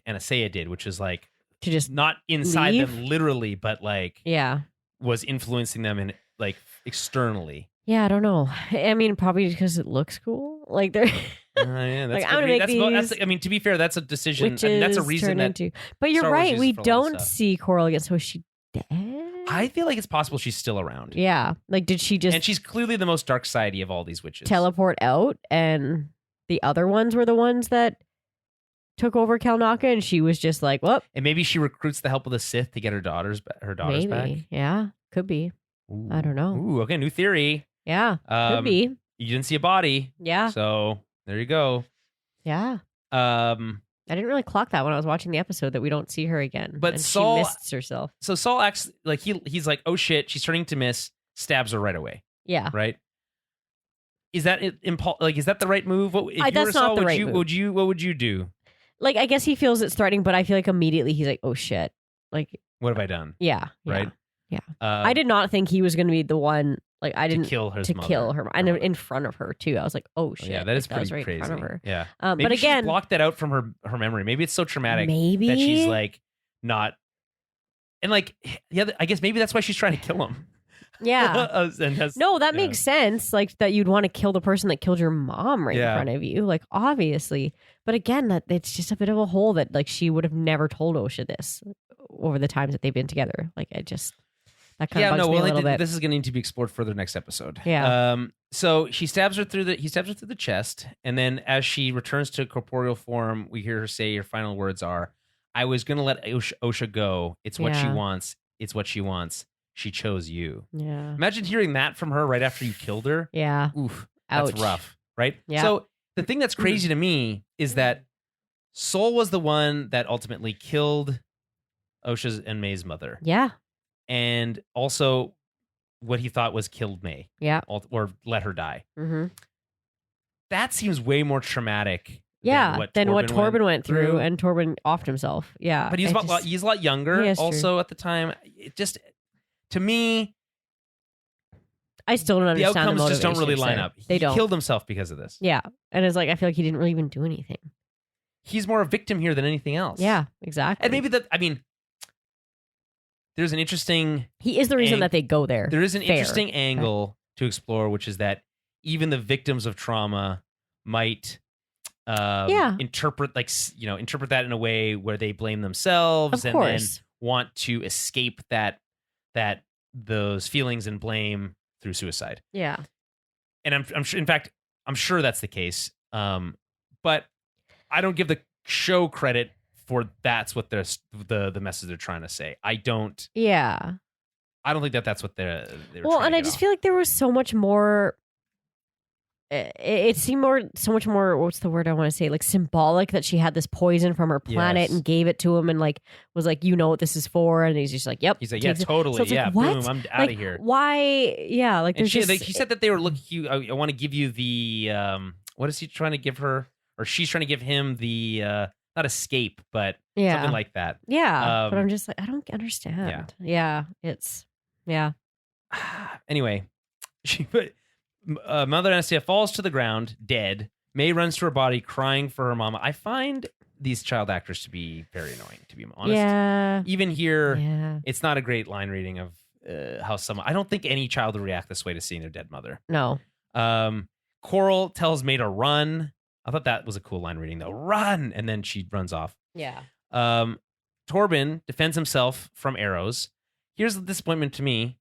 Anastasia did, which is to just not inside leave? them literally, but yeah. was influencing them in like externally. Yeah, I don't know. I mean, probably because it looks cool. Like they're like I'm gonna make these. I mean, to be fair, that's a decision. I mean, that's a reason that. But you're right. We don't see Coral again. So is she dead? I feel like it's possible she's still around. Yeah. Like, did she just? And she's clearly the most dark sidey of all these witches. Teleport out, and the other ones were the ones that took over Kalnaka, and she was just like, "Whoop." And maybe she recruits the help of the Sith to get her daughters back. Yeah, could be. Ooh. I don't know. Ooh, okay, new theory. Yeah, could be. You didn't see a body. Yeah. So there you go. Yeah. I didn't really clock that when I was watching the episode that we don't see her again. But and Saul she mists herself. So Saul acts like he's like, oh shit, she's turning to miss, stabs her right away. Yeah. Right. Is that is that the right move? That's not the right move. What would you do? Like, I guess he feels it's threatening, but I feel like immediately he's like, oh shit. Like, what have I done? Yeah. Right. Yeah. I did not think he was going to be the one. Like, I didn't kill her, and in front of her too. I was like, "Oh shit!" Yeah, that is pretty right crazy. In front of her. Yeah, but again, she blocked that out from her memory. Maybe it's so traumatic that she's like not. And like, yeah, I guess maybe that's why she's trying to kill him. Yeah. That makes sense. Like that you'd want to kill the person that killed your mom right in front of you. Like obviously, but again, that it's just a bit of a hole that like she would have never told Osha this over the times that they've been together. Like it just. That kind of bugs me a little bit. This is going to need to be explored further next episode. Yeah. So he stabs her through the chest, and then as she returns to corporeal form, we hear her say her final words are, "I was going to let Osha go. It's what she wants. It's what she wants. She chose you." Yeah. Imagine hearing that from her right after you killed her. Yeah. Oof. That's rough, right? Yeah. So the thing that's crazy to me is that Sol was the one that ultimately killed Osha's and May's mother. Yeah. And also what he thought was killed May. Yeah. Or let her die. Mm-hmm. That seems way more traumatic than what Torben went through. And Torben offed himself. Yeah. But he's a lot younger also at the time. It just, to me... I still don't understand the outcomes just don't really line up. They don't. He killed himself because of this. Yeah. And it's like, I feel like he didn't really even do anything. He's more a victim here than anything else. Yeah, exactly. And maybe there's an interesting... He is the reason that they go there. There is an interesting angle to explore, which is that even the victims of trauma might interpret that in a way where they blame themselves and then want to escape those feelings and blame through suicide. Yeah. And I'm sure, in fact, I'm sure that's the case. But I don't give the show credit for that's what the message they're trying to say. I don't. Yeah. I don't think that's what they're. Well, and I just feel like there was so much more. It seemed so much more. What's the word I want to say? Like symbolic that she had this poison from her planet and gave it to him and like was like, you know what this is for, and he's just like, yep. He's like, yeah, totally, so yeah, like, boom, I'm out of here. Why? Yeah, like there's she said that they were looking. I want to give you the. What is he trying to give her? Or she's trying to give him the. Not escape, but something like that. Yeah, but I'm just like, I don't understand. Yeah, it's Anyway, Mother Anastasia falls to the ground, dead. May runs to her body, crying for her mama. I find these child actors to be very annoying, to be honest. Yeah. Even here, it's not a great line reading of how someone... I don't think any child would react this way to seeing their dead mother. No. Coral tells May to run. I thought that was a cool line reading, though. Run! And then she runs off. Yeah. Torben defends himself from arrows. Here's the disappointment to me.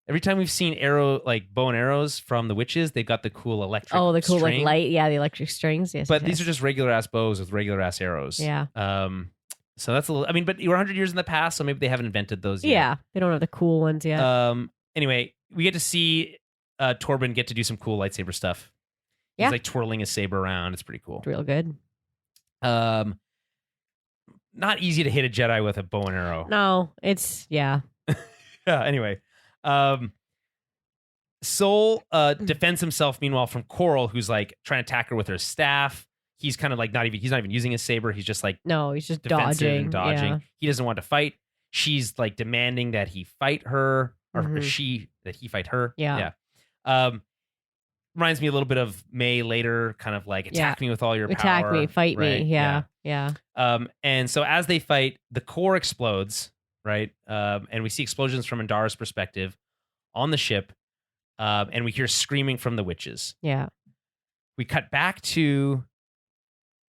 Every time we've seen bow and arrows from the witches, they've got the cool electric Oh, the cool string. light. Yeah, the electric strings. Yes. But these are just regular ass bows with regular ass arrows. Yeah. So that's a little... I mean, but you're 100 years in the past, so maybe they haven't invented those yet. Yeah. They don't have the cool ones yet. Anyway, we get to see Torben get to do some cool lightsaber stuff. He's like twirling his saber around. It's pretty cool. It's real good. Not easy to hit a Jedi with a bow and arrow. No, it's Anyway, Sol defends himself meanwhile from Coral, who's like trying to attack her with her staff. He's kind of like he's not even using his saber. He's just like he's just dodging. Yeah. He doesn't want to fight. She's like demanding that he fight her, or that he fight her. Yeah. Reminds me a little bit of May later, kind of like attack me with all your power. Attack me, fight me. Yeah. And so as they fight, the core explodes, right? And we see explosions from Indara's perspective on the ship, and we hear screaming from the witches. Yeah. We cut back to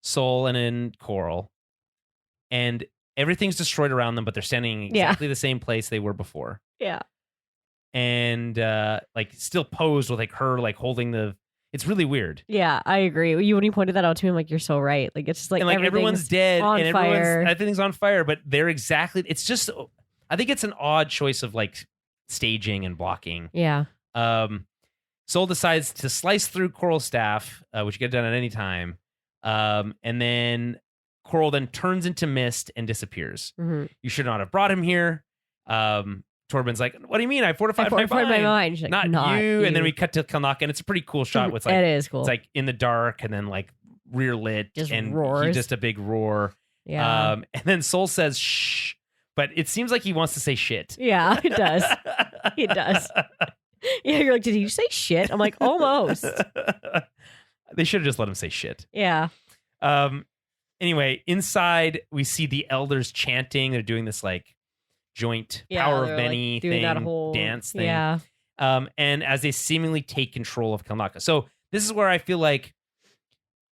Sol and in Coral, and everything's destroyed around them, but they're standing exactly the same place they were before. Yeah. And like still posed with like her like holding the. It's really weird. Yeah, I agree. When you pointed that out to me, I'm like, you're so right. Like, it's just like, and, like everyone's dead on and fire. Everything's on fire, but they're exactly. It's just, I think it's an odd choice of like staging and blocking. Yeah. Sol decides to slice through Coral's staff, which you get done at any time, and then Coral then turns into mist and disappears. Mm-hmm. You should not have brought him here. Torben's like, what do you mean? I fortified my mind. Like, not you. And then we cut to Kalnaka, and it's a pretty cool shot. With like, it is cool. It's like in the dark, and then like rear lit, just and roars. just a big roar. Yeah. And then Sol says shh, but it seems like he wants to say shit. Yeah, it does. It does. Yeah, you're like, did he say shit? I'm like, almost. They should have just let him say shit. Yeah. Anyway, inside we see the elders chanting. They're doing this like joint power of many like, doing thing, that whole dance thing. Yeah. And as they seemingly take control of Kalnaka. So this is where I feel like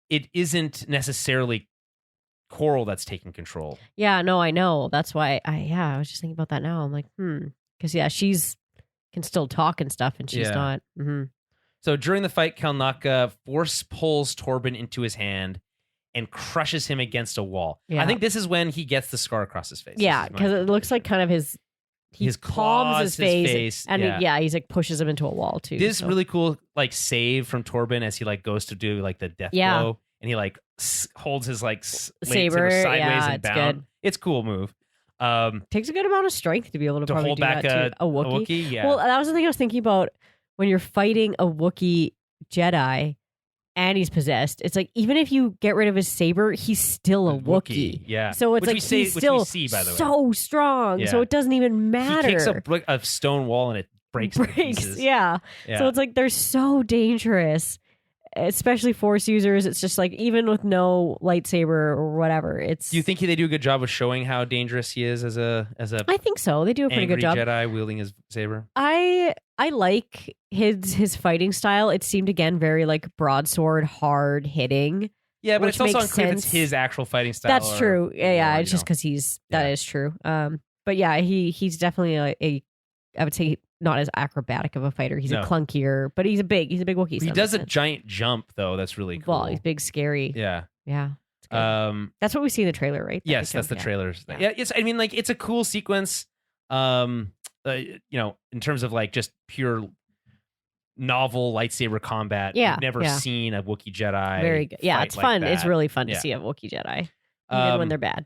it isn't necessarily Coral that's taking control. Yeah, no, I know. That's why I was just thinking about that now. I'm like, because she's can still talk and stuff, and she's not. Mm-hmm. So during the fight, Kalnaka force pulls Torben into his hand and crushes him against a wall. Yeah. I think this is when he gets the scar across his face. Yeah, because it looks like kind of his palms his face and he's like pushes him into a wall too. This really cool like save from Torben as he like goes to do like the death blow, and he like holds his like saber sideways and bound. Good. It's a cool move. Takes a good amount of strength to be able to probably hold do back that to a Wookiee. Yeah. Well, that was the thing I was thinking about when you're fighting a Wookiee Jedi and he's possessed. It's like, even if you get rid of his saber, he's still a Wookiee. Yeah. So it's he's still so strong. Yeah. So it doesn't even matter. He kicks a stone wall and it breaks. Yeah. So it's like they're so dangerous, especially Force users. It's just like, even with no lightsaber or whatever, it's. Do you think they do a good job of showing how dangerous he is as a? I think so. They do a pretty good job. Jedi wielding his saber. I like his fighting style. It seemed again very like broadsword, hard hitting. Yeah, but it's also unclear if it's his actual fighting style. That's true. Yeah, it's just because that is true. But yeah, he's definitely I would say not as acrobatic of a fighter. He's a clunkier, but he's a big Wookiee. He does a giant jump though. That's really cool. Well, he's big, scary. Yeah. That's what we see in the trailer, right? Yes, that's the trailers. Yeah. It's. I mean, like, it's a cool sequence. In terms of like just pure novel lightsaber combat. Yeah, you've never seen a Wookiee Jedi. Very good. Yeah, it's fun. It's really fun to see a Wookiee Jedi, even when they're bad.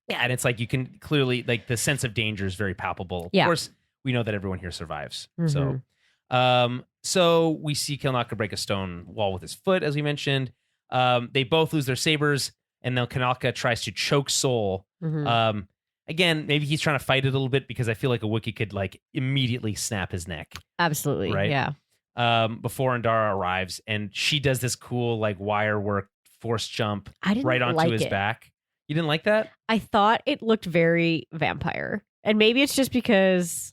Yeah, and it's like you can clearly like the sense of danger is very palpable. Yeah. Of course, we know that everyone here survives. Mm-hmm. So we see Kalnaka break a stone wall with his foot, as we mentioned. They both lose their sabers, and then Kalnaka tries to choke Sol. Mm-hmm. Again, maybe he's trying to fight it a little bit because I feel like a Wookiee could like immediately snap his neck. Absolutely, right? Yeah. Before Indara arrives, and she does this cool like wire work force jump right onto his back. You didn't like that? I thought it looked very vampire, and maybe it's just because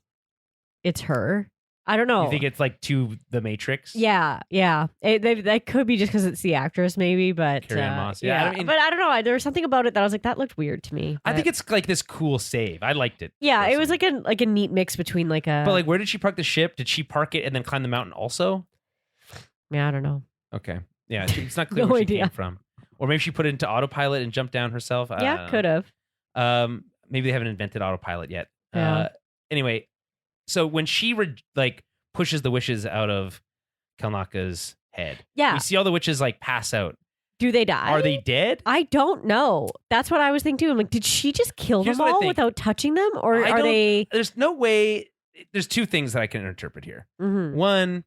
it's her. I don't know. You think it's like to the Matrix? Yeah. That could be just because it's the actress, maybe. But Carrie-Anne Moss. Yeah. I mean, but I don't know. There was something about it that I was like, that looked weird to me. I think it's like this cool save. I liked it. Yeah, personally. It was like a neat mix between like a. But like, where did she park the ship? Did she park it and then climb the mountain also? Yeah, I don't know. Okay. Yeah, it's not clear where she came from. Or maybe she put it into autopilot and jumped down herself. Yeah, could have. Maybe they haven't invented autopilot yet. Yeah. Anyway, so when she pushes the witches out of Kalnaka's head, we see all the witches like pass out. Do they die? Are they dead? I don't know. That's what I was thinking too. I'm like, did she just kill them all without touching them, or are they? There's no way. There's two things that I can interpret here. Mm-hmm. One,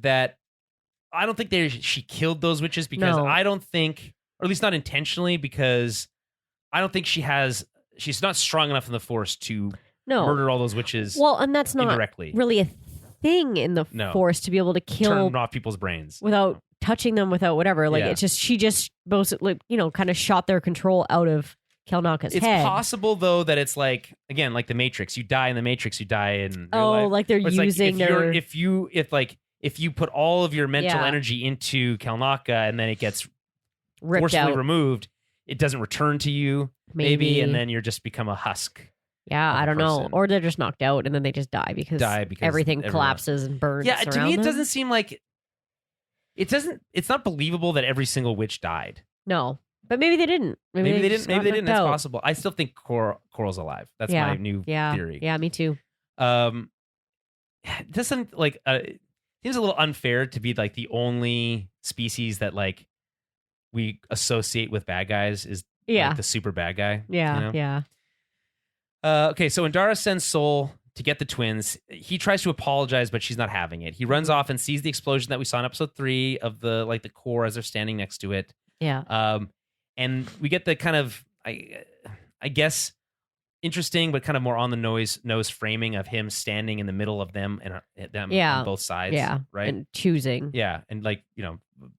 that I don't think she killed those witches because I don't think, or at least not intentionally, because I don't think she's not strong enough in the Force to murder all those witches. Well, and that's not indirectly really a thing in the Force to be able to turn off people's brains without touching them, without whatever. Like it's just she just kind of shot their control out of Kelnaka's head. It's possible though that it's like, again, like the Matrix. You die in the Matrix, you die in real life. Like they're using their... If you put all of your mental energy into Kelnaka and then it gets forcefully removed, it doesn't return to you, maybe, and then you're just become a husk. Yeah, I don't know. Or they're just knocked out and then they just die because everything collapses and burns. Yeah, to me, it them. doesn't seem like... It's not believable that every single witch died. No. But maybe they didn't. Maybe they didn't. It's possible. I still think Coral's alive. That's my new theory. Yeah, me too. It doesn't like... it seems a little unfair to be like the only species that like we associate with bad guys is like, the super bad guy. Yeah, yeah. Okay, so when Dara sends Soul to get the twins, he tries to apologize, but she's not having it. He runs off and sees the explosion that we saw in episode 3 of the like the core as they're standing next to it. Yeah. And we get the kind of I guess interesting, but kind of more on the nose framing of him standing in the middle of them and them on both sides. Yeah, right. And choosing. Yeah, and like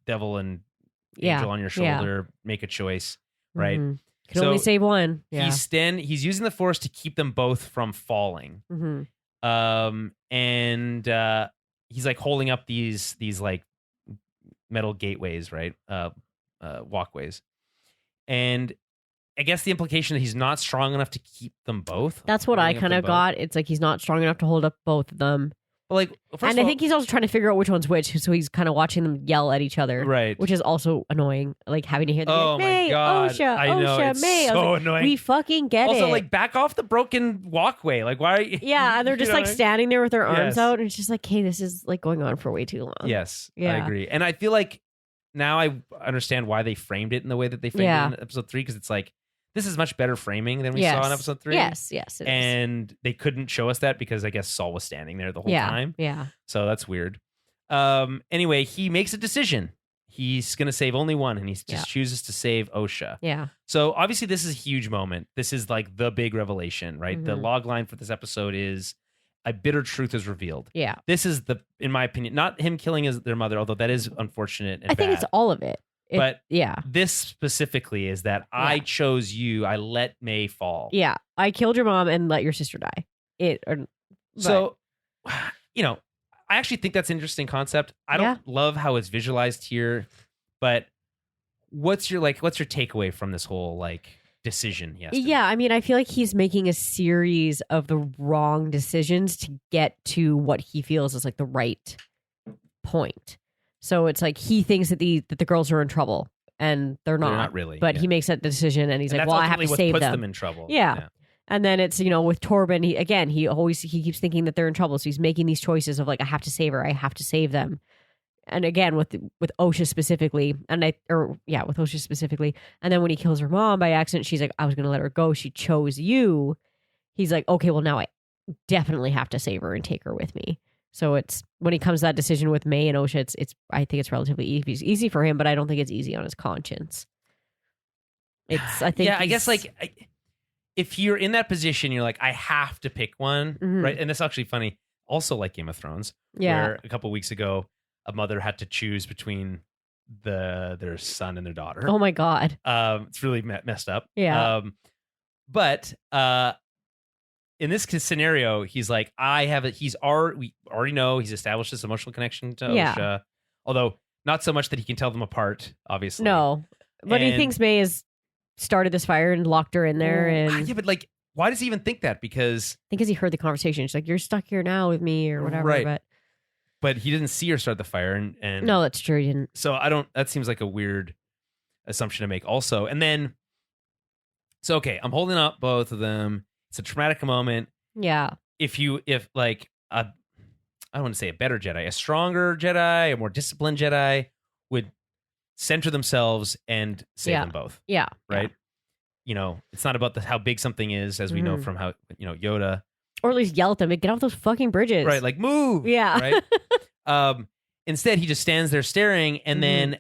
devil and angel on your shoulder, make a choice, right? Mm-hmm. Can only save one. Yeah. He's using the Force to keep them both from falling. Mm-hmm. And he's like holding up these like metal gateways, right? Walkways. And I guess the implication that he's not strong enough to keep them both. That's what I kind of got. It's like he's not strong enough to hold up both of them. But like, and I think he's also trying to figure out which one's which, so he's kind of watching them yell at each other, right? Which is also annoying. Like having to hear them. Oh my god! Osha, I know, Osha, it's May. so annoying. We fucking get it. Also, like back off the broken walkway. Like why? Are you, yeah, and they're just like standing there with their arms out, and it's just like, hey, this is like going on for way too long. Yes, I agree, and I feel like now I understand why they framed it in the way that they framed it in episode 3, because it's like, this is much better framing than we saw in episode 3. Yes, and they couldn't show us that because I guess Saul was standing there the whole time. Yeah. So that's weird. Anyway, he makes a decision. He's going to save only one, and he just chooses to save Osha. Yeah. So obviously this is a huge moment. This is like the big revelation, right? Mm-hmm. The log line for this episode is a bitter truth is revealed. Yeah. This is in my opinion, not him killing their mother, although that is unfortunate and I think it's all of it. But this specifically is that I chose you. I let May fall. Yeah, I killed your mom and let your sister die. So, I actually think that's an interesting concept. I don't love how it's visualized here, but what's your takeaway from this whole like decision? Yeah, I mean, I feel like he's making a series of the wrong decisions to get to what he feels is like the right point. So it's like he thinks that the girls are in trouble, and they're not. They're not really. But he makes that decision, and he's like, "Well, I have to save them." Puts them in trouble. Yeah. And then it's with Torben. He keeps thinking that they're in trouble, so he's making these choices of like, I have to save her, I have to save them. And again, with Osha specifically, with Osha specifically, and then when he kills her mom by accident, she's like, "I was going to let her go. She chose you." He's like, "Okay, well now I definitely have to save her and take her with me." So it's when he comes to that decision with May and Osha, I think it's relatively easy for him, but I don't think it's easy on his conscience. I guess like if you're in that position, you're like, I have to pick one, right? And that's actually funny. Also, like Game of Thrones, where a couple weeks ago, a mother had to choose between their son and their daughter. Oh my god, it's really messed up. Yeah, but in this scenario, he's like, we already know he's established this emotional connection to Osha, although not so much that he can tell them apart, obviously. No, but he thinks May has started this fire and locked her in there. Yeah, but like, why does he even think that? Because he heard the conversation. She's like, "You're stuck here now with me," or whatever. Right. But he didn't see her start the fire, and no, that's true. He didn't. So that seems like a weird assumption to make, also. And then, so okay, I'm holding up both of them. It's a traumatic moment. Yeah. If like I don't want to say a better Jedi, a stronger Jedi, a more disciplined Jedi would center themselves and save them both. Yeah. Right. Yeah. It's not about how big something is, as we know from how Yoda, or at least yell at them, get off those fucking bridges. Right. Like move. Yeah. Right. Instead, he just stands there staring and then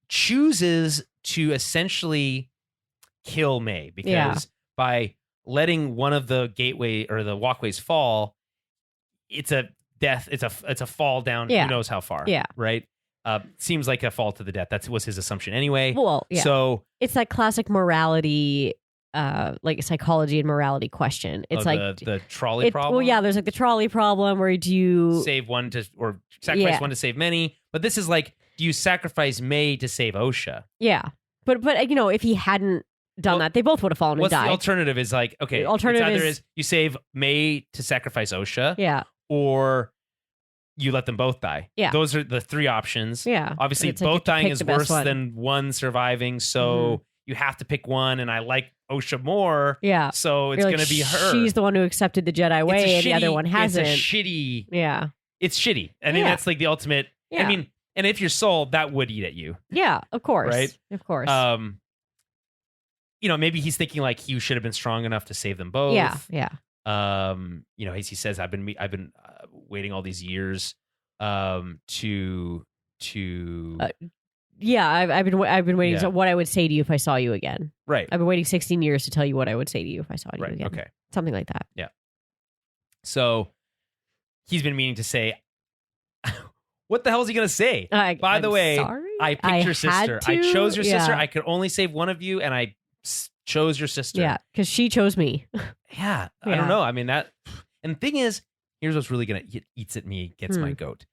chooses to essentially kill May because by letting one of the gateway or the walkways fall, it's a death. It's a fall down. Who knows how far? Yeah. Right. Seems like a fall to the death. That was his assumption anyway. Well, yeah. So it's that classic morality like a psychology and morality question. It's the trolley problem. Well, yeah, there's like the trolley problem where do you save one or sacrifice one to save many? But this is like, do you sacrifice May to save Osha? Yeah, but if he hadn't done that, they both would have fallen and died. The alternative is like, okay, the alternative is you save May to sacrifice Osha. Yeah, or you let them both die. Yeah, those are the three options. Yeah, obviously both dying is worse than one surviving. So you have to pick one, and I like Osha more. Yeah. So it's going to be her. She's the one who accepted the Jedi way, and the other one hasn't. It's a shitty. Yeah. It's shitty. I mean, that's like the ultimate. Yeah. I mean, and if you're Soul, that would eat at you. Yeah, of course. Right? Of course. Maybe he's thinking like he should have been strong enough to save them both. Yeah. Yeah. He says, I've been waiting all these years to yeah, I've been waiting to what I would say to you if I saw you again. Right. I've been waiting 16 years to tell you what I would say to you if I saw you again. Okay. Something like that. Yeah. So he's been meaning to say, what the hell is he going to say? By the way, sorry? I picked your sister. I chose your sister. I could only save one of you, and I chose your sister. Yeah, because she chose me. Yeah. I don't know. I mean, that. And the thing is, here's what's really going to eats at me, gets my goat.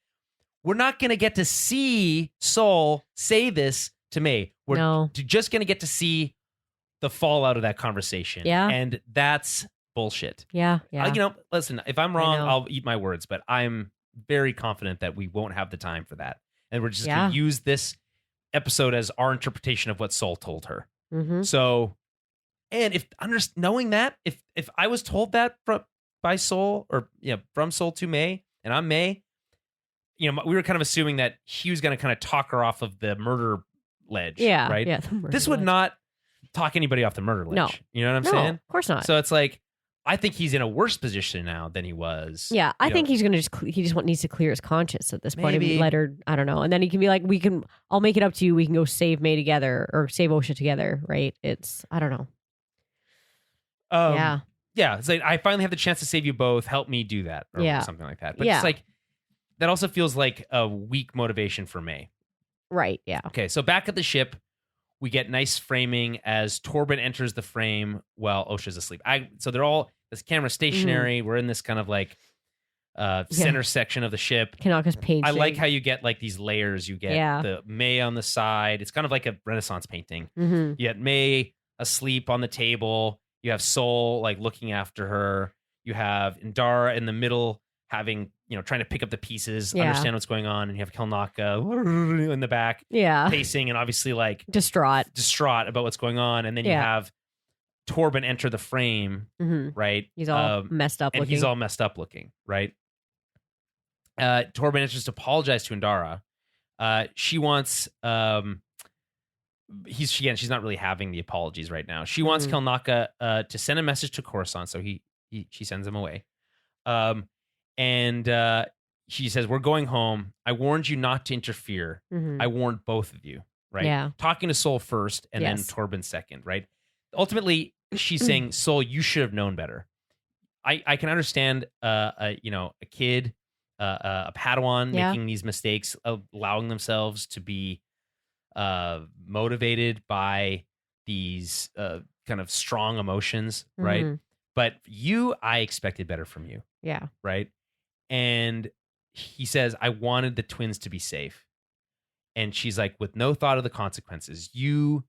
We're not going to get to see Soul say this to May. We're just going to get to see the fallout of that conversation. Yeah. And that's bullshit. Yeah. Yeah. Listen, if I'm wrong, I'll eat my words, but I'm very confident that we won't have the time for that. And we're just going to use this episode as our interpretation of what Soul told her. Mm-hmm. So, and knowing that, if I was told that by Soul or from Soul to May, and I'm May, we were kind of assuming that he was going to kind of talk her off of the murder ledge. Yeah. Right. Yeah. This would not talk anybody off the murder ledge. No. You know what I'm saying? Of course not. So it's like, I think he's in a worse position now than he was. Yeah. I think he's going to he just needs to clear his conscience at this point. Maybe. And let her, I don't know. And then he can be like, I'll make it up to you. We can go save May together or save Osha together. Right. I don't know. Yeah. Yeah. It's like, I finally have the chance to save you both. Help me do that. Or something like that. But it's like, that also feels like a weak motivation for May. Right, yeah. Okay, so back at the ship, we get nice framing as Torben enters the frame while Osha's asleep. So they're all, this camera stationary. We're in this kind of like center section of the ship. Kanaka's painting. I like how you get like these layers. You get the May on the side. It's kind of like a Renaissance painting. Mm-hmm. You get May asleep on the table. You have Soul like looking after her. You have Indara in the middle having, trying to pick up the pieces, understand what's going on, and you have Kelnaka in the back, pacing and obviously like distraught about what's going on, and then you have Torben enter the frame, right? He's all messed up, and he's all messed up looking, right? Torben enters to apologize to Indara. She wants, she's not really having the apologies right now. She wants Kelnaka to send a message to Coruscant, so she sends him away. And she says, we're going home. I warned you not to interfere. I warned both of you, right? Yeah. Talking to Soul first and then Torben second, right? Ultimately, she's saying, Soul, you should have known better. I can understand, a kid, a Padawan making these mistakes, allowing themselves to be motivated by these kind of strong emotions, right? But I expected better from you. Yeah. Right. And he says, I wanted the twins to be safe. And she's like, with no thought of the consequences, you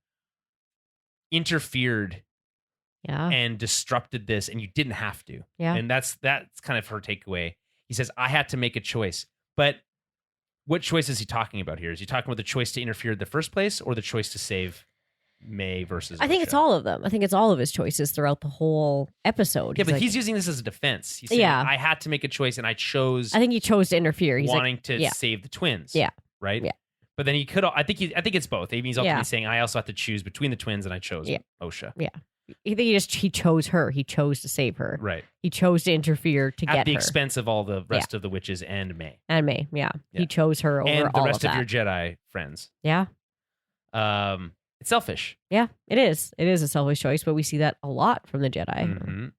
interfered and disrupted this, and you didn't have to. Yeah. And that's kind of her takeaway. He says, I had to make a choice. But what choice is he talking about here? Is he talking about the choice to interfere in the first place or the choice to save May versus I think Osha? It's all of them. I think it's all of his choices throughout the whole episode. Yeah, but he's using this as a defense. He's saying, I had to make a choice and I chose. I think he chose to interfere. He's wanting to save the twins. Yeah. Right? Yeah. But then he could, I think it's both. He's ultimately saying, I also have to choose between the twins and I chose Osha. Yeah. I think he chose her. He chose to save her. Right. He chose to interfere to get her. At the expense of all the rest of the witches and May. And May, He chose her over and the all rest of your Jedi friends. Yeah. It's selfish. Yeah, it is. It is a selfish choice, but we see that a lot from the Jedi.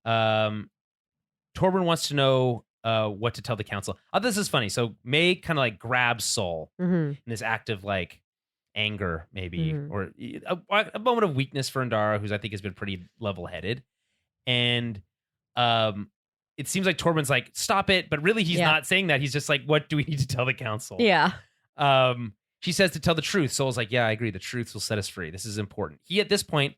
Torben wants to know what to tell the council. Oh, this is funny. So May kind of like grabs Soul in this act of like anger, maybe, or a moment of weakness for Indara, who's I think has been pretty level-headed. And it seems like Tormund's like, stop it, but really he's not saying that. He's just like, what do we need to tell the council? Yeah. She says to tell the truth. Sol's like, yeah, I agree. The truth will set us free. This is important. He, at this point,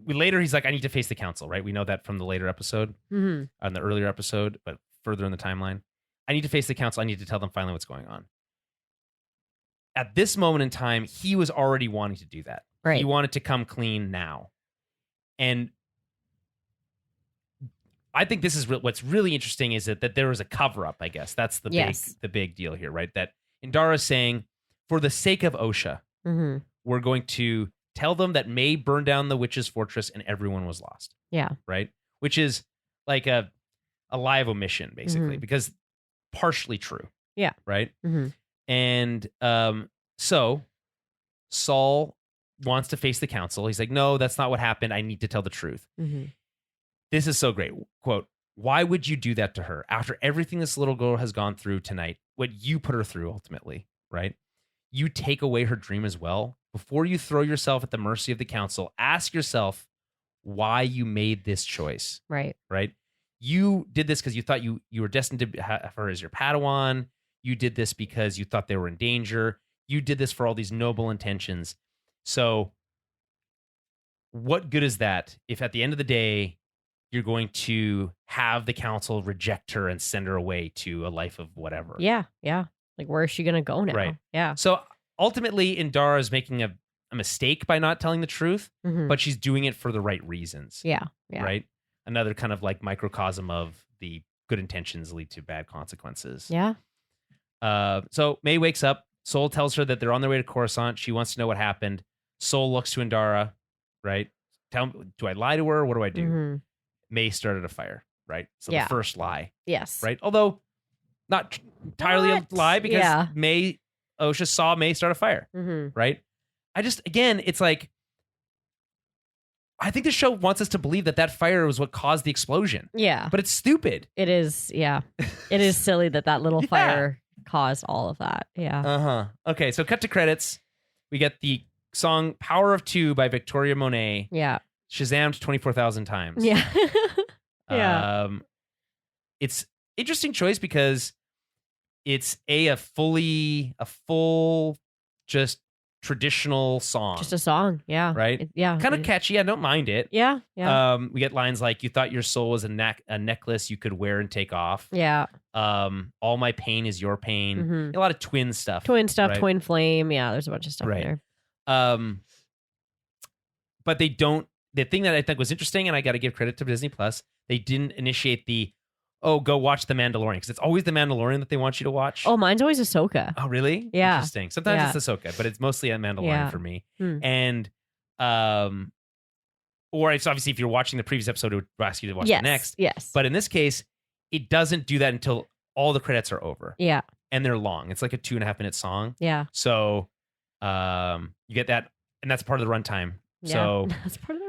later he's like, I need to face the council, right? We know that from the later episode, on the earlier episode, but further in the timeline. I need to face the council. I need to tell them finally what's going on. At this moment in time, he was already wanting to do that. Right. He wanted to come clean now. And I think this is what's really interesting is that there was a cover-up, I guess. That's the big deal here, right? That Indara is saying, for the sake of Osha, we're going to tell them that May burned down the witch's fortress and everyone was lost. Yeah. Right? Which is like a lie of omission, basically, because partially true. Yeah. Right? And so Saul wants to face the council. He's like, no, that's not what happened. I need to tell the truth. This is so great. Quote, why would you do that to her after everything this little girl has gone through tonight? What you put her through ultimately, right? You take away her dream as well. Before you throw yourself at the mercy of the council, ask yourself why you made this choice. Right. Right? You did this because you thought you were destined to have her as your Padawan. You did this because you thought they were in danger. You did this for all these noble intentions. So what good is that if at the end of the day, you're going to have the council reject her and send her away to a life of whatever? Yeah. Yeah. Like, where is she going to go now? Right. Yeah. So ultimately, Indara is making a mistake by not telling the truth, but she's doing it for the right reasons. Yeah. Yeah. Right? Another kind of like microcosm of the good intentions lead to bad consequences. Yeah. So May wakes up. Sol tells her that they're on their way to Coruscant. She wants to know what happened. Sol looks to Indara, right? Tell me, do I lie to her? What do I do? May started a fire, right? So the first lie. Yes. Right? Although not entirely a lie, because Osha saw May start a fire, right? Again, it's like, I think the show wants us to believe that fire was what caused the explosion. Yeah. But it's stupid. It is, yeah. It is silly that little fire caused all of that. Yeah. Okay, so cut to credits. We get the song Power of Two by Victoria Monet. Yeah. Shazammed 24,000 times. Yeah. Yeah. It's interesting choice because it's a full just traditional song. Just a song. Yeah. Right? Yeah. Kind of catchy. I don't mind it. Yeah. Yeah. We get lines like, you thought your soul was a necklace you could wear and take off. Yeah. All my pain is your pain. A lot of twin stuff. Right? Twin flame. Yeah. There's a bunch of stuff in there. But they don't. The thing that I think was interesting, and I got to give credit to Disney Plus, they didn't initiate go watch The Mandalorian, because it's always The Mandalorian that they want you to watch. Oh, mine's always Ahsoka. Oh, really? Yeah. Interesting. Sometimes it's Ahsoka, but it's mostly a Mandalorian for me. And, or it's obviously if you're watching the previous episode, it would ask you to watch the next. Yes. But in this case, it doesn't do that until all the credits are over. Yeah. And they're long. It's like a 2.5-minute song. Yeah. So, you get that, and that's part of the runtime. Yeah. So that's part of the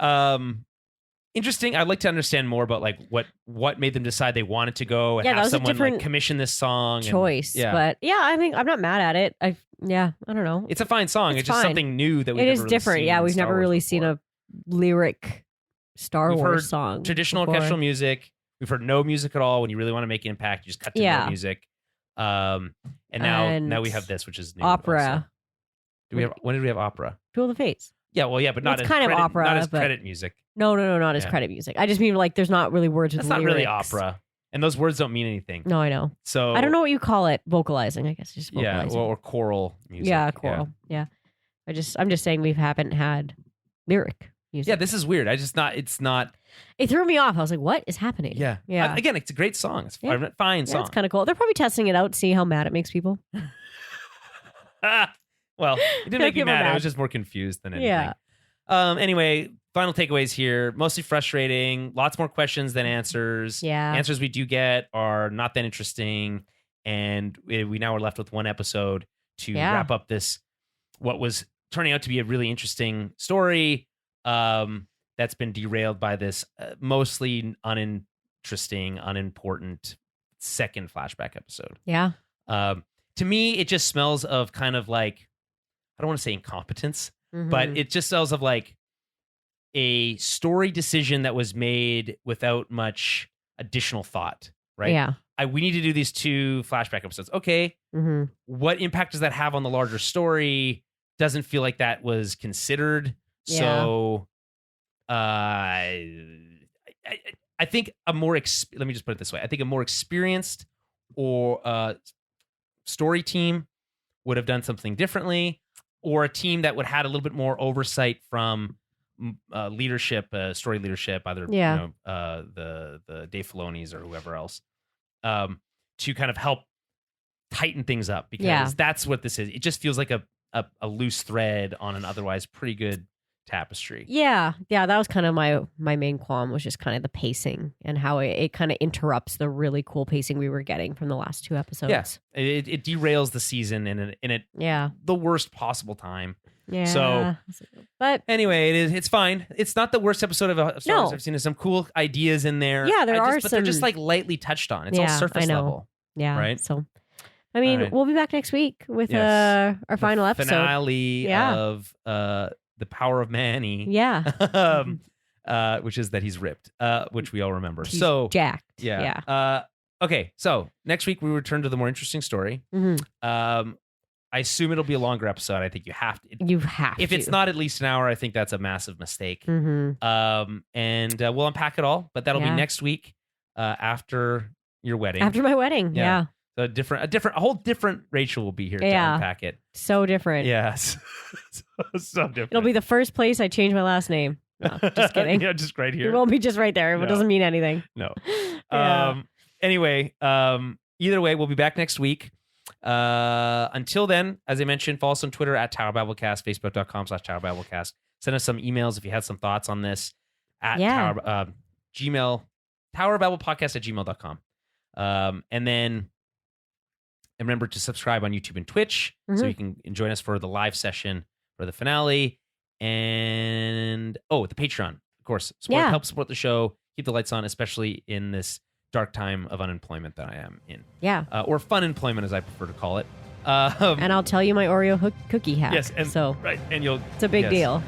runtime. Interesting. I'd like to understand more about like what made them decide they wanted to go and have someone like commission this song. Choice. But yeah, I think I'm not mad at it. I don't know. It's a fine song. It's just something new that we've never really different. Seen we've never really seen a lyric Star Wars song. Traditional orchestral music. We've heard no music at all. When you really want to make impact, you just cut to no music. And now we have this, which is new opera. Also. When did we have opera? Duel of the Fates. Yeah, well, yeah, but not as kind of opera, not as credit music. No, not as credit music. I just mean like there's not really words with lyrics. That's not really opera, and those words don't mean anything. No, I know. So I don't know what you call it. Vocalizing, I guess, just vocalizing. Yeah, or choral music. Yeah, choral. Yeah. I'm just saying we haven't had lyric music. Yeah, this is weird. It's not. It threw me off. I was like, what is happening? Yeah. Again, it's a great song. It's a fine song. It's kind of cool. They're probably testing it out, see how mad it makes people. Well, it didn't make me mad. I was just more confused than anything. Yeah. Anyway, final takeaways here. Mostly frustrating. Lots more questions than answers. Yeah. Answers we do get are not that interesting. And we now are left with one episode to wrap up this, what was turning out to be a really interesting story that's been derailed by this mostly uninteresting, unimportant second flashback episode. Yeah. to me, it just smells of kind of like, I don't want to say incompetence, but it just smells of like a story decision that was made without much additional thought, right? Yeah. We need to do these 2 flashback episodes. Okay. What impact does that have on the larger story? Doesn't feel like that was considered. Yeah. So I think a more, let me just put it this way. I think a more experienced or story team would have done something differently, or a team that would have had a little bit more oversight from leadership, story leadership, either the Dave Filoni's or whoever else, to kind of help tighten things up, because that's what this is. It just feels like a loose thread on an otherwise pretty good tapestry. Yeah, that was kind of my main qualm, was just kind of the pacing and how it kind of interrupts the really cool pacing we were getting from the last 2 episodes. Yes, it derails the season in the worst possible time. Yeah. So, but anyway, it's fine. It's not the worst episode of Star Wars I've seen. There's some cool ideas in there. Yeah, but they're just like lightly touched on. It's all surface level. Yeah, right. So, I mean, we'll be back next week with our final episode finale of The Power of Manny. Yeah. Which is that he's ripped, which we all remember. He's jacked. Yeah. Okay, so next week we return to the more interesting story. I assume it'll be a longer episode. I think you have to. If it's not at least an hour, I think that's a massive mistake. And we'll unpack it all, but that'll be next week after your wedding. After my wedding, yeah. So a whole different Rachel will be here to unpack it. So different. Yes. so different. It'll be the first place I change my last name. No, just kidding. Just right here. It won't be just right there. It doesn't mean anything. No. Anyway, either way, we'll be back next week. Until then, as I mentioned, follow us on Twitter at TowerBiblecast, Facebook.com/TowerBiblecast. Send us some emails if you had some thoughts on this at Gmail, TowerBiblePodcast@gmail.com. And then remember to subscribe on YouTube and Twitch so you can join us for the live session for the finale. And the Patreon, of course. Help support the show, keep the lights on, especially in this dark time of unemployment that I am in. Yeah. Or fun employment, as I prefer to call it. And I'll tell you my Oreo cookie hack. Yes, and it's a big deal.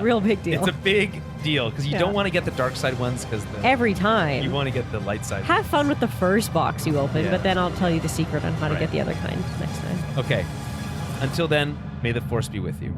Real big deal. It's a big deal because you don't want to get the dark side ones because every time you want to get the light side. Have fun with the first box you open, but then I'll tell you the secret on how to get the other kind next time. Okay. Until then, may the Force be with you.